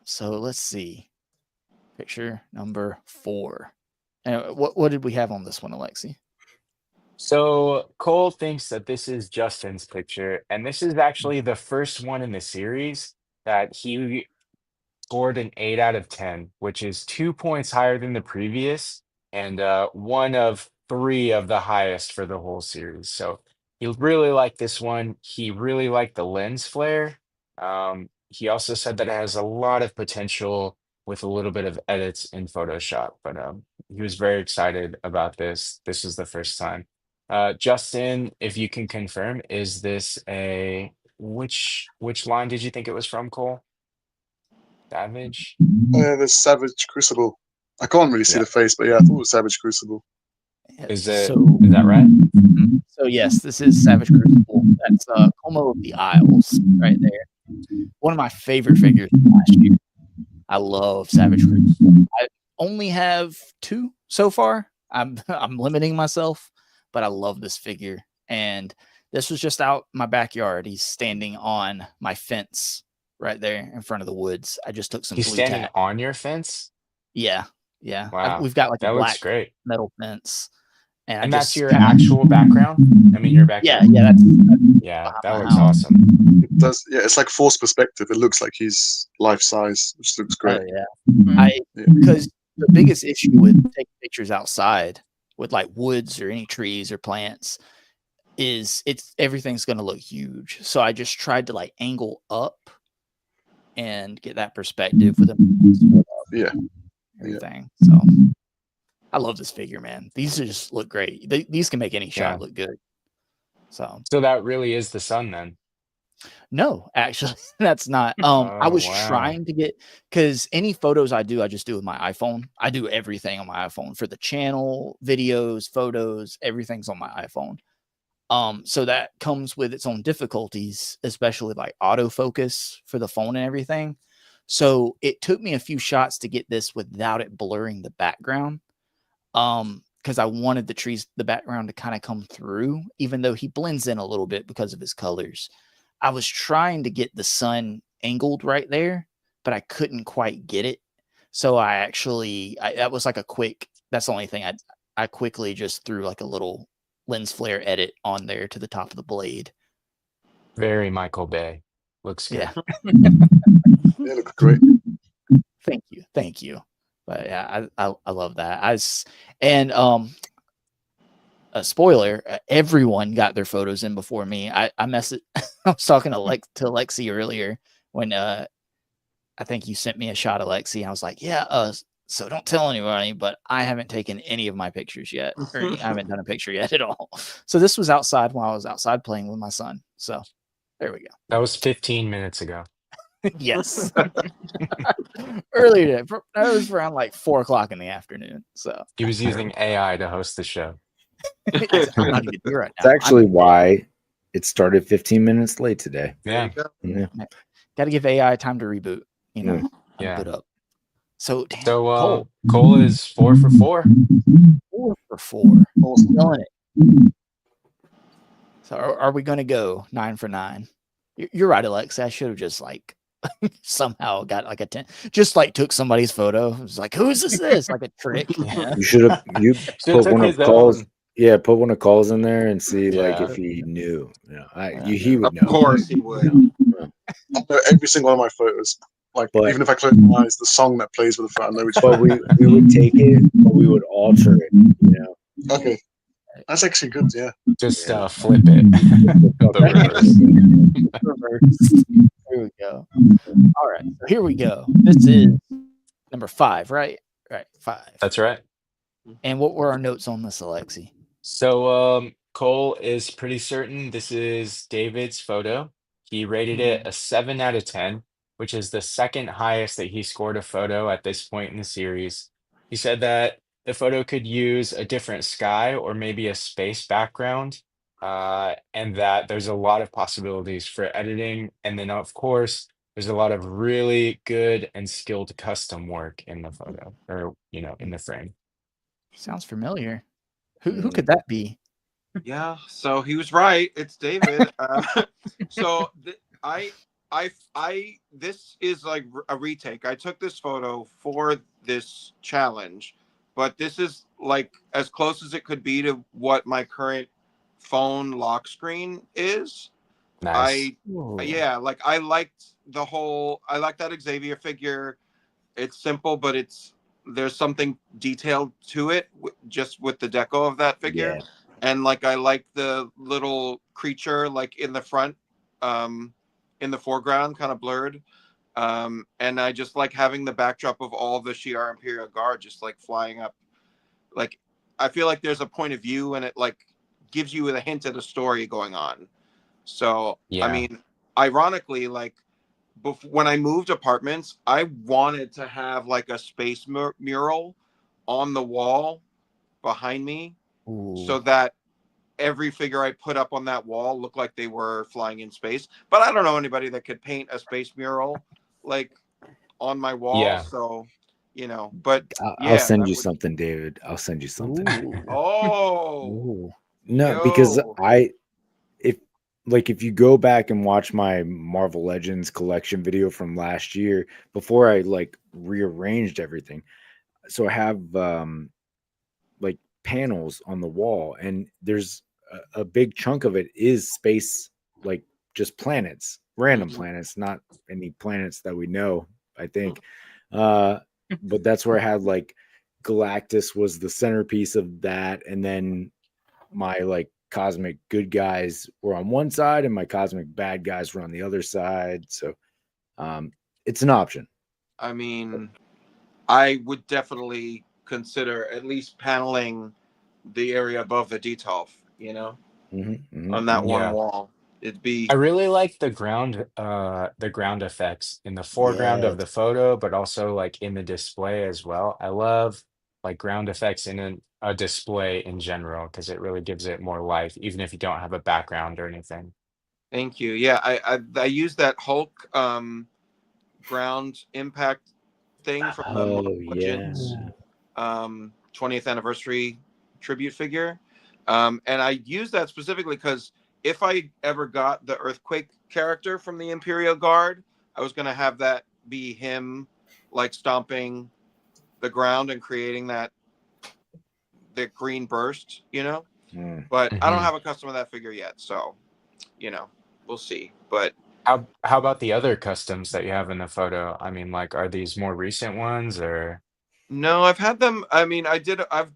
So let's see. Picture number 4. And what did we have on this one, Alexi? So Cole thinks that this is Justin's picture, and this is actually the first one in the series that he scored an 8 out of 10, which is 2 points higher than the previous, and one of 3 of the highest for the whole series. So he really liked this one. He really liked the lens flare. He also said that it has a lot of potential with a little bit of edits in Photoshop, but he was very excited about this. This is the first time. Justin, if you can confirm, is this which line did you think it was from, Cole? Savage? The Savage Crucible. I can't really see the face, but yeah, I thought it was Savage Crucible. Is that right? So yes, this is Savage Crucible. That's Como of the Isles right there. One of my favorite figures from last year. I love Savage Crucible. I only have 2 so far. I'm limiting myself, but I love this figure. And this was just out in my backyard. He's standing on my fence right there in front of the woods. I just took some He's blue standing tack. on your fence? Yeah. Wow. We've got like that a looks black great. metal fence. And that's your actual background? I mean, your backyard? Yeah, that looks awesome. It does. Yeah, it's like forced perspective. It looks like he's life size, which looks great. Because the biggest issue with taking pictures outside with like woods or any trees or plants is everything's going to look huge. So I just tried to like angle up and get that perspective with everything. So I love this figure, man. These just look great. These can make any shot look good. So that really is the sun then? No, actually, that's not. I was trying to get, because any photos I just do with my iPhone. I do everything on my iPhone for the channel, videos, photos, everything's on my iPhone. So that comes with its own difficulties, especially like autofocus for the phone and everything. So it took me a few shots to get this without it blurring the background. Because I wanted the background to kind of come through, even though he blends in a little bit because of his colors. I was trying to get the sun angled right there, but I couldn't quite get it. So that was like that's the only thing I quickly just threw like a little lens flare edit on there to the top of the blade. Very Michael Bay. Looks good. Yeah, looks great. Thank you. But yeah, I love that. A spoiler, everyone got their photos in before me. I was talking to Lexi earlier when I think you sent me a shot of Lexi, and I was like, so don't tell anybody, but I haven't taken any of my pictures yet, or I haven't done a picture yet at all. So this was outside while I was outside playing with my son. So there we go. That was 15 minutes ago. Yes. Earlier today. That was around like 4:00 in the afternoon. So He was using AI to host the show. I'm not even here right It's now. actually why it started 15 minutes late today. Yeah. Yeah. Got to give AI time to reboot. You know, Yeah. put up. So damn, So Cole is 4 for 4. 4 for 4. Awesome. Killing it. So are we going to go 9 for 9? You're right, Alexa. I should have just like somehow got like a 10. Just like took somebody's photo. It was like, who is this? Like a trick. Yeah. You should have put took one his of calls. own. Yeah, put one of calls in there and see like Yeah. if he knew. You know, he would Of know. course he would. I know every single one of my photos. Like But- even if I close my eyes, the song that plays with the photo, I know which But photo. we would take it, but we would alter it. You know. Okay, that's actually good. Yeah. Just flip it. The reverse. Here we go. All right. So here we go. This is number 5, right? Right. 5. That's right. And what were our notes on this, Alexi? So Cole is pretty certain this is David's photo. He rated it a 7 out of 10, which is the second highest that he scored a photo at this point in the series. He said that the photo could use a different sky or maybe a space background, and that there's a lot of possibilities for editing. And then, of course, there's a lot of really good and skilled custom work in the photo, or in the frame. Sounds familiar. Who could that be? Yeah, so he was right. It's David. This is like a retake. I took this photo for this challenge, but this is like as close as it could be to what my current phone lock screen is. Nice. Yeah, like I liked that Xavier figure. It's simple, but there's something detailed to it, just with the deco of that figure. Yeah. And like I like the little creature like in the front, in the foreground, kind of blurred. And I just like having the backdrop of all the Shi'ar Imperial Guard just like flying up. Like I feel like there's a point of view, and it like gives you a hint at a story going on. So Yeah. I mean, ironically, like when I moved apartments, I wanted to have like a space mural on the wall behind me, so that every figure I put up on that wall looked like they were flying in space. But I don't know anybody that could paint a space mural like on my wall. Yeah. So, but I'll send you something, David. I'll send you something. Oh. No, because if you go back and watch my Marvel Legends collection video from last year, before I like rearranged everything, so I have like panels on the wall, and there's a big chunk of it is space, like just planets, random planets, not any planets that we know, I think. But that's where I had like Galactus was the centerpiece of that, and then my like cosmic good guys were on one side and my cosmic bad guys were on the other side. So it's an option. I mean, I would definitely consider at least paneling the area above the Detolf, on that one wall. It'd be. I really like the ground effects in the foreground of the photo, but also like in the display as well. I love like ground effects in a display in general, because it really gives it more life, even if you don't have a background or anything. Thank you. Yeah, I used that Hulk ground impact thing from the Marvel Legends 20th anniversary tribute figure, and I used that specifically because if I ever got the Earthquake character from the Imperial Guard, I was going to have that be him like stomping the ground and creating the green burst, but I don't have a custom of that figure yet, so we'll see. But how about the other customs that you have in the photo? I mean, like, are these more recent ones, or? No, I've had them. I mean, I've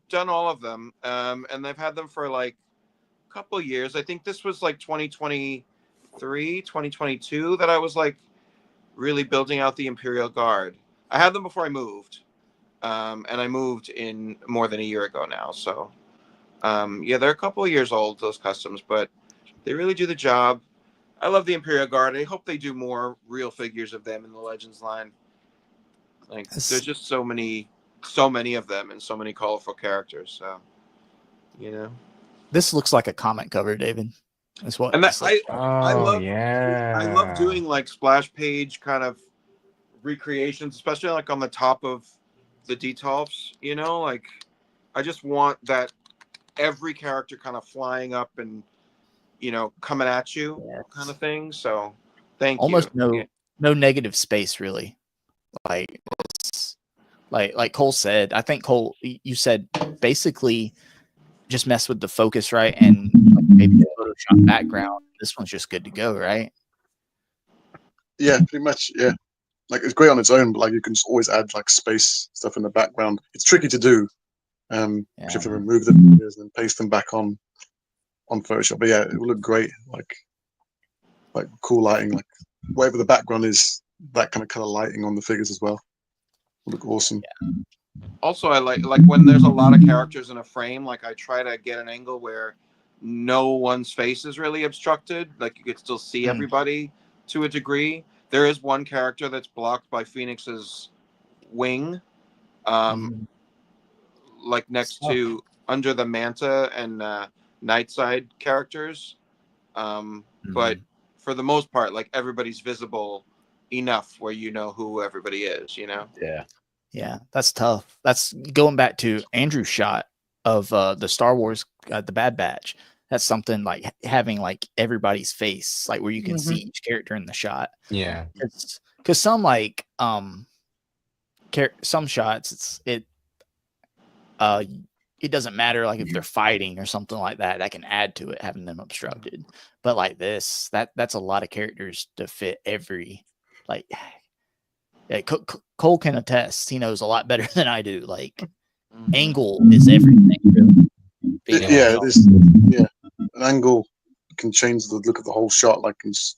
done all of them, and I've had them for like a couple years. I think this was like 2023, 2022 that I was like really building out the Imperial Guard. I had them before I moved, and I moved in more than a year ago now. So, yeah, they're a couple of years old, those customs, but they really do the job. I love the Imperial Guard. I hope they do more real figures of them in the Legends line. Like, there's just so many of them and so many colorful characters. So, you know, this looks like a comic cover, David. That's what. and that I Oh love yeah. doing like splash page kind of recreations, especially like on the top of the detolfs. You know, like I just want that every character kind of flying up and coming at you, kind of thing. So, thank almost you. no negative space really. Like like Cole said. I think Cole, you said basically just mess with the focus, right? And like maybe the Photoshop background. This one's just good to go, right? Yeah, pretty much. Yeah, like it's great on its own, but like you can just always add like space stuff in the background. It's tricky to do. You have to remove the figures and paste them back on Photoshop. But yeah, it will look great. Like cool lighting, like whatever the background is, that kind of color lighting on the figures as well. Will look awesome. Yeah. Also, I like when there's a lot of characters in a frame. Like I try to get an angle where no one's face is really obstructed. Like you could still see everybody to a degree. There is one character that's blocked by Phoenix's wing, like next to under the Manta and Nightside characters. But for the most part, like everybody's visible enough where you know who everybody is. You know. Yeah, that's tough. That's going back to Andrew's shot of the Star Wars, the Bad Batch. That's something like having like everybody's face, like where you can see each character in the shot. Yeah, because some like some shots it doesn't matter like if they're fighting or something like that. That can add to it having them obstructed. But like this, that's a lot of characters to fit every like. Yeah, Cole can attest. He knows a lot better than I do. Like angle is everything. Really. An angle can change the look of the whole shot. Like instead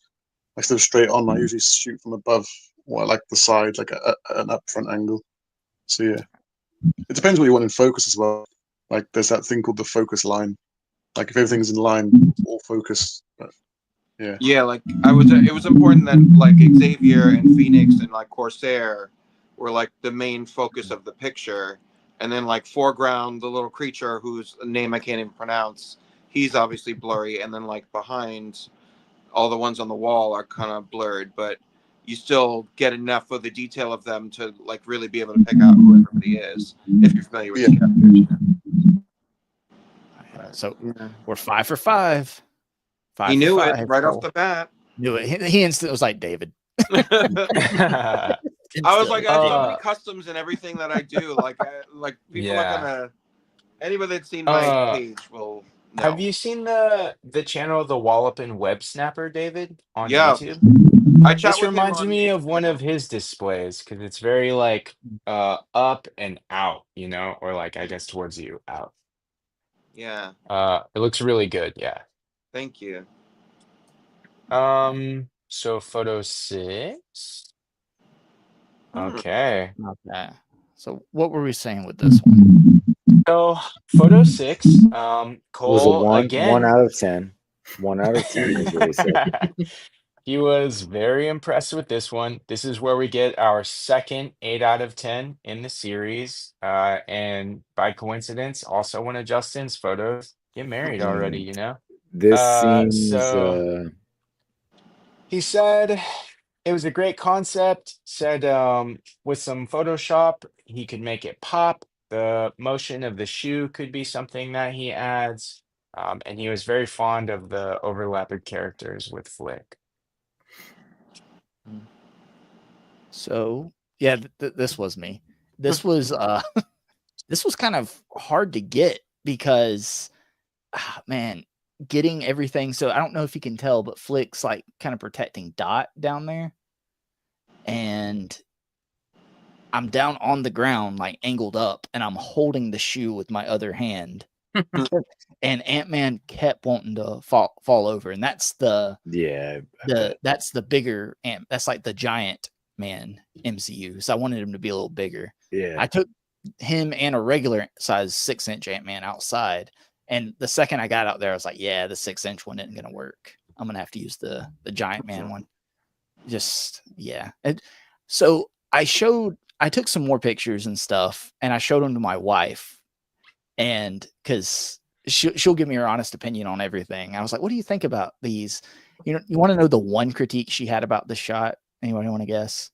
of straight on, I usually shoot from above, or like the side, like an up front angle. So yeah, it depends what you want in focus as well. Like there's that thing called the focus line. Like if everything's in line, all focus. But yeah, like it was important that like Xavier and Phoenix and like Corsair were like the main focus of the picture, and then like foreground the little creature whose name I can't even pronounce, he's obviously blurry, and then like behind all the ones on the wall are kind of blurred, but you still get enough of the detail of them to like really be able to pick out who everybody is if you're familiar with the characters. So we're 5 for 5. He knew it right off the bat. Knew it. He instantly was like, David. I was like, I have so many customs and everything that I do. Like people are gonna. Anybody that's seen my page will know. Have you seen the channel The Wallopin Web Snapper, David, on Yeah. YouTube? This reminds me of one of his displays because it's very like up and out, or like I guess towards you out. Yeah. It looks really good. Yeah. Thank you. So photo 6. Okay. Okay. So what were we saying with this one? So photo 6. Cole was again. 1 out of 10. 1 out of 10 is what he said. He was very impressed with this one. This is where we get our second 8 out of 10 in the series. And by coincidence, also one of Justin's photos get married already, This seems so he said it was a great concept, said with some Photoshop, he could make it pop. The motion of the shoe could be something that he adds. And he was very fond of the overlapping characters with Flick. So yeah, this was me. This was this was kind of hard to get because man, getting everything. So I don't know if you can tell, but Flick's like kind of protecting Dot down there, and I'm down on the ground, like angled up, and I'm holding the shoe with my other hand. And Ant-Man kept wanting to fall over, and that's that's the bigger Ant. That's like the giant man MCU. So I wanted him to be a little bigger. Yeah, I took him and a regular size 6-inch Ant-Man outside, and the second I got out there, I was like, yeah, the 6-inch one isn't gonna work. I'm gonna have to use the giant man one. Just yeah. And so I took some more pictures and stuff, and I showed them to my wife, and because she'll give me her honest opinion on everything. I was like, "What do you think about these?" You know, you want to know the one critique she had about the shot? Anybody want to guess?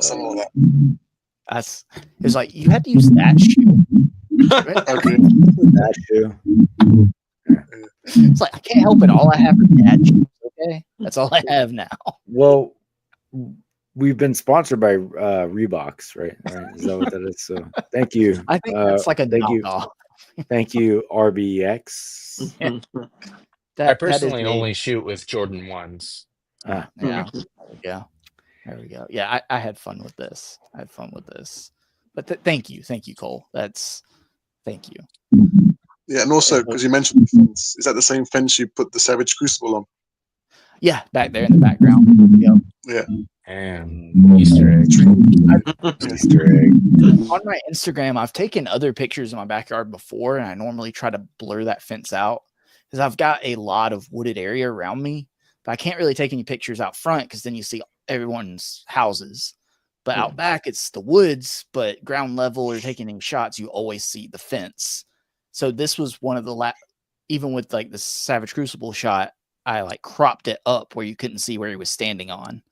Something like that. It was like you had to use that shoe. Okay. That shoe. It's like I can't help it. All I have are dad shoes. Okay, that's all I have now. Well, we've been sponsored by Reeboks, right? Is that what that is? So thank you. I think that's like a thank knockoff. Thank you, RBX. I personally only shoot with Jordan 1s. Yeah, there we go. There we go. Yeah, I had fun with this. But thank you, Cole. Thank you. Yeah, and also because you mentioned the fence, is that the same fence you put the Savage Crucible on? Yeah, back there in the background. Yep. Yeah. And Easter egg. Easter egg. On my Instagram, I've taken other pictures in my backyard before, and I normally try to blur that fence out because I've got a lot of wooded area around me. But I can't really take any pictures out front because then you see everyone's houses. But out back, it's the woods, but ground level or taking any shots, you always see the fence. So this was one of the even with like the Savage Crucible shot, I like cropped it up where you couldn't see where he was standing on.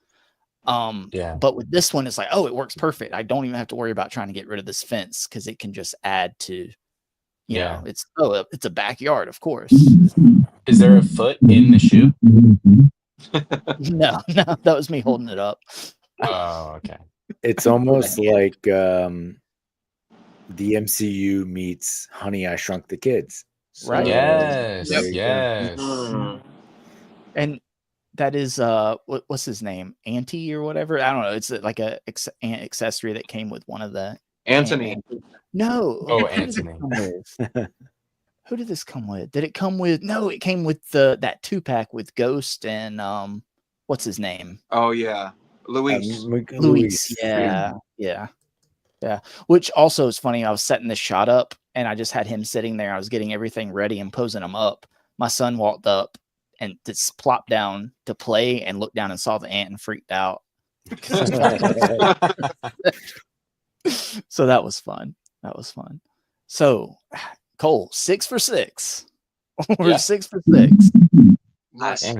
But with this one, it's like, oh, it works perfect. I don't even have to worry about trying to get rid of this fence because it can just add to, you know, it's a backyard, of course. Is there a foot in the shoe? No, that was me holding it up. Oh, okay. It's almost like the MCU meets Honey, I Shrunk the Kids. So, right? Yes. And that is what's his name? Auntie or whatever? I don't know. It's like an accessory that came with one of the Anthony. No. Oh, Anthony. Who did this come with? Did it come with? No, it came with that 2-pack with Ghost and what's his name? Oh yeah, Luis. Luis. Yeah. Which also is funny. I was setting this shot up, and I just had him sitting there. I was getting everything ready and posing him up. My son walked up and just plopped down to play and looked down and saw the ant and freaked out. So that was fun. So Cole, 6 for 6. We're 6 for 6. Nice.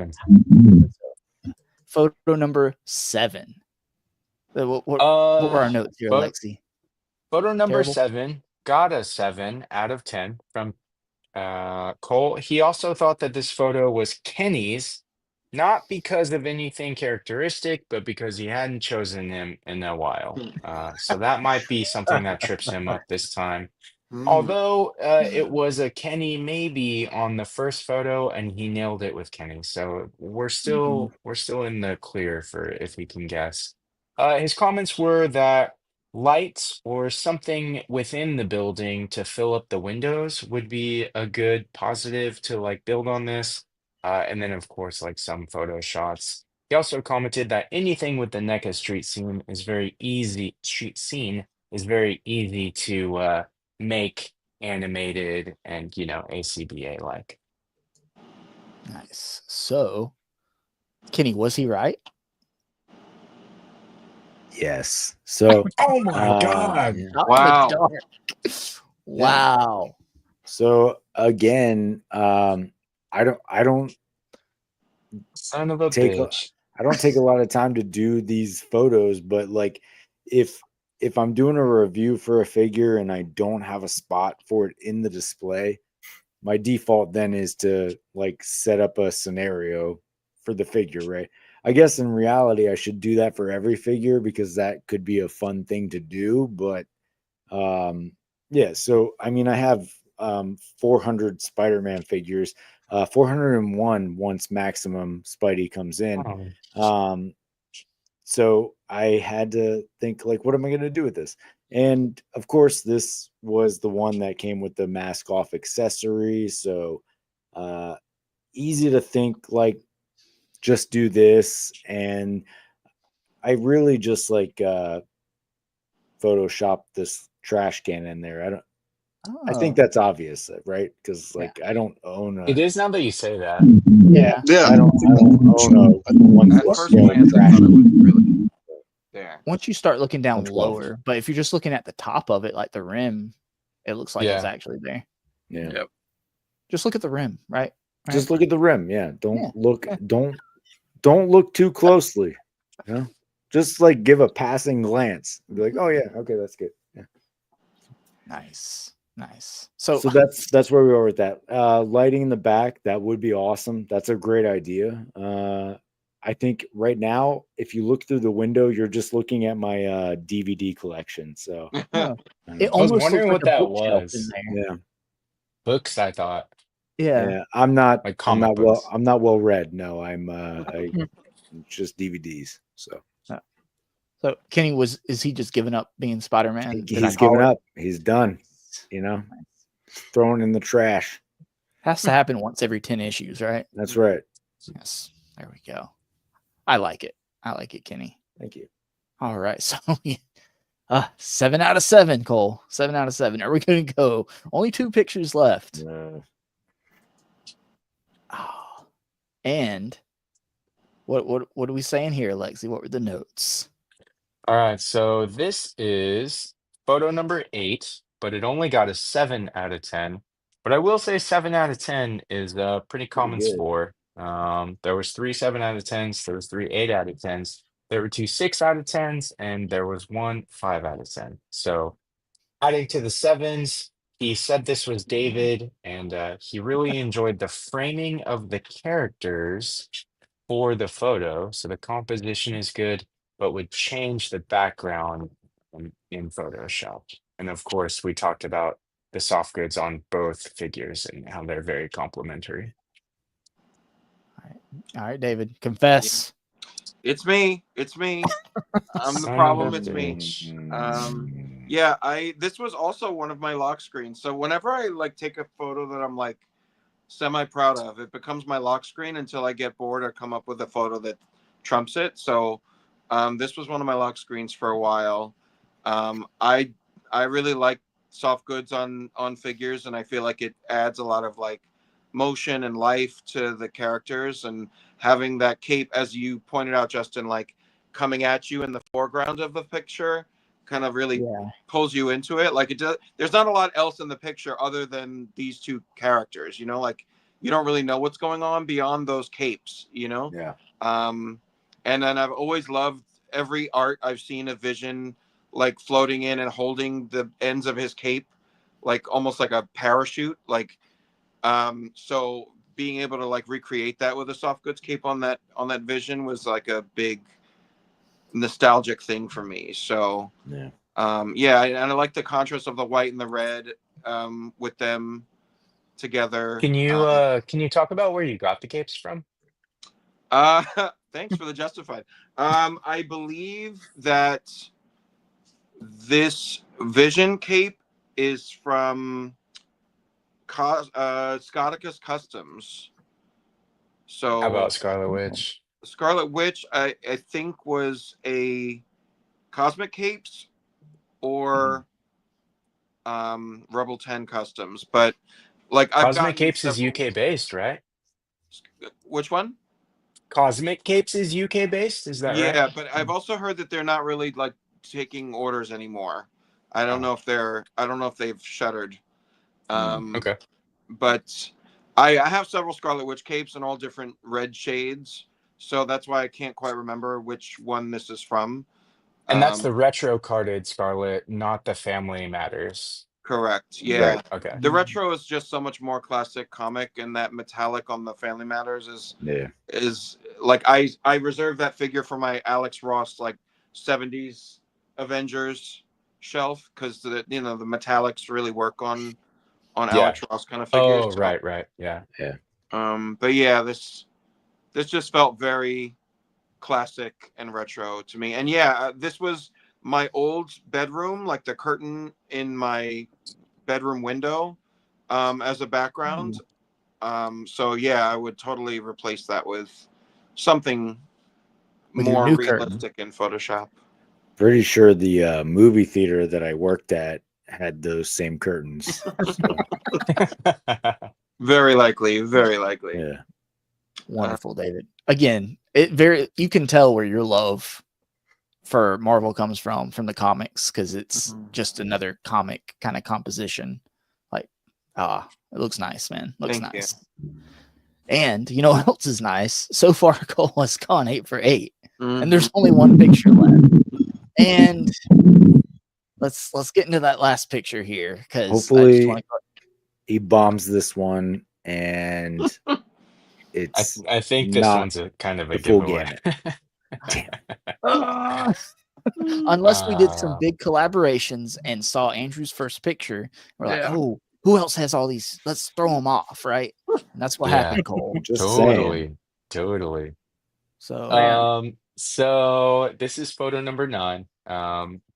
Photo number 7. What were our notes here, Alexi? Photo number Terrible? 7 got a 7 out of 10 from Cole. He also thought that this photo was Kenny's, not because of anything characteristic, but because he hadn't chosen him in a while. So that might be something that trips him up this time. Although it was a Kenny maybe on the first photo, and he nailed it with Kenny. So we're still in the clear for if he can guess. His comments were that lights or something within the building to fill up the windows would be a good positive to like build on this. And then of course like some photo shots. He also commented that anything with the NECA street scene is very easy to make animated and ACBA like. Nice. So Kenny, was he right? Yes. So Oh my God. Wow. Wow. So again, I don't Son of a take bitch. I don't take a lot of time to do these photos, but like if I'm doing a review for a figure and I don't have a spot for it in the display, my default then is to like set up a scenario for the figure, right? I guess in reality I should do that for every figure because that could be a fun thing to do, but yeah, so I mean I have 400 Spider-Man figures, 401 once maximum Spidey comes in. So I had to think like, what am I going to do with this? And of course, this was the one that came with the mask off accessory. So easy to think like, just do this. And I really just like Photoshop this trash can in there. I think Oh, that's obvious, right? Because like I don't own It a. is now that you say that. yeah. Yeah, I don't own a one At foot first scale glance, I trash. thought it was really there. Once you start looking down 112. lower, but if you're just looking at the top of it, like the rim, it looks like it's Yeah. actually there. Yeah. Yep. Just look at the rim, right? Just look at the rim. Yeah. Don't Yeah. look. Don't look too closely. You know, just like give a passing glance. Be like, oh yeah, okay, that's good. Yeah. Nice. So So that's where we are with that. Lighting in the back, that would be awesome. That's a great idea. I think right now, if you look through the window, you're just looking at my DVD collection. So it I was almost wondering looks what like a that bookshelf in was. there. yeah, Books, I thought. Yeah. I'm not. Like I'm comic not well. books. I'm not well read. No, I'm. Just DVDs. So So Kenny is he just giving up being Spider-Man? Did I he's call given it? up. He's done. You know, thrown in the trash. Has to happen once every 10 issues, right? That's right. Yes. There we go. I like it, Kenny. Thank you. All right. So 7 out of 7, Cole. 7 out of 7. Are we gonna go? Only 2 pictures left. Oh, and what are we saying here, Lexi? What were the notes? All right, so this is photo number 8, but it only got a 7 out of 10. But I will say 7 out of 10 is a pretty common good. score. There was 3 7 out of 10s, there was 3 8 out of 10s, there were 2 6 out of 10s, and there was 1 5 out of 10. So adding to the 7s, he said this was David, and he really enjoyed the framing of the characters for the photo. So the composition is good, but would change the background in Photoshop. And of course, we talked about the soft goods on both figures and how they're very complementary. All right, David, confess. It's me. I'm the Son problem. of a It's me. bitch. Yeah, this was also one of my lock screens. So whenever I like take a photo that I'm like semi proud of, it becomes my lock screen until I get bored or come up with a photo that trumps it. So this was one of my lock screens for a while. I really like soft goods on figures, and I feel like it adds a lot of like motion and life to the characters, and having that cape, as you pointed out, Justin, like coming at you in the foreground of the picture kind of really pulls you into it. Like it does, there's not a lot else in the picture other than these 2 characters, you know, like you don't really know what's going on beyond those capes, you know? Yeah. And then I've always loved every art I've seen of Vision like floating in and holding the ends of his cape, like almost like a parachute. Like, so being able to like recreate that with a soft goods cape on that Vision was like a big nostalgic thing for me. So Yeah. and I like the contrast of the white and the red with them together. Can you talk about where you got the capes from? Thanks for the justified. I believe that this Vision cape is from Scoticus Customs. So How about Scarlet Witch? Scarlet Witch, I think was a Cosmic Capes or Rebel 10 Customs, but like I've Cosmic gotten Capes is several... UK based, right? Which one? Cosmic Capes is UK based, is that right? Yeah, but I've also heard that they're not really like taking orders anymore. I don't know if they've shuttered. Okay. But I have several Scarlet Witch capes in all different red shades, so that's why I can't quite remember which one this is from. And that's the retro carded Scarlet, not the Family Matters. Correct. Yeah. Right. Okay. The retro is just so much more classic comic, and that metallic on the Family Matters is like I reserve that figure for my Alex Ross like 70s Avengers shelf, because the metallics really work on Alex Ross kind of figures. Oh, right. Yeah. But yeah, this just felt very classic and retro to me. And this was my old bedroom, like the curtain in my bedroom window as a background. So I would totally replace that with something With your more new realistic in Photoshop. Pretty sure the movie theater that I worked at had those same curtains. So, Very likely. Very likely. yeah. Wonderful, David. Again, you can tell where your love for Marvel comes from the comics, because it's just another comic kind of composition. Like, it looks nice, man. Looks Thank nice. And you know what else is nice? So far, Cole has gone 8 for 8, and there's only one picture left. And let's get into that last picture here, because Hopefully he bombs this one, and it's I think this one's a kind of a giveaway. Unless we did some big collaborations and saw Andrew's first picture, we're like, oh, who else has all these? Let's throw them off, right? And that's what happened, Cole. Just totally. So, so this is photo number 9.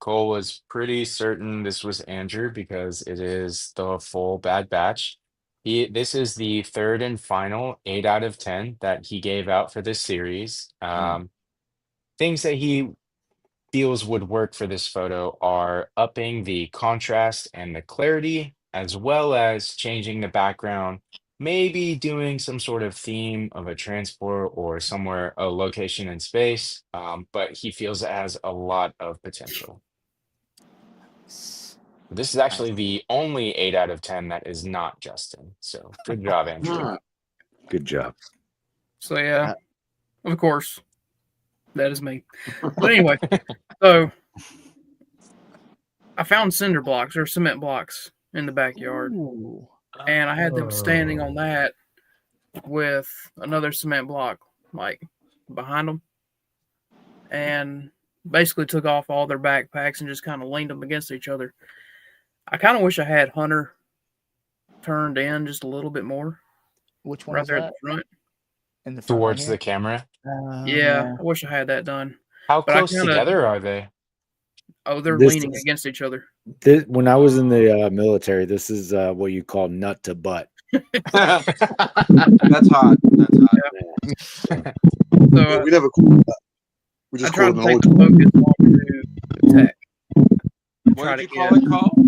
Cole was pretty certain this was Andrew because it is the full Bad Batch. This is the 3rd and final 8 out of 10 that he gave out for this series. Things that he feels would work for this photo are upping the contrast and the clarity, as well as changing the background, maybe doing some sort of theme of a transport or somewhere, a location in space. But he feels it has a lot of potential. This is actually the only 8 out of 10 that is not Justin. So good job, Andrew. Good job. So yeah, of course, that is me. But anyway, so I found cinder blocks or cement blocks in the backyard, and I had them standing on that with another cement block like behind them, and basically took off all their backpacks and just kind of leaned them against each other. I kind of wish I had Hunter turned in just a little bit more. Which one right is there that? at the front? In the front Towards right the camera. Yeah, I wish I had that done. How But I close kinda- together are they? Oh, they're This leaning is- against each other. When I was in the military, this is what you call nut to butt. That's hot. That's hot. So We never called it that. We I just tried called to it an take orgy. the focus onto tech. What Try did you to call get- it, Cole?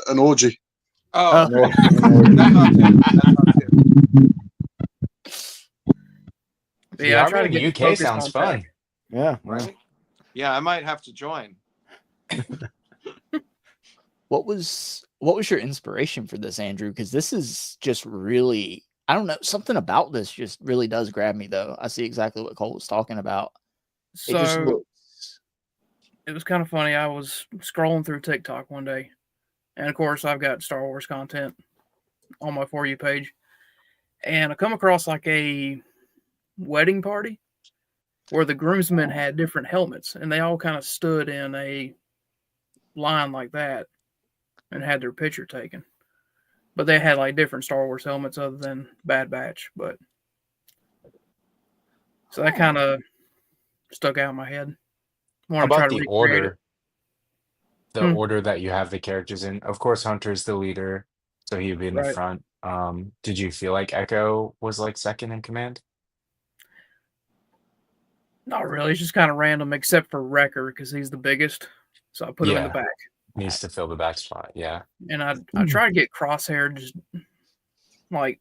An orgy. Oh, An orgy. that's not Tim. That's not Tim. Yeah, I Army tried to in get the the UK focus sounds on fun. tech. Yeah. Right? Yeah, I might have to join. What was your inspiration for this, Andrew? Because this is just really, I don't know, something about this just really does grab me, though. I see exactly what Cole was talking about. It just So looks. it was kind of funny. I was scrolling through TikTok one day, and of course, I've got Star Wars content on my For You page, and I come across like a wedding party where the groomsmen had different helmets, and they all kind of stood in a line like that and had their picture taken. But they had like different Star Wars helmets other than Bad Batch. But so that kind of stuck out in my head. How about the order? The order that you have the characters in. Of course, Hunter's the leader, so he'd be in the Right. front. Did you feel like Echo was like second in command? Not really. It's just kind of random, except for Wrecker because he's the biggest. So I put him in the Yeah. back. Needs to fill the back spot. Yeah. And I try to get Crosshair just like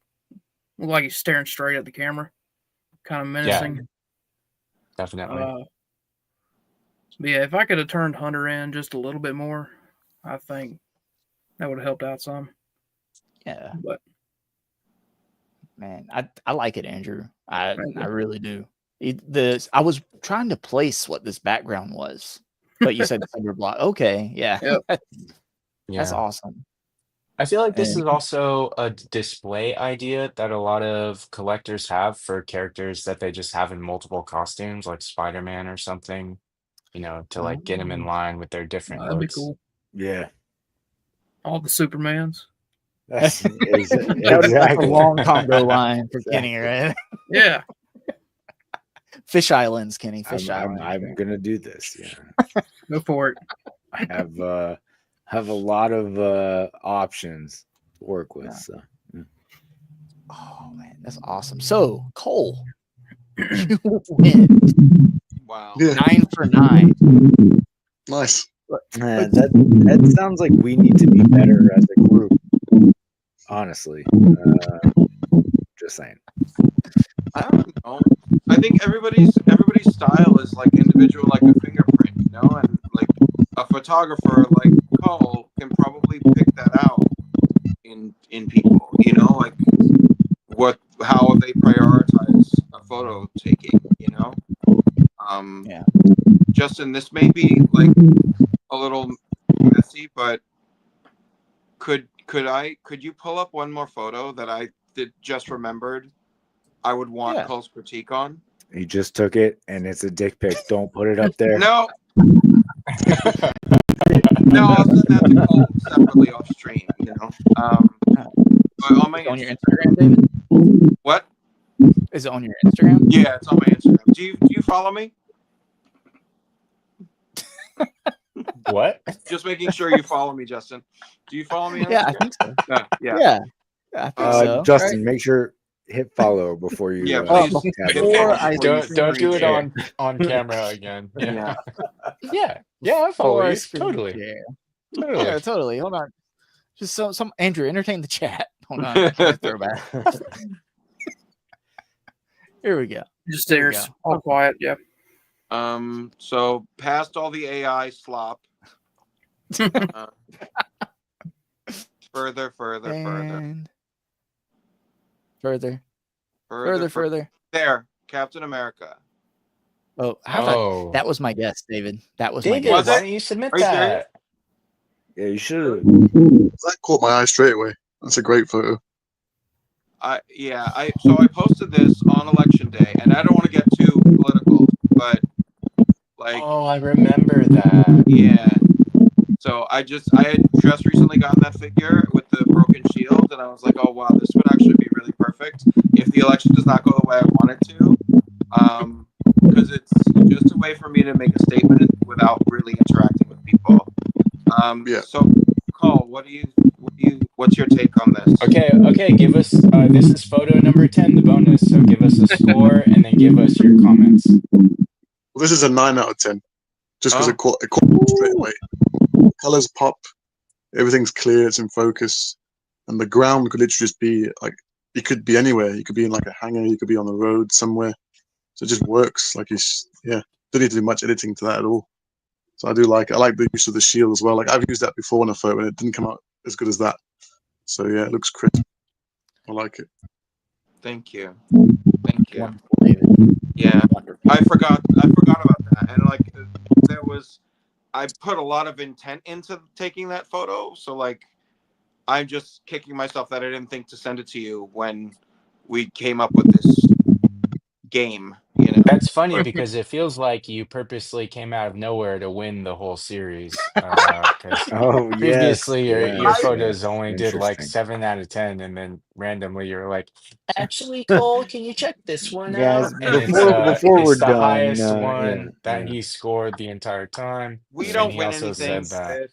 look like he's staring straight at the camera, kind of menacing. Definitely. But yeah, if I could have turned Hunter in just a little bit more, I think that would have helped out some. Yeah. But Man, I like it, Andrew. I really do. I was trying to place what this background was, but you said cinder block. Okay, yeah. Yep. That's Yeah. awesome. I feel like this And- is also a display idea that a lot of collectors have for characters that they just have in multiple costumes, like Spider-Man or something, to like get them in line with their different that'd be looks. cool. Yeah. All the Supermans. That's That's a exactly. long combo line for Kenny, right? Yeah. Fish Islands, Kenny. Fish Islands. I'm gonna do this. Yeah. Go for it. I have a lot of options to work with. Yeah. So Oh man, that's awesome. So Cole, you win Wow. Yeah. 9 for 9. Nice. That sounds like we need to be better as a group. Honestly, just saying. I don't know. I think everybody's style is like individual, like a fingerprint, you know, and like a photographer like Cole can probably pick that out in people, you know, like how they prioritize a photo taking, you know. Yeah. Justin, this may be like a little messy, but could you pull up one more photo that I just remembered I would want Cole's critique on? He just took it, and it's a dick pic. Don't put it up there. No. No, I'll send that to Cole separately off stream, you know. But on my on your Instagram, David? What? Is it on your Instagram? Yeah, it's on my Instagram. Do you follow me? What? Just making sure you follow me, Justin. Do you follow me on Yeah, Instagram? I think so. Yeah. I think so. Justin, make sure hit follow before you. Yeah, please. Before I Don't do it share. on camera again. Yeah. Yeah, I follow Before I you. screen Totally. share. Totally. Yeah, totally. Hold on. Just some Andrew, entertain the chat. Hold on. Throwback. Here we go. Just There we stairs. go. All quiet. Yeah. So past all the AI slop. Further. And further. There, Captain America. Oh, that was my guess, David. That was David, my why guess. don't you submit Are you that? Yeah, you should. That caught my eye straight away. That's a great photo. So I posted this on election day, and I don't want to get too political, but like, Oh, I remember that. yeah. So I had just recently gotten that figure with the broken shield, and I was like, oh wow, this would actually be really perfect if the election does not go the way I want it to, because it's just a way for me to make a statement without really interacting with people. So, Cole, what's your take on this? Okay, give us this is photo number 10, the bonus. So give us a score and then give us your comments. Well, this is a 9 out of 10, just because it caught me straight away. Colors pop, everything's clear, it's in focus, and the ground could literally just be like, it could be anywhere. You could be in like a hangar, you could be on the road somewhere. So it just works. Like don't need to do much editing to that at all. So I like the use of the shield as well. Like I've used that before in a photo and it didn't come out as good as that. So yeah, it looks crisp. I like it. Thank you. Wonderful, David. Yeah, Wonderful. I forgot about that, and like I put a lot of intent into taking that photo. So like, I'm just kicking myself that I didn't think to send it to you when we came up with this game. You know, That's funny because it feels like you purposely came out of nowhere to win the whole series. Because previously your photos only did like 7 out of 10, and then randomly you're like, actually, Cole, can you check this one out? And before we're it's the done, highest one that he scored the entire time. We And don't he win also anything. said that.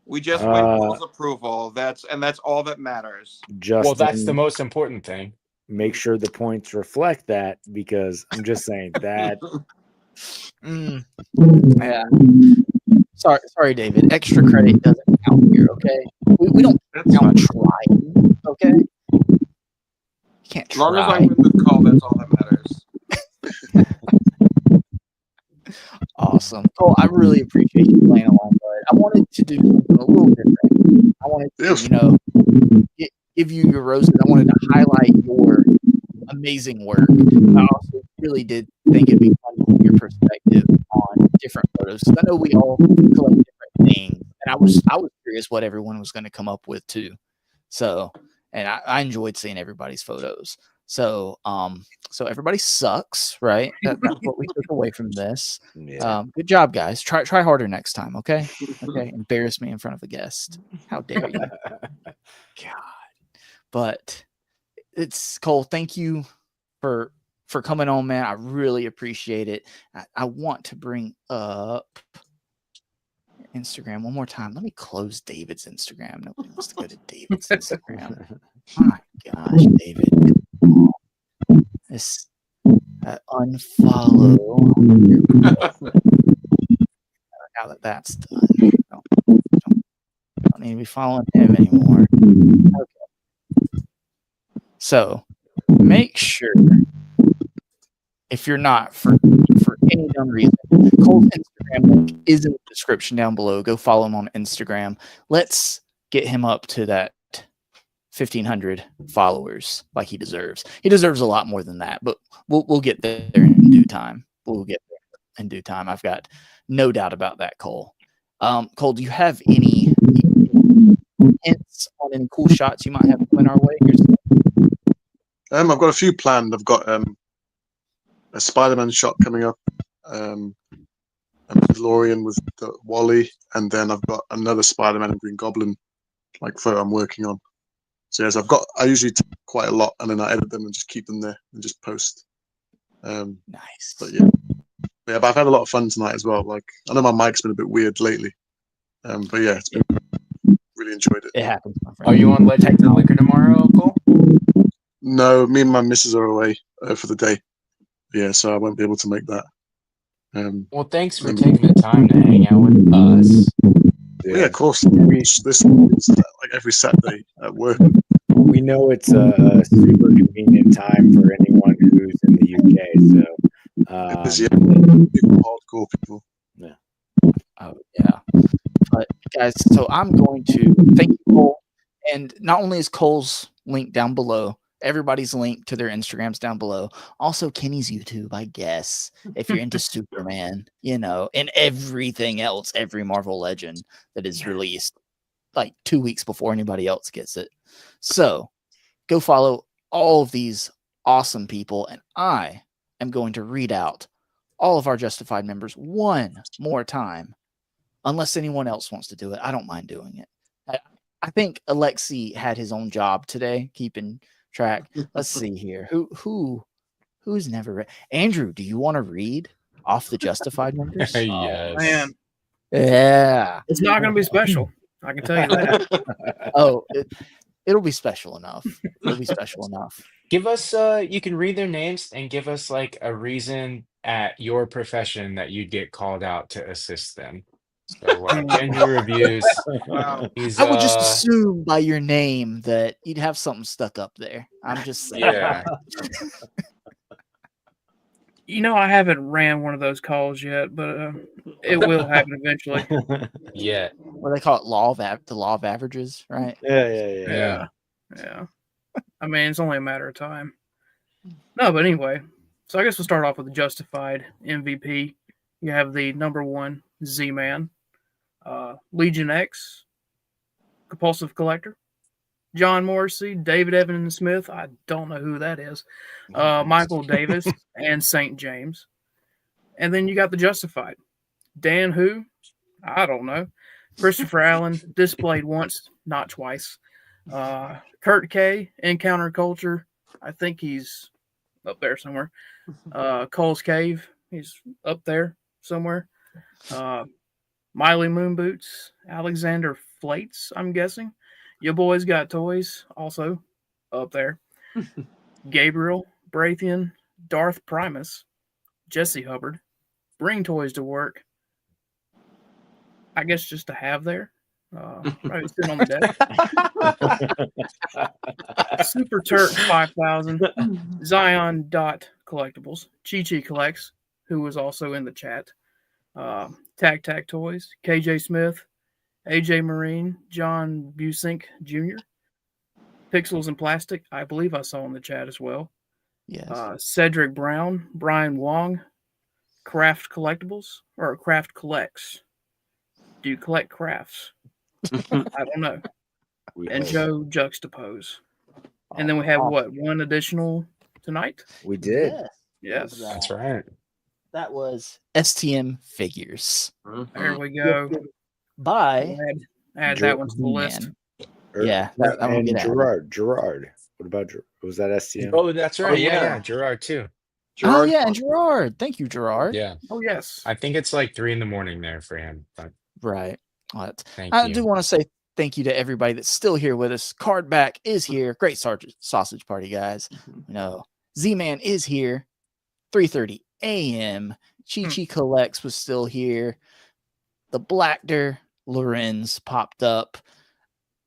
We just win Cole's approval. That's all that matters. Justin, well, that's the most important thing. Make sure the points reflect that, because I'm just saying that. Yeah. Sorry, David. Extra credit doesn't count here. Okay, we don't count trying. Okay, you can't try. As long as I win with Cole, that's all that matters. Awesome. Cole, I really appreciate you playing along, but I wanted to do something a little different. I wanted to, give you your roses. I wanted to highlight your amazing work. I also really did think it'd be fun to hear your perspective on different photos. I know we all collect different things, and I was curious what everyone was going to come up with too. So, and I enjoyed seeing everybody's photos. So, so everybody sucks, right? That's what we took away from this. Yeah. Good job, guys. Try harder next time, okay? Okay. Embarrass me in front of a guest. How dare you? God. But it's Cole. Thank you for coming on, man. I really appreciate it. I want to bring up Instagram one more time. Let me close David's Instagram. Nobody wants to go to David's Instagram. My gosh, David. This unfollow. Now that that's done. Don't need to be following him anymore. Okay. So make sure, if you're not, for any dumb reason, Cole's Instagram link is in the description down below. Go follow him on Instagram. Let's get him up to that 1,500 followers like he deserves. He deserves a lot more than that, but we'll get there in due time. We'll get there in due time. I've got no doubt about that, Cole. Cole, do you have any hints on any cool shots you might have coming our way? I've got a few planned. I've got a Spider-Man shot coming up, a Mandalorian with Wally, and then I've got another Spider-Man and Green Goblin photo I'm working on. So yes, I usually take quite a lot, and then I edit them and just keep them there and just post. Nice. But but I've had a lot of fun tonight as well. I know my mic's been a bit weird lately, but yeah, it's been really enjoyed it. It happens, my friend. Are you on Legends of Liquor tomorrow, Cole? No, me and my missus are away for the day. Yeah, so I won't be able to make that. Well, thanks for taking the time to hang out with us. Yeah, of course. This is every Saturday at work. We know it's a super convenient time for anyone who's in the UK. So, hardcore people. Yeah. Oh yeah. But guys, so I'm going to thank you, Cole. And not only is Cole's link down below, everybody's link to their Instagrams down below. Also, Kenny's YouTube, I guess, if you're into Superman, and everything else, every Marvel Legend that is released 2 weeks before anybody else gets it. So go follow all of these awesome people, and I am going to read out all of our Justified members one more time, unless anyone else wants to do it. I don't mind doing it. I think Alexi had his own job today, keeping track. Let's see here. Who's never read? Andrew, do you want to read off the Justified members? Yes. Oh, man. Yeah. It's not going to be special. I can tell you that. Oh, it'll be special enough. It'll be special enough. Give us, you can read their names and give us a reason at your profession that you'd get called out to assist them. So Andrew reviews. Wow. He's, I would just assume by your name that you'd have something stuck up there. I'm just saying. Yeah. I haven't ran one of those calls yet, but it will happen eventually. Yeah. What do they call it? The law of averages, right? Yeah. Yeah. I mean, it's only a matter of time. No, but anyway, so I guess we'll start off with the Justified MVP. You have the number one Z-Man, Legion X, Compulsive Collector, John Morrissey, David Evan Smith, I don't know who that is, Michael Davis, and St. James. And then you got the Justified. Dan who? I don't know. Christopher Allen, displayed once, not twice. Kurt K, Encounter Culture. I think he's up there somewhere. Culs Cave, he's up there somewhere. Miley Moonboots, Alexander Flates, I'm guessing. Your boys got toys, also up there. Gabriel, Brathian, Darth Primus, Jesse Hubbard, bring toys to work. I guess just to have there. Probably sitting on the desk. Super Turk 5000, Zion Dot Collectibles, Chi Chi Collects, who was also in the chat. Tac Tac Toys, KJ Smith, AJ Marine, John Busink Jr., Pixels and Plastic, I believe I saw in the chat as well. Yes. Cedric Brown, Brian Wong, Craft Collectibles, or Craft Collects. Do you collect crafts? I don't know. And Joe Juxtapose. And then we have one additional tonight? We did. Yes. That's right. That was STM Figures. There we go. By add that one to the list. Yeah. And Gerard. What about was that STM? Oh, that's right. yeah. Gerard too. Oh yeah, and Gerard. Thank you, Gerard. Yeah. Oh yes. I think it's 3 a.m. there for him. But right. Thank I you. do want to say thank you to everybody that's still here with us. Cardback is here. Great sausage party, guys. Z-Man is here. 3:30 a.m. Chi Chi Collects was still here. The Blackder Lorenz popped up.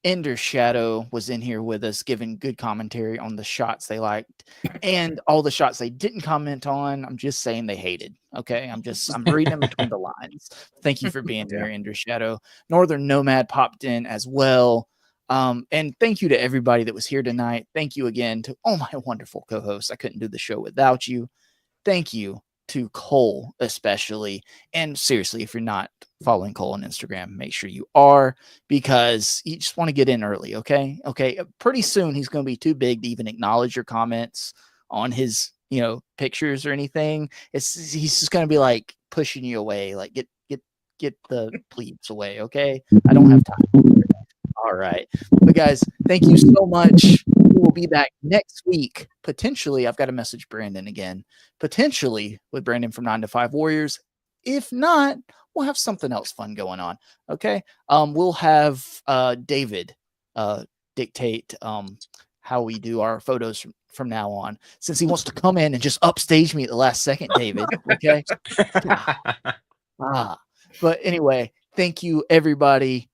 Ender Shadow was in here with us, giving good commentary on the shots they liked and all the shots they didn't comment on. I'm just saying they hated. Okay. I'm reading them between the lines. Thank you for being here, Ender Shadow. Northern Nomad popped in as well. And thank you to everybody that was here tonight. Thank you again to all my wonderful co-hosts. I couldn't do the show without you. Thank you to Cole, especially. And seriously, if you're not following Cole on Instagram, make sure you are, because you just want to get in early. Okay. Pretty soon he's going to be too big to even acknowledge your comments on his, pictures or anything. He's just going to be like pushing you away. Like get the plebes away. Okay. I don't have time. All right. But guys, thank you so much. We'll be back next week. Potentially, I've got to message Brandon again. Potentially with Brandon from 9 to 5 Warriors. If not, we'll have something else fun going on. Okay. We'll have David dictate how we do our photos from now on, since he wants to come in and just upstage me at the last second, David. Okay. But anyway, thank you, everybody.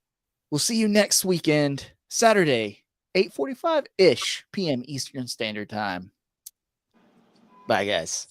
We'll see you next weekend, Saturday, 8:45-ish p.m. Eastern Standard Time. Bye, guys.